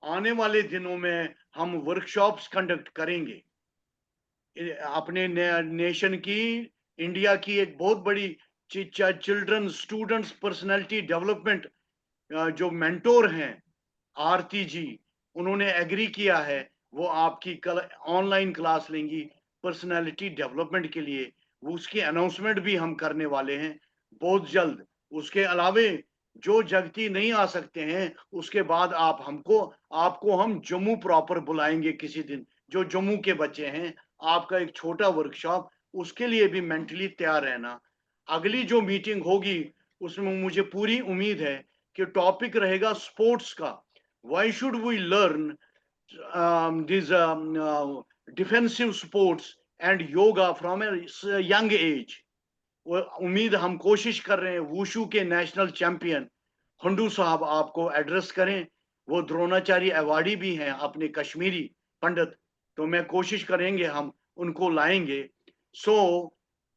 आने वाले दिनों में हम वर्कशॉप्स कंडक्ट करेंगे। अपने नेशन की, इंडिया की एक बहुत बड़ी चिल्ड्रन स्टूडेंट्स पर्सनालिटी डेवलपमेंट जो मेंटोर हैं आरती जी, उन्होंने एग्री किया है वो आपकी कल ऑनलाइन क्लास लेंगी पर्सनालिटी डेवलपमेंट के लिए। वो उसकी अनाउंसमेंट भी हम करने वाले हैं बहुत जल्द। उसके अलावे जो जगती नहीं आ सकते हैं, उसके बाद आपको हम जम्मू प्रॉपर बुलाएंगे किसी दिन। जो जम्मू के बच्चे हैं, आपका एक छोटा वर्कशॉप, उसके लिए भी मेंटली तैयार रहना। अगली जो मीटिंग होगी उसमें मुझे पूरी उम्मीद है कि टॉपिक रहेगा स्पोर्ट्स का। Why should we learn these defensive sports and yoga from a young age? वो उम्मीद, हम कोशिश कर रहे हैं वुशु के नेशनल चैंपियन हंडू साहब आपको एड्रेस करें। वो द्रोणाचार्य अवार्डी भी हैं, अपने कश्मीरी पंडित। तो मैं कोशिश करेंगे हम उनको लाएंगे। So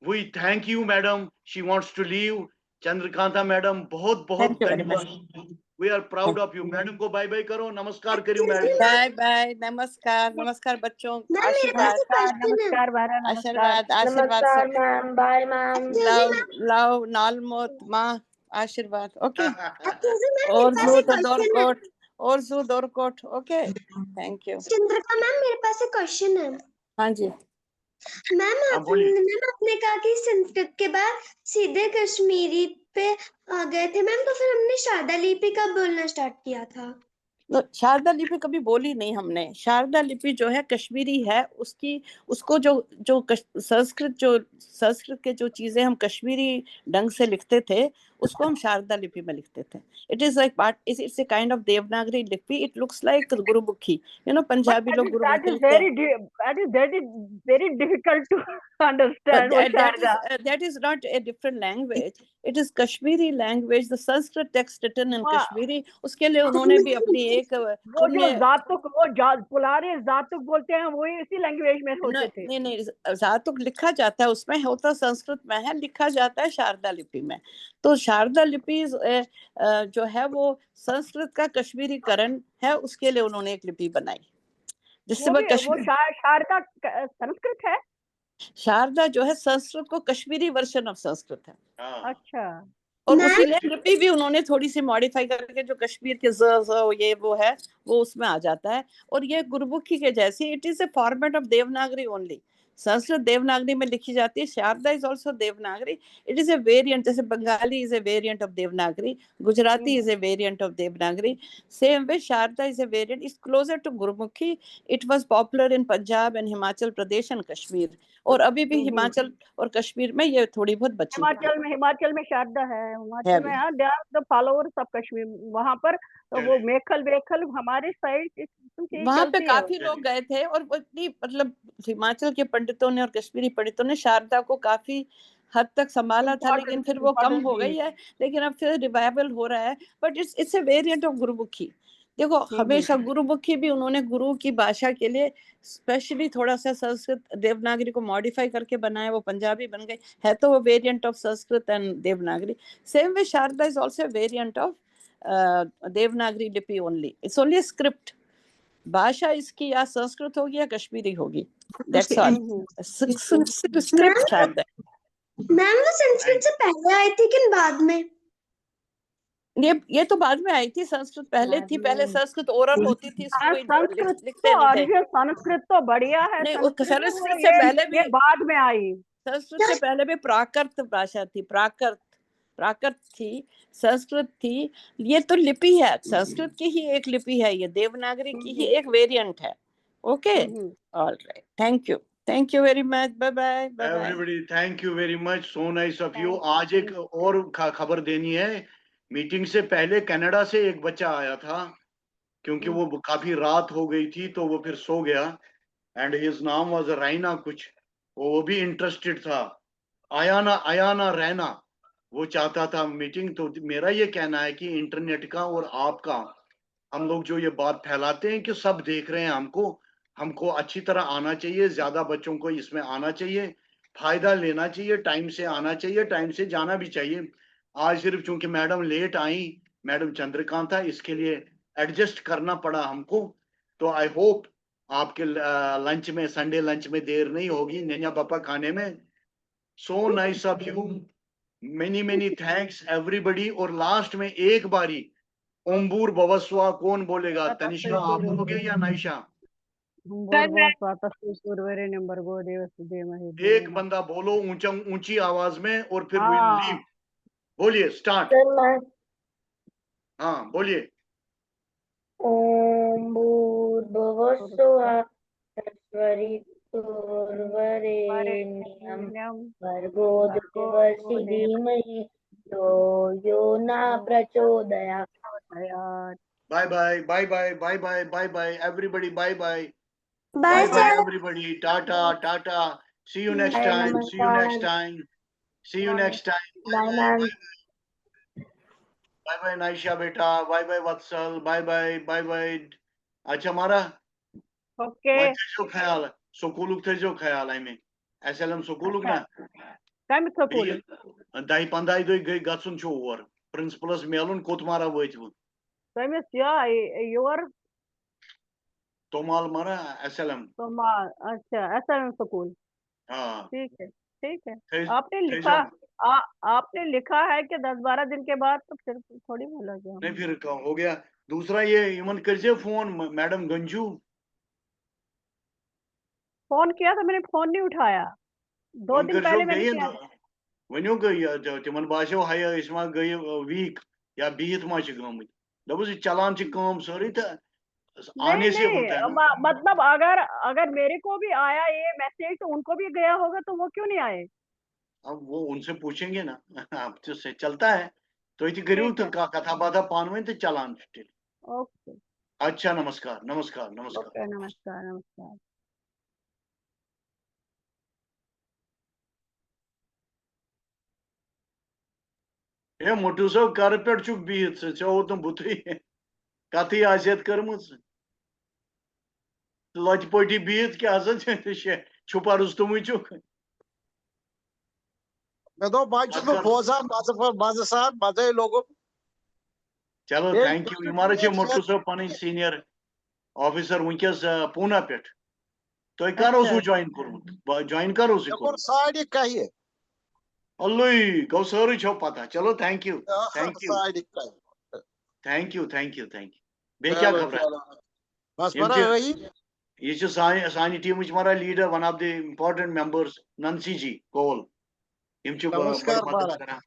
we thank you madam, she wants to leave. Chandrakanta madam, बहुत बहुत थैंक यू वेरी मच धन्यवाद। We are proud of you. Madam को बाय बाय करो, नमस्कार करियो मैडम। बाय बाय नमस्कार नमस्कार बच्चों मैम मेरे पास आशीर्वाद एक क्वेश्चन है। नमस्कार बहरा नमस्कार। आशीर्वाद आशीर्वाद नमस्कार सब ma'am, bye ma'am. Actually love ma'am love नालमोत माँ आशीर्वाद ओके एक्चुअली मैम मेरे और पास जू एक तो क्वेश्चन है। दोरकोट और जू दोरकोट okay thank you Chandrika ma'am मेरे पास एक क्वेश्चन है। हाँ जी मैम हाँ बोलिए। आपने कहा कि संस्कृत के बाद सीधे कश्मीरी पे आ गए थे मैम, तो फिर हमने शारदा लिपि कब बोलना स्टार्ट किया था? तो शारदा लिपि कभी बोली नहीं हमने। शारदा लिपि जो है कश्मीरी है, उसको संस्कृत के जो चीजें हम कश्मीरी ढंग से लिखते थे उसको हम शारदा लिपि में लिखते थे। It is like part, it's a kind of Devanagari लिपि। It looks like Gurmukhi, Punjabi लोग गुरुमुखी लिखते हैं। that is very difficult to understand वो Sharda. That is not a different language. It is Kashmiri language. The Sanskrit text written in हाँ, Kashmiri. उसके लिए उन्होंने भी अपनी एक वो जो जातुक पुलारे जातुक बोलते हैं वही इसी लैंग्वेज में होते थे। नहीं जातुक लिखा जाता है, उसमें होता संस्कृत में है, लिखा जाता है शारदा लिपि में। तो शारदा लिपि जो है वो संस्कृत का कश्मीरीकरण है, उसके लिए उन्होंने एक लिपि बनाई जिससे वो शारदा संस्कृत है। शारदा जो है संस्कृत को कश्मीरी वर्जन ऑफ संस्कृत है। अच्छा। और उसीलिए लिपि भी उन्होंने थोड़ी सी मॉडिफाई करके जो कश्मीर के ये वो है वो उसमें आ जाता है। और ये गुरुमुखी के जैसी, it is a format of Devanagari only. Sanskrit Devanagari में लिखी जाती है, Sharada is also Devanagari. It is a variant, जैसे Bengali is a variant of Devanagari, Gujarati is a variant of Devanagari, same way Sharada is a variant, is closer to Gurmukhi. It was popular in Punjab and Himachal Pradesh and Kashmir, और अभी भी हिमाचल और कश्मीर में ये थोड़ी बहुत बची हिमाचल में शारदा है, हिमाचल में। हाँ, they are the followers of Kashmir वहां पर। तो वो मेखल हमारे साइड वहां पे काफी लोग गए थे, और मतलब हिमाचल के पंडितों ने और कश्मीरी पंडितों ने शारदा को काफी हद तक संभाला था, लेकिन फिर वो कम हो गई है। लेकिन अब फिर रिवाइवल हो रहा है, but it's a variant of Gurmukhi. देखो हमेशा गुरुमुखी भी उन्होंने गुरु की भाषा के लिए स्पेशली थोड़ा सा संस्कृत देवनागरी को मॉडिफाई करके बनाया, वो पंजाबी बन गई है, तो वो variant of Sanskrit and Devanagari. Same way Sharada is also variant of Devanagari लिपि ओनली, इट्स ओनली स्क्रिप्ट। भाषा इसकी या संस्कृत होगी या कश्मीरी होगी, दैट्स ऑल, स्क्रिप्ट शायद है। मैम वो संस्कृत से पहले आई थी कि बाद में? ये तो बाद में आई थी, संस्कृत पहले थी। पहले संस्कृत ओरल होती थी, इसको कोई संस्कृत लिखते तो नहीं थे। संस्कृत तो बढ़िया है, नहीं, संस्कृत से पहले भी, ये बाद में आई। संस्कृत से पहले भी प्राकृत भाषा थी, प्राकृत थी, संस्कृत थी। ये तो लिपि है, संस्कृत की ही एक लिपि है, ये देवनागरी की ही एक वेरिएंट है। Okay, alright, thank you very much, bye bye bye bye. Everybody thank you very much, so nice of you. आज एक और खबर देनी है। मीटिंग से पहले कनाडा से एक बच्चा आया था, क्योंकि वो काफी रात हो गई थी तो वो फिर सो गया, एंड हिज नाम वाज रैना कुछ, वो भी इंटरेस्टेड था। आयाना रैना, वो चाहता था मीटिंग। तो मेरा ये कहना है कि इंटरनेट का और आपका, हम लोग जो ये बात फैलाते हैं कि सब देख रहे हैं हमको अच्छी तरह आना चाहिए, ज्यादा बच्चों को इसमें आना चाहिए, फायदा लेना चाहिए, टाइम से आना चाहिए, टाइम से जाना भी चाहिए। आज सिर्फ चूंकि मैडम लेट आई, मैडम चंद्रकांता, इसके लिए एडजस्ट करना पड़ा हमको। तो आई होप आपके लंच में, संडे लंच में देर नहीं होगी नैया पापा खाने में। सो nice of you, many thanks everybody. और लास्ट में एक बारी ओम्बूर बवस्वा कौन बोलेगा? तनिष्का आप बोलोगे या नाइशा? एक बंदा बोलो ऊंची आवाज में, और फिर विल लीव। बोलिए, स्टार्ट। हाँ बोलिए। ओम भूर्भुवस्सुवः तत्सवितुर्वरेण्यं भर्गो देवस्य धीमहि धियो यो न प्रचोदयात्। Bye bye bye bye bye bye bye bye everybody, bye bye bye bye everybody, tata, see you next time, see you next time, see you next time. Bye ma'am. Bye bye Naisha बेटा, bye bye Vatsal, bye bye bye bye. अच्छा मारा ओके, जो ख्याल स्कूल जो ख्याल है में SLM स्कूल ना कम स्कूल 10-15 दो गई गसन छो और प्रिंसिपलस मेलुन कोत मारा वोत तमिस या योर तोमाल मारा SLM। अच्छा, SLM स्कूल, हाँ ठीक है। थे आपने लिखा है कि 10-12 दिन के बाद, तो फिर थोड़ी बोला गया। नहीं फिर हो गया। दूसरा ये इमन कर फोन मैडम गंजू, फोन किया तो मैंने फोन नहीं उठाया, 2 दिन पहले मैंने किया। वनो गई तिमन बासो हाय इसमा गई वीक या बीत मा गमत, दबस चलान काम सारी तो आने से होता है ना। मतलब अगर मेरे को भी आया ये मैसेज तो उनको भी गया होगा, तो वो क्यों नहीं आए? अब वो उनसे पूछेंगे ना। अब तो से चलता है तो ये करू तो कथा बाधा पानवे तो चलान। ओके, अच्छा, नमस्कार नमस्कार नमस्कार। ओके, नमस्कार। ए मोटू सब कर पे चुक बिहित चो तुम बुथी कथी आसियत करमुस लजपटी बिहित क्या छुपा रुस्तुम चुक। मैं तो बोजा मजे साथ मजे लोगों। चलो थैंक यू। इमारत मोटू सब पन सीनियर ऑफिसर वनकस पूना पे तो करो ज्वाइन कोर्मुत, ज्वाइन करो साड़ी कही अल्लुई गो सारी छो पता। चलो थैंक यू बे क्या खबर बस बड़ा रही। ये सानी टीम मारा leader, one of the important members Nancy ji Koul, नमस्कार।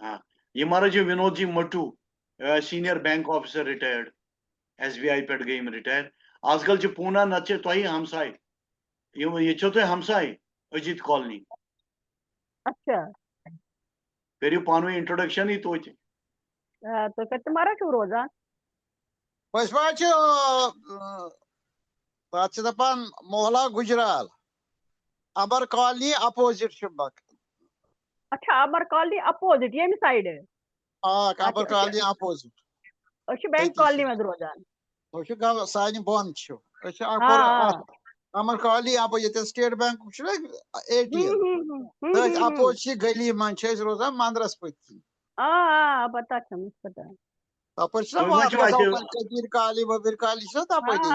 हाँ ये मारा जो Vinod ji Mattoo senior bank officer retired SBI पे गई रिटायर। आजकल जो पूना नचे तो ही हमसाय ये छो तो हमसाय अजीत कॉलोनी। अच्छा, फिर पानवे इंट्रोडक्शन ही तो फिर तुम्हारा क्यों रोजा? बस दपान मोहला गुजराल अमर कॉलोनी अपोजिट शुबक। अच्छा, अमर कॉलोनी अपोजिट ये साइड है। अमर कॉलोनी अपोजिट बैंक कॉलोनी में रोजान। तो गाँव सानि बंद छो हाँ अमर काली आप ये स्टेट बैंक ATM अपोज गली मन रोजान मंदरस पत्ती पता छ पता तपर तुम मा छो अति कबीर काली वबीर काली तपदी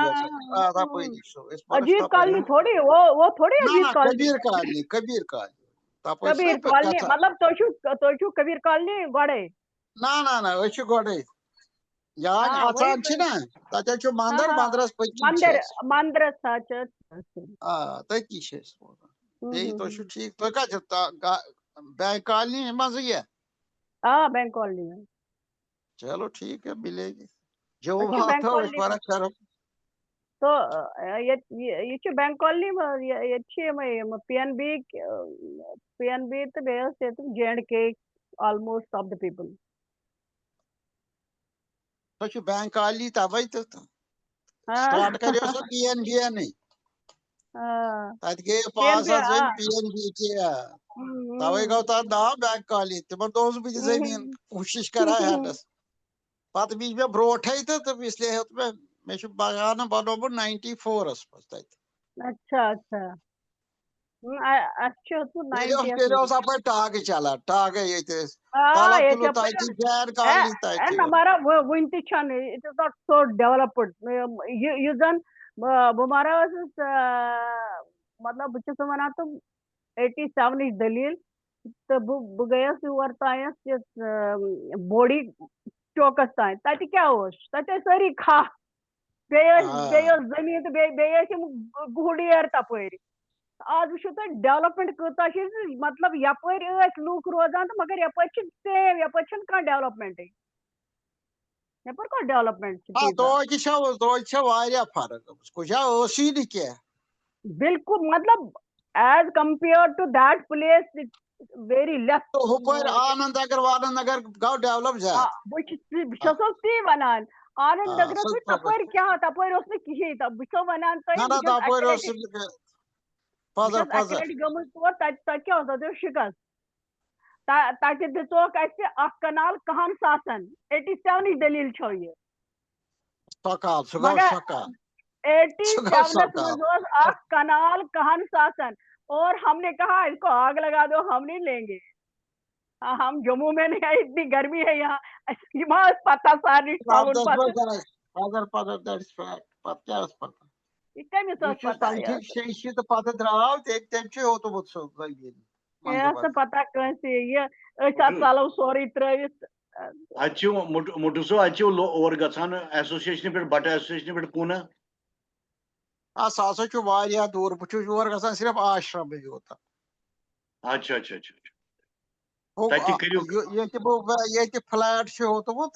तपदी अजीत कॉलोनी थोड़ी वो थोड़ी ना अजीत ना कॉलोनी कबीर काली कबीर कॉलोनी मतलब तो कबीर कॉलोनी गोड़े ना ना ना गोड़े यान आसान छ ना तते मंदिर मंदिरस मंदिर मंदिर सच तती यही तो ठीक तो क्या बैंक कॉलोनी मज ये बैंक कॉलोनी में चलो ठीक है मिलेगी जो अच्छा, बात बैंक हो कॉलोनी फर्क करो तो ये बैंक कॉलोनी में ये PNB तो बेस है तो J&K almost of the people तो बैंक कॉलोनी तवे तो स्टार्ट करियो सो PNB नहीं तत गए पास PNB के तवे गो ता नाम बैंक कॉलोनी तिमन दोस भी जमीन कोशिश करा हेडस पत बीच में ब्रोट है तो इसलिए हेत मे बगान बनोबुत 94 तत अच्छा अच्छा अच्छा तो 90 अप टाग चला टाग ये तलब तुलो जैन कॉलोनी तत हमारा वन तन it is not so developed यु जन बमारा मतलब बस वन तुम 87 दलील तो बह गयस योर तायस बोडी चौकस तान तत क्या तत सारी खा बे जमीन तो बे गुहडेर तपर आज वो तुम डेवलपमेंट कूता मतलब यपर लूक रोजान तो मगर यपर सेम यपर कह डेवलपमेंट यपर कह डेवलपमेंट फर्क क्या बिल्कुल मतलब as compare to that place very less तो हुपर आनंद नगर वानंद नगर गाँव डेवलप बस ती वनान आनंद नगर तपर क्या तपर कहें बो वनान गमुत तौर तत क्या शिकस्त तत दिचोक कनाल 10 सासन 87 दलील छो ये मगर 87 में कनाल 10 सासन और हमने कहा इसको आग लगा दो हम नहीं लेंगे हम जम्मू में नहीं है इतनी गर्मी है यहाँ पता सारी पता ये चलो सोरी त्रवित मुटुसो और गसान एसोसिएशन पे बट एसोसिएशन पे पूना सह दूर बहुत योर ग सिर्फ आश्रम योत अच्छा अच्छा अच्छा ये फ्लैट होतमुत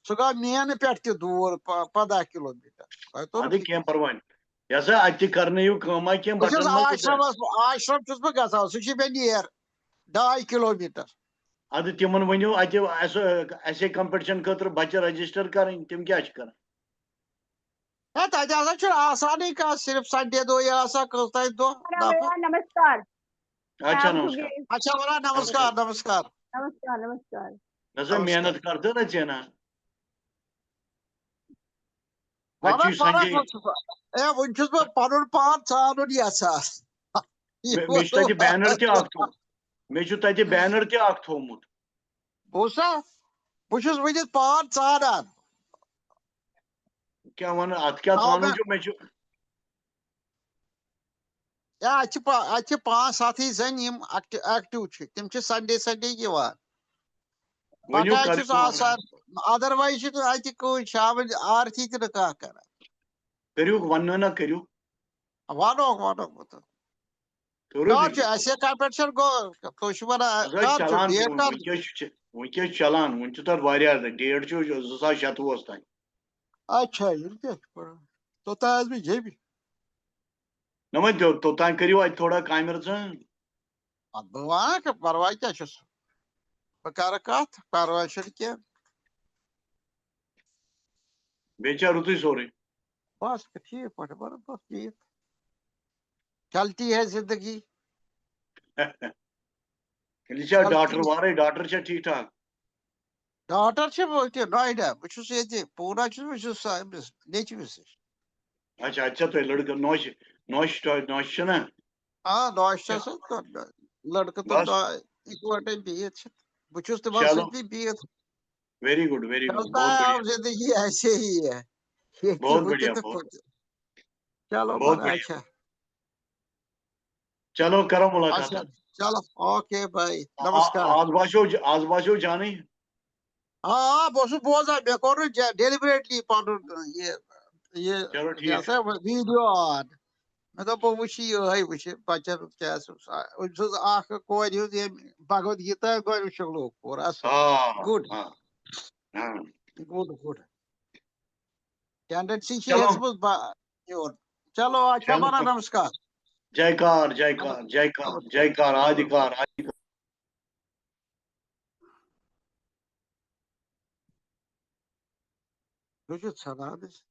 सह गो मेन पे दूर 15 किलोमीटर अद कह परवान यसा अत कर आश्रम चुस बह गसान सह मे नेर 2.5 किलोमीटर अद तिमन वनो अत कंपटिशन खतर बच्चे रजिस्टर कर तम क्या कर तत आसान कह सिर्फ संडे दो दो नमस्कार अच्छा नमस्कार अच्छा बोला नमस्कार नमस्कार नमस्कार नमस्कार नसा मेहनत करते ना चेना वन पुन पान चान यसान मे बैनर तत बैनर थोमुत बोसा बस वन पान चान क्या वन अत क्या वन मे अत 5-7 जन एक्टिव तम संडे अदरवाइज शाम आरती तो कह करू वन ना करू वनोक कंपटिशन गो चलान वह चलान वन तथ डेट 2026 तान अच्छा तो ताज भी जेबी नम तोतान करू अ थोड़ा कामिर बह परवाह क्या बह कर कत परवाह कह बे रुत सोरे बस ठीक पे बस ठीक चलती है जिंदगी डॉक्टर वारे डॉक्टर ठीक ठाक Daughter छ वो ते नोएडा बह छुस ये पूरा छुस बह छुस अमिस नेचुविस अच्छा अच्छा तो लड़का नौश नौश नौश छ ना हाँ नौशा से तो लड़का तो बस इकवटे बिहित छ बह छुस तिमन चलो सती बिहित वेरी गुड चलता बहुत है अब बढ़िया जिंदगी ऐसे ही है ये बहुत हुते बढ़िया तो बहुत कुछ चलो बहुत बड़ा बढ़िया अच्छा चलो करो अच्छा मुलाकात चलो ओके भाई नमस्कार आज बाशो जाने हाँ बस बोजा मे कोर डेलिबरेटली पन ये चलो क्या ठीक सा वीडियो ऑन मैं तो वुश ये वुश बचन क्या कोर भगवद गीता गोर लोग और असल हाँ गुड हाँ हाँ गुड गुड टेंडेंसी चलो योर चलो अच्छा चलो बना नमस्कार जयकार जयकार जयकार नमस्कार जयकार आदिकार Richard Hernandez.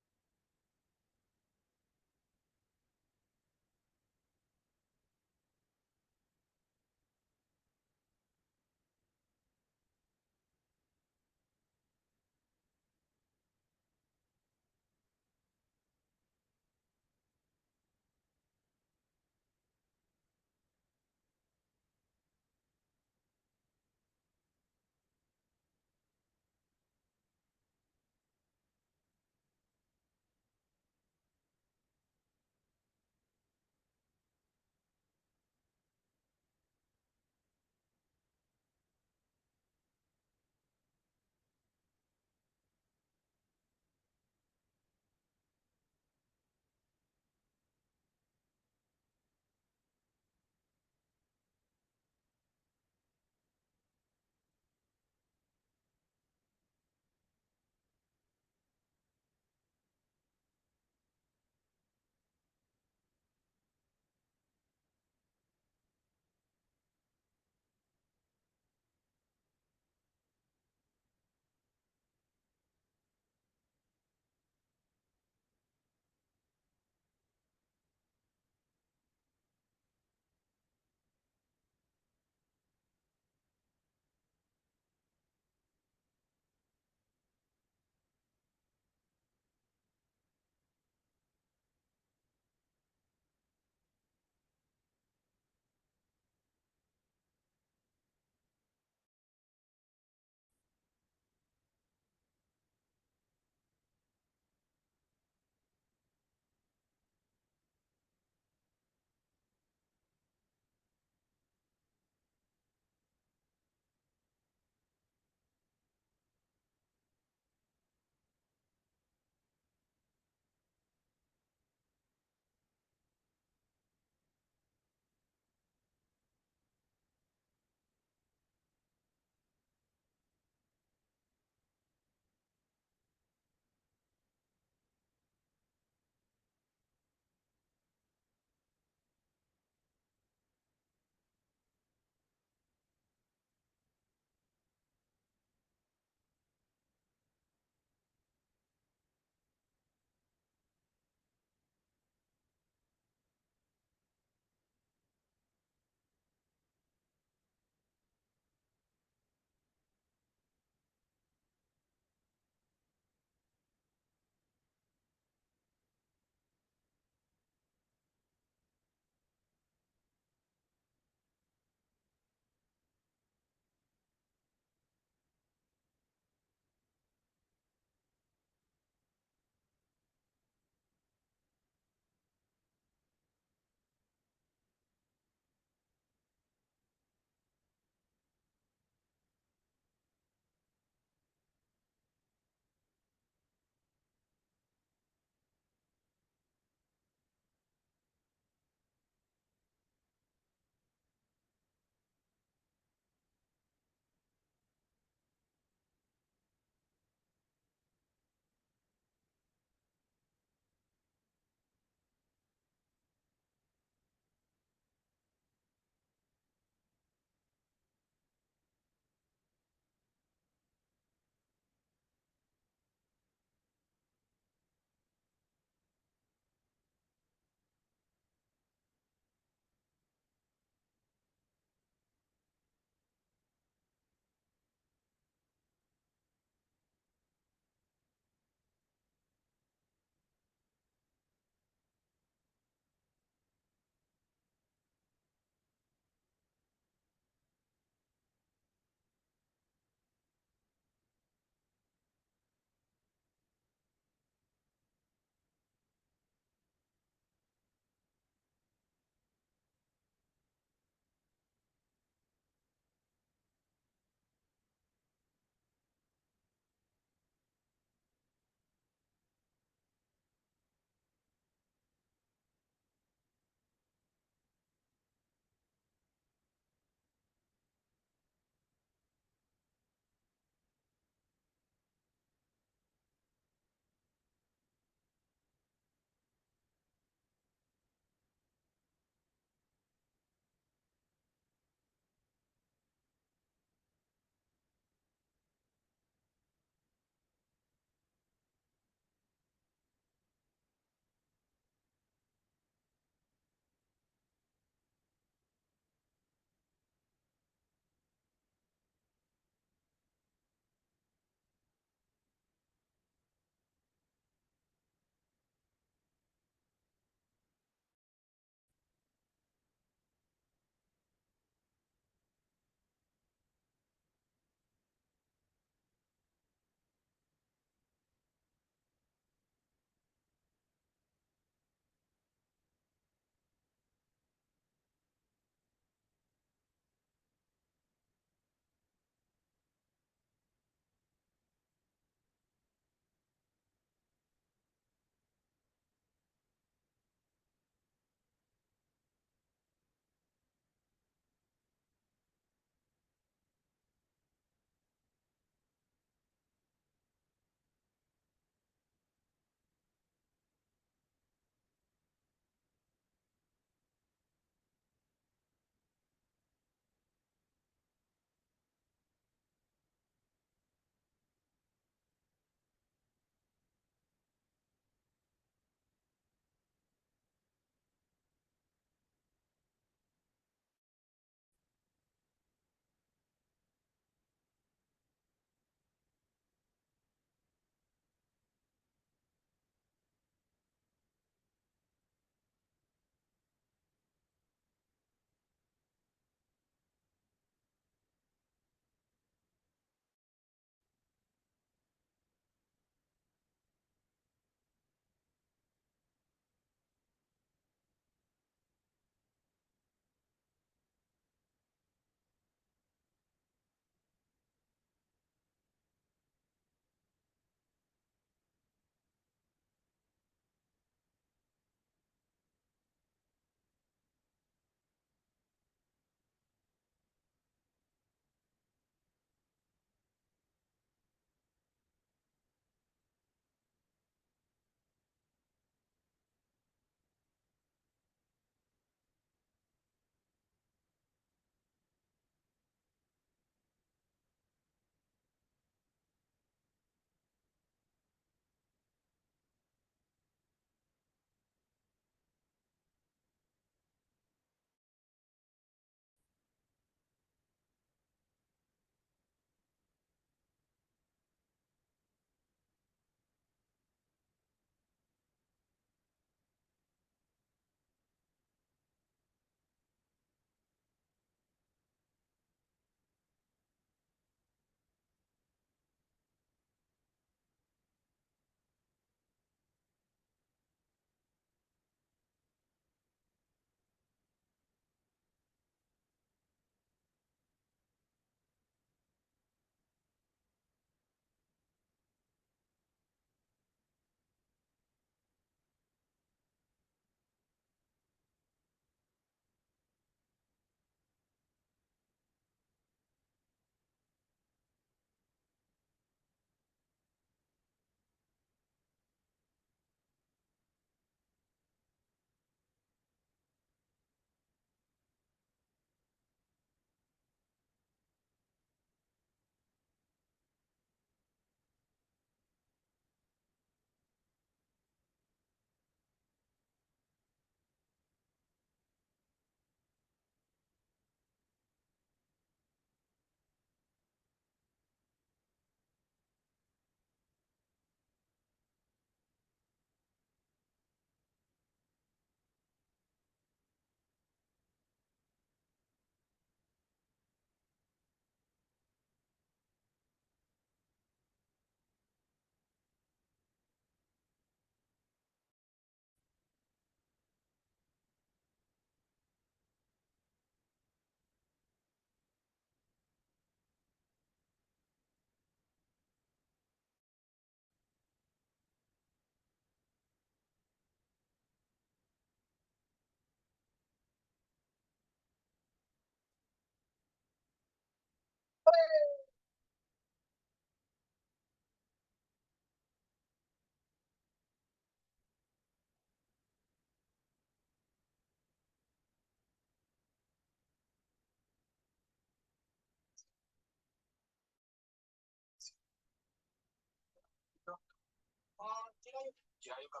चिरायू का